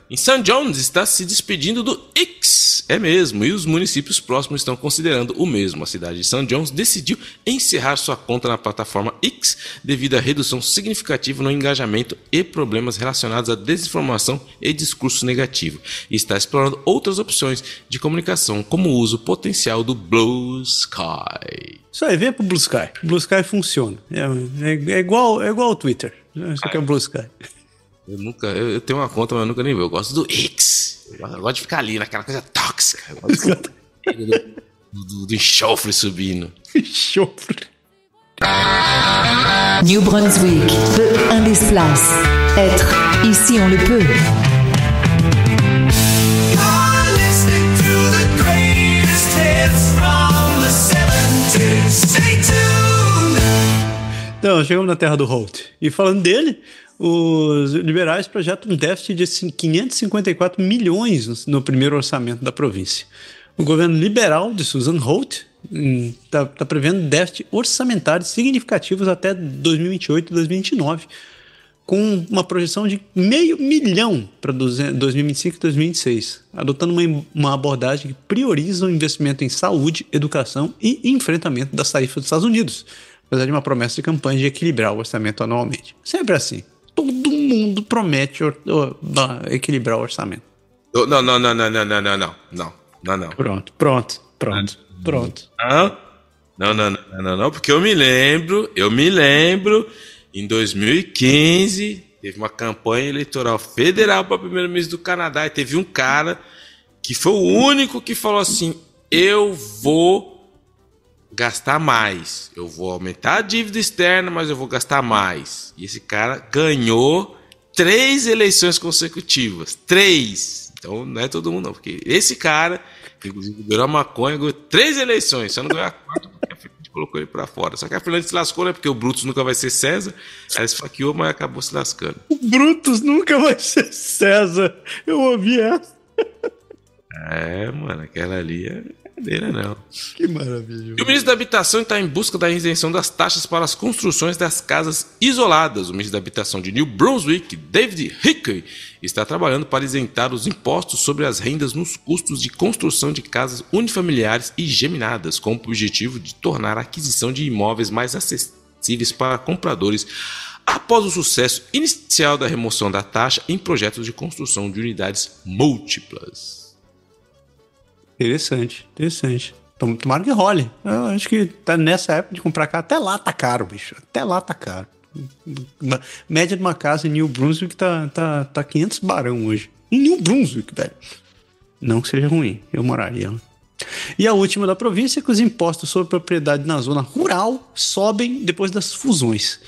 Em St. John's está se despedindo do X. X. É mesmo, e os municípios próximos estão considerando o mesmo. A cidade de St. John's decidiu encerrar sua conta na plataforma X devido à redução significativa no engajamento e problemas relacionados à desinformação e discurso negativo. E está explorando outras opções de comunicação, como o uso potencial do Blue Sky. Isso aí, vem pro Blue Sky. Blue Sky funciona. É igual o Twitter. Isso aqui é o Blue Sky. Eu tenho uma conta, mas eu nunca nem vi. Eu gosto do X. Eu gosto de ficar ali naquela coisa tóxica. Eu gosto do enxofre subindo. Enxofre. New Brunswick, peu un des places. Être, ici on le peut. Então, chegamos na terra do Holt. E falando dele, os liberais projetam um déficit de 554 milhões no primeiro orçamento da província. O governo liberal de Susan Holt está prevendo déficit orçamentário significativos até 2028 e 2029, com uma projeção de $500 milhão para 2025 e 2026, adotando uma abordagem que prioriza o investimento em saúde, educação e enfrentamento das tarifas dos Estados Unidos, apesar de uma promessa de campanha de equilibrar o orçamento anualmente. Sempre assim. Todo mundo promete equilibrar o orçamento. Não. Pronto. Não, porque eu me lembro, em 2015, teve uma campanha eleitoral federal para primeiro-ministro do Canadá e teve um cara que foi o único que falou assim: eu vou gastar mais, eu vou aumentar a dívida externa, mas eu vou gastar mais. E esse cara ganhou 3 eleições consecutivas. 3! Então não é todo mundo não, porque esse cara, que inclusive liberou a maconha, ganhou 3 eleições, só não ganhou a 4 porque a Fernandes colocou ele pra fora. Só que a Fernandes se lascou, né? Porque o Brutus nunca vai ser César. Ela esfaqueou, mas acabou se lascando. O Brutus nunca vai ser César. Eu ouvi essa. Mano, aquela ali é brincadeira, não. Que maravilha. E o ministro da Habitação está em busca da isenção das taxas para as construções das casas isoladas. O ministro da Habitação de New Brunswick, David Hickey, está trabalhando para isentar os impostos sobre as rendas nos custos de construção de casas unifamiliares e geminadas, com o objetivo de tornar a aquisição de imóveis mais acessíveis para compradores após o sucesso inicial da remoção da taxa em projetos de construção de unidades múltiplas. Interessante. Tomara que role. Eu acho que tá nessa época de comprar casa. Até lá tá caro, bicho. Até lá tá caro. Média de uma casa em New Brunswick tá 500 barão hoje. Em New Brunswick, velho. Não que seja ruim. Eu moraria lá. E a última da província é que os impostos sobre propriedade na zona rural sobem depois das fusões.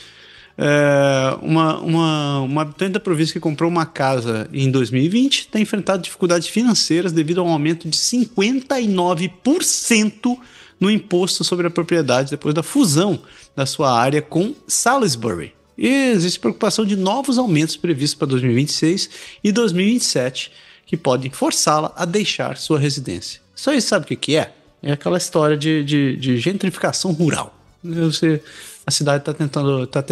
Uma habitante da província que comprou uma casa em 2020 tem enfrentado dificuldades financeiras devido a um aumento de 59% no imposto sobre a propriedade depois da fusão da sua área com Salisbury. E existe preocupação de novos aumentos previstos para 2026 e 2027 que podem forçá-la a deixar sua residência. Só isso sabe o que é? É aquela história de gentrificação rural. A cidade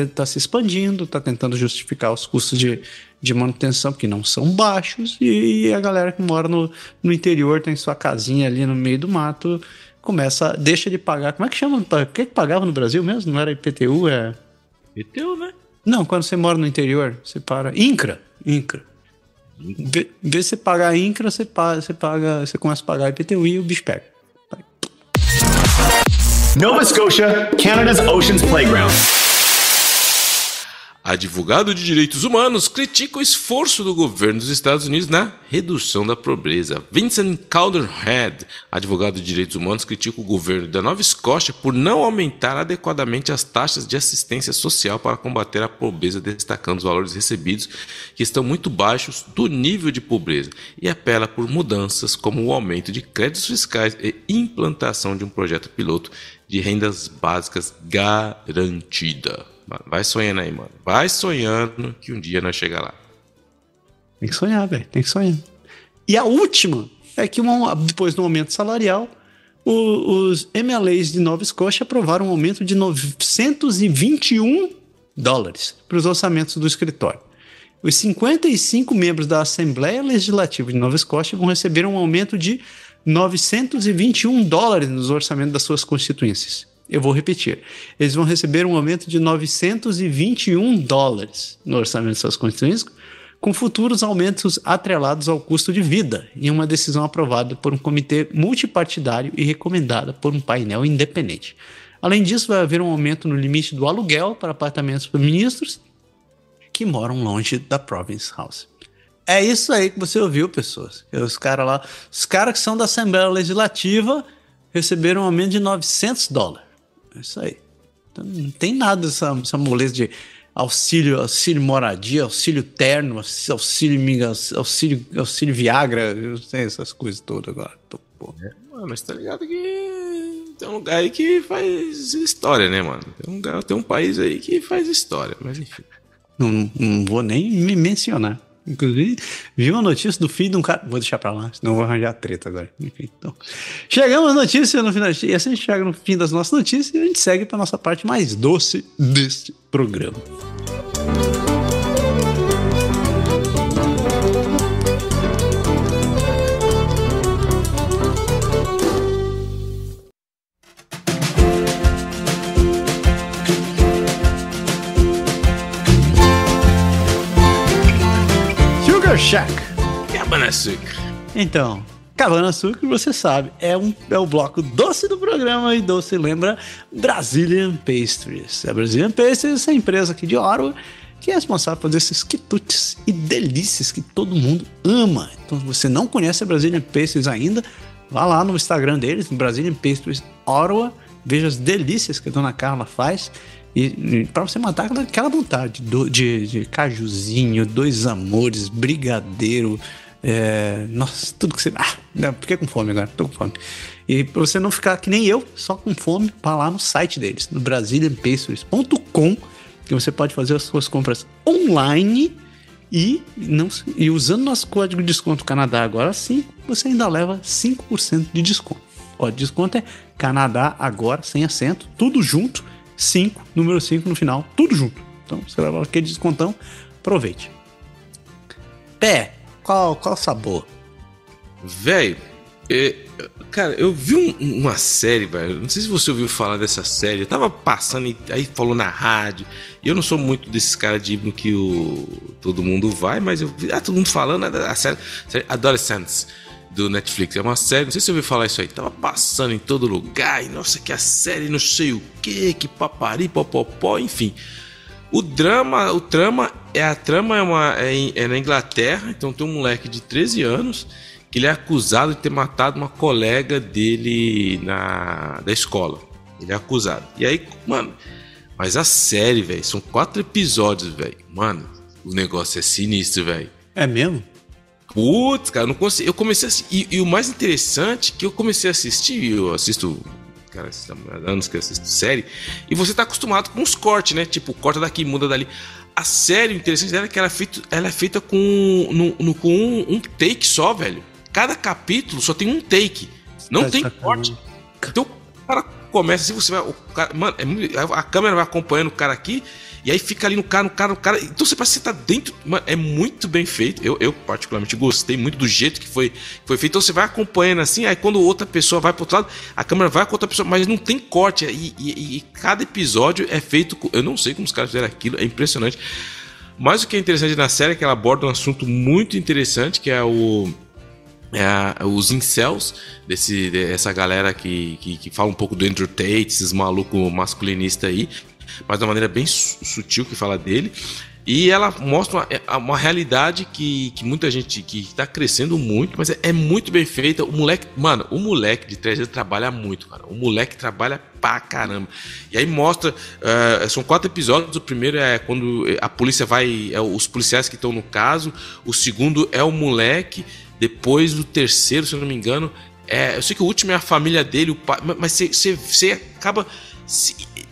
está se expandindo, está tentando justificar os custos de manutenção, porque não são baixos, e a galera que mora no interior, tem sua casinha ali no meio do mato, deixa de pagar. Como é que chama? O que pagava no Brasil mesmo? Não era IPTU? IPTU, né? Não, quando você mora no interior, você para... INCRA. Vê se pagar INCRA, você começa a pagar IPTU e o bicho pega. Nova Scotia, Canada's Oceans Playground. Advogado de direitos humanos critica o esforço do governo dos Estados Unidos na redução da pobreza. Vincent Calderhead, advogado de direitos humanos, critica o governo da Nova Escócia por não aumentar adequadamente as taxas de assistência social para combater a pobreza, destacando os valores recebidos que estão muito baixos do nível de pobreza, e apela por mudanças como o aumento de créditos fiscais e implantação de um projeto piloto de rendas básicas garantida. Vai sonhando aí, mano. Vai sonhando que um dia nós chega lá. Tem que sonhar, velho. Tem que sonhar. E a última é que depois do aumento salarial, os MLAs de Nova Escócia aprovaram um aumento de $921 para os orçamentos do escritório. Os 55 membros da Assembleia Legislativa de Nova Escócia vão receber um aumento de $921 nos orçamentos das suas constituências. Eu vou repetir. Eles vão receber um aumento de $921 no orçamento das suas constituências, com futuros aumentos atrelados ao custo de vida, em uma decisão aprovada por um comitê multipartidário e recomendada por um painel independente. Além disso, vai haver um aumento no limite do aluguel para apartamentos para ministros que moram longe da Province House. É isso aí que você ouviu, pessoas. Os caras lá, os caras que são da Assembleia Legislativa receberam um aumento de $900. É isso aí. Então, não tem nada essa moleza de auxílio moradia, auxílio terno, auxílio Viagra, eu sei essas coisas todas agora. Mano, mas tá ligado que tem um lugar aí que faz história, né, mano? Tem um país aí que faz história, mas enfim. Não vou nem me mencionar. Inclusive, vi uma notícia do filho de um cara. Vou deixar pra lá, senão vou arranjar treta agora. Enfim, então. Chegamos às notícias no final. E assim a gente chega no fim das nossas notícias e a gente segue pra nossa parte mais doce deste programa. Shack. Cabana Açúcar. Então, Cabana Açúcar, você sabe, é o bloco doce do programa, e doce lembra Brazilian Pastries. A Brazilian Pastries é essa empresa aqui de Ottawa que é responsável por esses quitutes e delícias que todo mundo ama. Então, se você não conhece a Brazilian Pastries ainda, vá lá no Instagram deles, Brazilian Pastries Ottawa, veja as delícias que a dona Carla faz. E pra você matar aquela vontade de cajuzinho, dois amores, brigadeiro, nossa, tudo que você... fiquei com fome agora, tô com fome. E pra você não ficar que nem eu, só com fome, vá lá no site deles, no BrazilianPastries.com, que você pode fazer as suas compras online e usando nosso código de desconto Canadá agora sim, você ainda leva 5% de desconto. O código de desconto é Canadá agora, sem acento, tudo junto, 5, número 5 no final, tudo junto. Então, você leva aquele descontão, aproveite. Pé, qual sabor? Velho, cara, eu vi uma série, velho. Não sei se você ouviu falar dessa série. Eu tava passando, aí falou na rádio. E eu não sou muito desses caras de himno que todo mundo vai, mas eu vi todo mundo falando a série Adolescents do Netflix. É uma série, não sei se você ouviu falar isso aí. Tava passando em todo lugar. E nossa, que a série não sei o que papari, popopó, enfim. A trama é na Inglaterra. Então tem um moleque de 13 anos que ele é acusado de ter matado uma colega dele da escola. Ele é acusado. E aí, mano, mas a série, velho, são 4 episódios, velho. Mano, o negócio é sinistro, velho. É mesmo? Putz, cara, eu não consigo. Eu comecei a assistir. E o mais interessante é que eu comecei a assistir, eu assisto, cara, há anos que eu assisto série, e você tá acostumado com os cortes, né? Tipo, corta daqui, muda dali. A série, o interessante dela é que ela é feita com um take só, velho. Cada capítulo só tem um take. Não tem corte. Então o cara começa assim, você vai. Mano, a câmera vai acompanhando o cara aqui. E aí fica ali no cara. Então você parece que você tá dentro. Mano, é muito bem feito. Eu particularmente gostei muito do jeito que foi feito. Então você vai acompanhando assim. Aí quando outra pessoa vai pro outro lado, a câmera vai com outra pessoa. Mas não tem corte. E cada episódio é feito. Eu não sei como os caras fizeram aquilo. É impressionante. Mas o que é interessante na série é que ela aborda um assunto muito interessante, que é os incels, dessa galera que fala um pouco do Andrew Tate, esses malucos masculinistas aí, mas de uma maneira bem sutil que fala dele. E ela mostra uma realidade que muita gente que está crescendo muito, mas é muito bem feita. O moleque de 13 anos trabalha muito, cara. O moleque trabalha pra caramba. E aí mostra, são 4 episódios. O primeiro é quando a polícia os policiais que estão no caso. O segundo é o moleque. Depois do terceiro, se eu não me engano, eu sei que o último é a família dele, o pai, mas você acaba,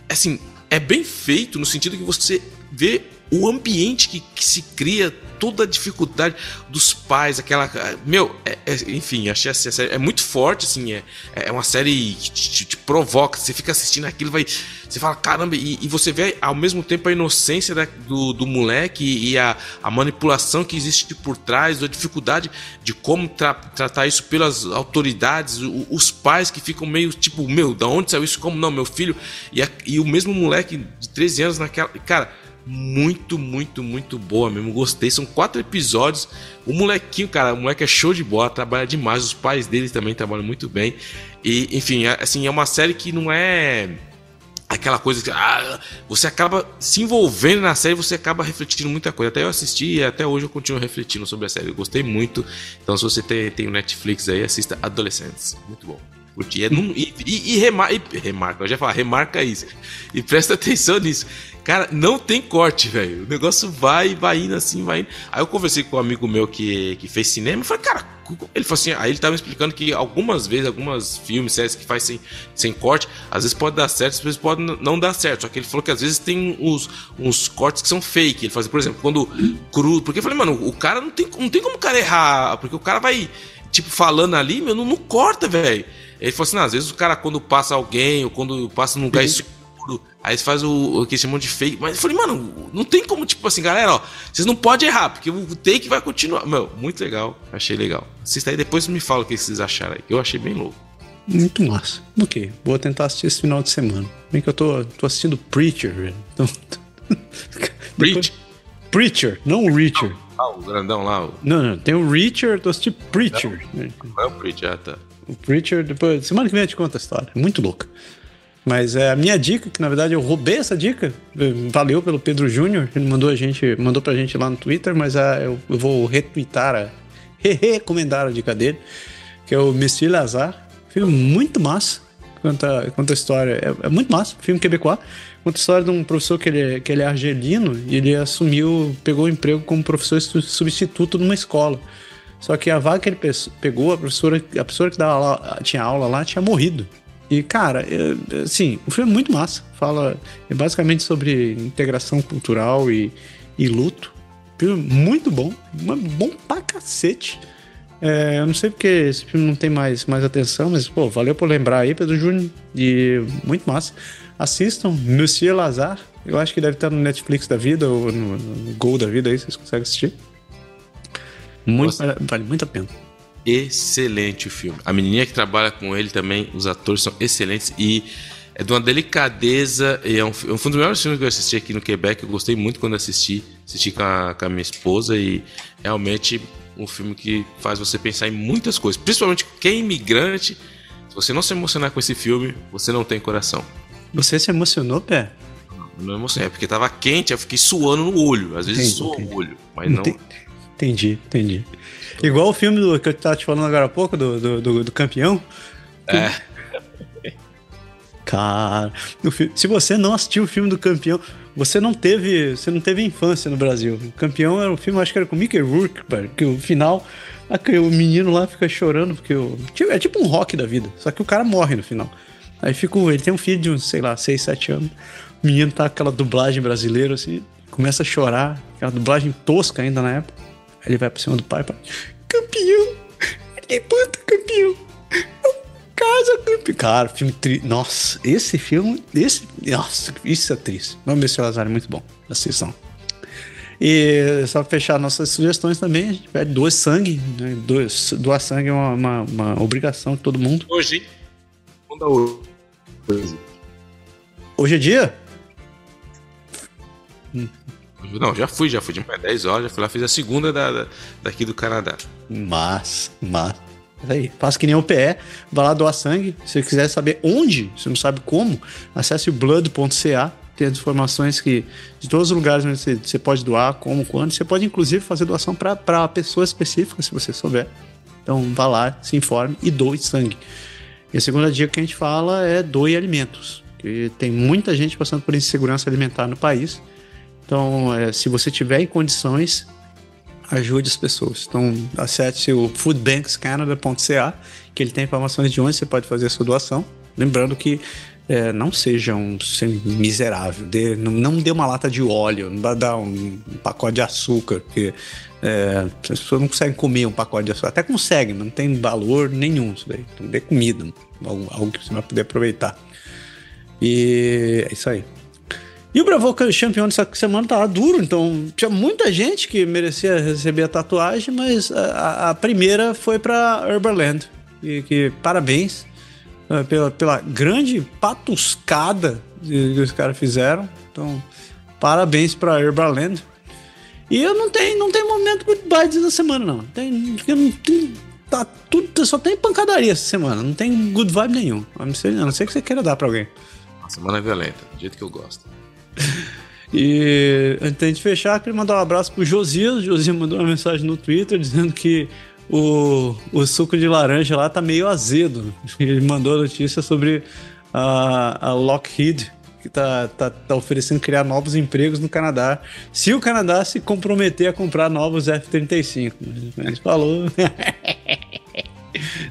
assim, é bem feito no sentido que você vê o ambiente que se cria, toda a dificuldade dos pais, aquela... enfim, achei essa série... É muito forte, assim, é uma série que te provoca, você fica assistindo aquilo, você fala, caramba, e você vê ao mesmo tempo a inocência do moleque e a manipulação que existe por trás, a dificuldade de como tratar isso pelas autoridades, os pais que ficam meio tipo, da onde saiu isso? Como não, meu filho? E o mesmo moleque de 13 anos naquela... Cara, muito, muito, muito boa mesmo, gostei, são 4 episódios, o molequinho, cara, o moleque é show de bola, trabalha demais, os pais dele também trabalham muito bem, e enfim, assim, é uma série que não é aquela coisa que você acaba se envolvendo na série, você acaba refletindo muita coisa, até eu assisti e até hoje eu continuo refletindo sobre a série, eu gostei muito, então se você tem o Netflix aí, assista Adolescentes, muito bom. Remarca, eu já ia falar, remarca isso. E presta atenção nisso. Cara, não tem corte, velho. O negócio vai indo assim, vai indo. Aí eu conversei com um amigo meu que fez cinema e falei, cara, ele falou assim, aí ele tava me explicando que algumas vezes, algumas filmes, séries que faz sem corte, às vezes pode dar certo, às vezes pode não dar certo. Só que ele falou que às vezes tem uns cortes que são fake. Ele faz, por exemplo, quando cru. Porque eu falei, mano, o cara não tem como o cara errar, porque o cara vai, tipo, falando ali, não corta, velho. Ele falou assim, às vezes o cara quando passa alguém, ou quando passa num lugar escuro, aí faz o que chamam de fake. Mas eu falei, mano, não tem como, tipo assim, galera, ó, vocês não podem errar, porque o take vai continuar. Muito legal, achei legal. Assista aí, depois me fala o que vocês acharam aí, que eu achei bem louco. Muito massa. Ok, vou tentar assistir esse final de semana. Bem que eu tô assistindo Preacher, velho. Então... Preacher, não o Reacher. O grandão lá. Não, tem o Reacher, tô assistindo Preacher. Qual é o Preacher? Tá. O Preacher, depois, semana que vem eu te conto a história. Muito louca. Mas a minha dica, que na verdade eu roubei essa dica, valeu pelo Pedro Júnior, ele mandou pra gente lá no Twitter, mas eu vou recomendar a dica dele, que é o Monsieur Lazare. Filme muito massa, conta a história, é muito massa, filme quebecois. Conta a história de um professor que ele é argelino e ele pegou o emprego como professor substituto numa escola. Só que a vaga que ele pegou, a professora que tinha aula lá tinha morrido. E, cara, assim, o filme é muito massa. É basicamente sobre integração cultural e luto. Filme muito bom. Bom pra cacete. Eu não sei porque esse filme não tem mais atenção, mas, pô, valeu por lembrar aí, Pedro Júnior. E muito massa. Assistam Monsieur Lazare. Eu acho que deve estar no Netflix da vida ou no Go da vida aí, vocês conseguem assistir. Vale muito a pena. Excelente o filme. A menininha que trabalha com ele também, os atores são excelentes e é de uma delicadeza. E é um dos melhores filmes que eu assisti aqui no Quebec. Eu gostei muito quando assisti com a minha esposa e realmente um filme que faz você pensar em muitas coisas. Principalmente quem é imigrante. Se você não se emocionar com esse filme, você não tem coração. Você se emocionou, Pé? Não emocionei, porque tava quente, eu fiquei suando no olho. Às vezes soa o olho, mas não... Entendi. Igual o filme que eu tava te falando agora há pouco, do campeão. Cara, se você não assistiu o filme do Campeão, você não teve infância no Brasil. O Campeão era um filme, acho que era com Mickey Rourke, que o final, o menino lá fica chorando, porque é tipo um Rock da vida, só que o cara morre no final. Aí ele tem um filho de uns, sei lá, 6, 7 anos. O menino tá com aquela dublagem brasileira, assim, começa a chorar, aquela dublagem tosca ainda na época. Aí ele vai pra cima do pai, campeão, levanta, campeão, casa, campeão. Cara, filme nossa, esse filme, nossa, isso é triste. Vamos ver se o Lazare é muito bom, assistam. E só pra fechar nossas sugestões também, a gente pede doar sangue, né? Doar sangue é uma obrigação de todo mundo. Hoje é dia? Não, já fui de 10 horas, já fui lá, fiz a segunda daqui do Canadá. Mas aí, faça que nem o PE, vai lá doar sangue. Se você quiser saber onde, se não sabe como, acesse o blood.ca, tem as informações de todos os lugares onde você pode doar, como, quando. Você pode inclusive fazer doação para pessoas específicas, se você souber. Então vá lá, se informe e doe sangue. E a segunda dica que a gente fala é doe alimentos, porque tem muita gente passando por insegurança alimentar no país. Então, se você tiver em condições, ajude as pessoas. Então, acesse o foodbankscanada.ca, que ele tem informações de onde você pode fazer a sua doação. Lembrando que não seja um miserável, não dê uma lata de óleo, não vai dar um pacote de açúcar, porque as pessoas não conseguem comer um pacote de açúcar, até conseguem, mas não tem valor nenhum isso daí, então dê comida, algo que você vai poder aproveitar. E é isso aí. E o Bravo Champion dessa semana tava duro, então tinha muita gente que merecia receber a tatuagem, mas a primeira foi pra Urbanland, e que parabéns pela grande patuscada que os caras fizeram. Então, parabéns pra Urbanland. E eu não tem momento good vibes da semana, não. Só tem pancadaria essa semana. Não tem good vibe nenhum. A não ser que você queira dar pra alguém. A semana é violenta, do jeito que eu gosto. E antes de fechar, queria mandar um abraço pro Josias. O Josias mandou uma mensagem no Twitter dizendo que o suco de laranja lá tá meio azedo. Ele mandou a notícia sobre a Lockheed, que tá oferecendo criar novos empregos no Canadá, se o Canadá se comprometer a comprar novos F-35. Ele falou...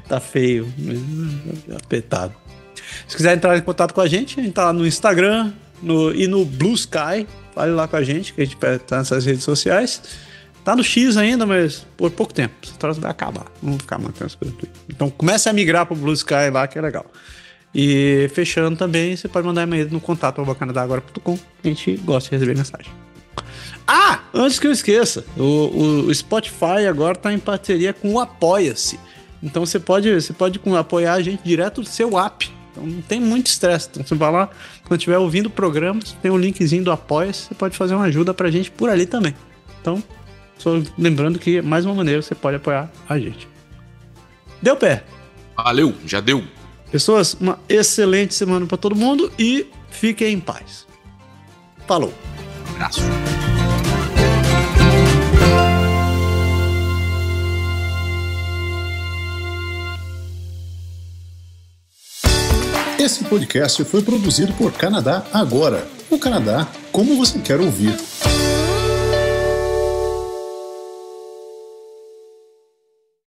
tá feio, apertado. Se quiser entrar em contato com a gente tá lá no Instagram e no Blue Sky. Fale lá com a gente, que a gente tá nessas redes sociais. Tá no X ainda, mas por pouco tempo. Esse troço vai acabar. Vamos ficar mantendo as coisas. Então comece a migrar pro Blue Sky lá, que é legal. E fechando também, você pode mandar e-mail no contato@canadagora.com. A gente gosta de receber mensagem. Antes que eu esqueça, o Spotify agora tá em parceria com o Apoia-se. Então você pode apoiar a gente direto do seu app. Então não tem muito estresse. Então você vai lá, quando estiver ouvindo o programa, tem um linkzinho do Apoia-se, você pode fazer uma ajuda pra gente por ali também. Então, só lembrando que mais uma maneira você pode apoiar a gente. Deu pé? Valeu, já deu. Pessoas, uma excelente semana pra todo mundo e fiquem em paz. Falou. Abraço. Esse podcast foi produzido por Canadá Agora. O Canadá como você quer ouvir.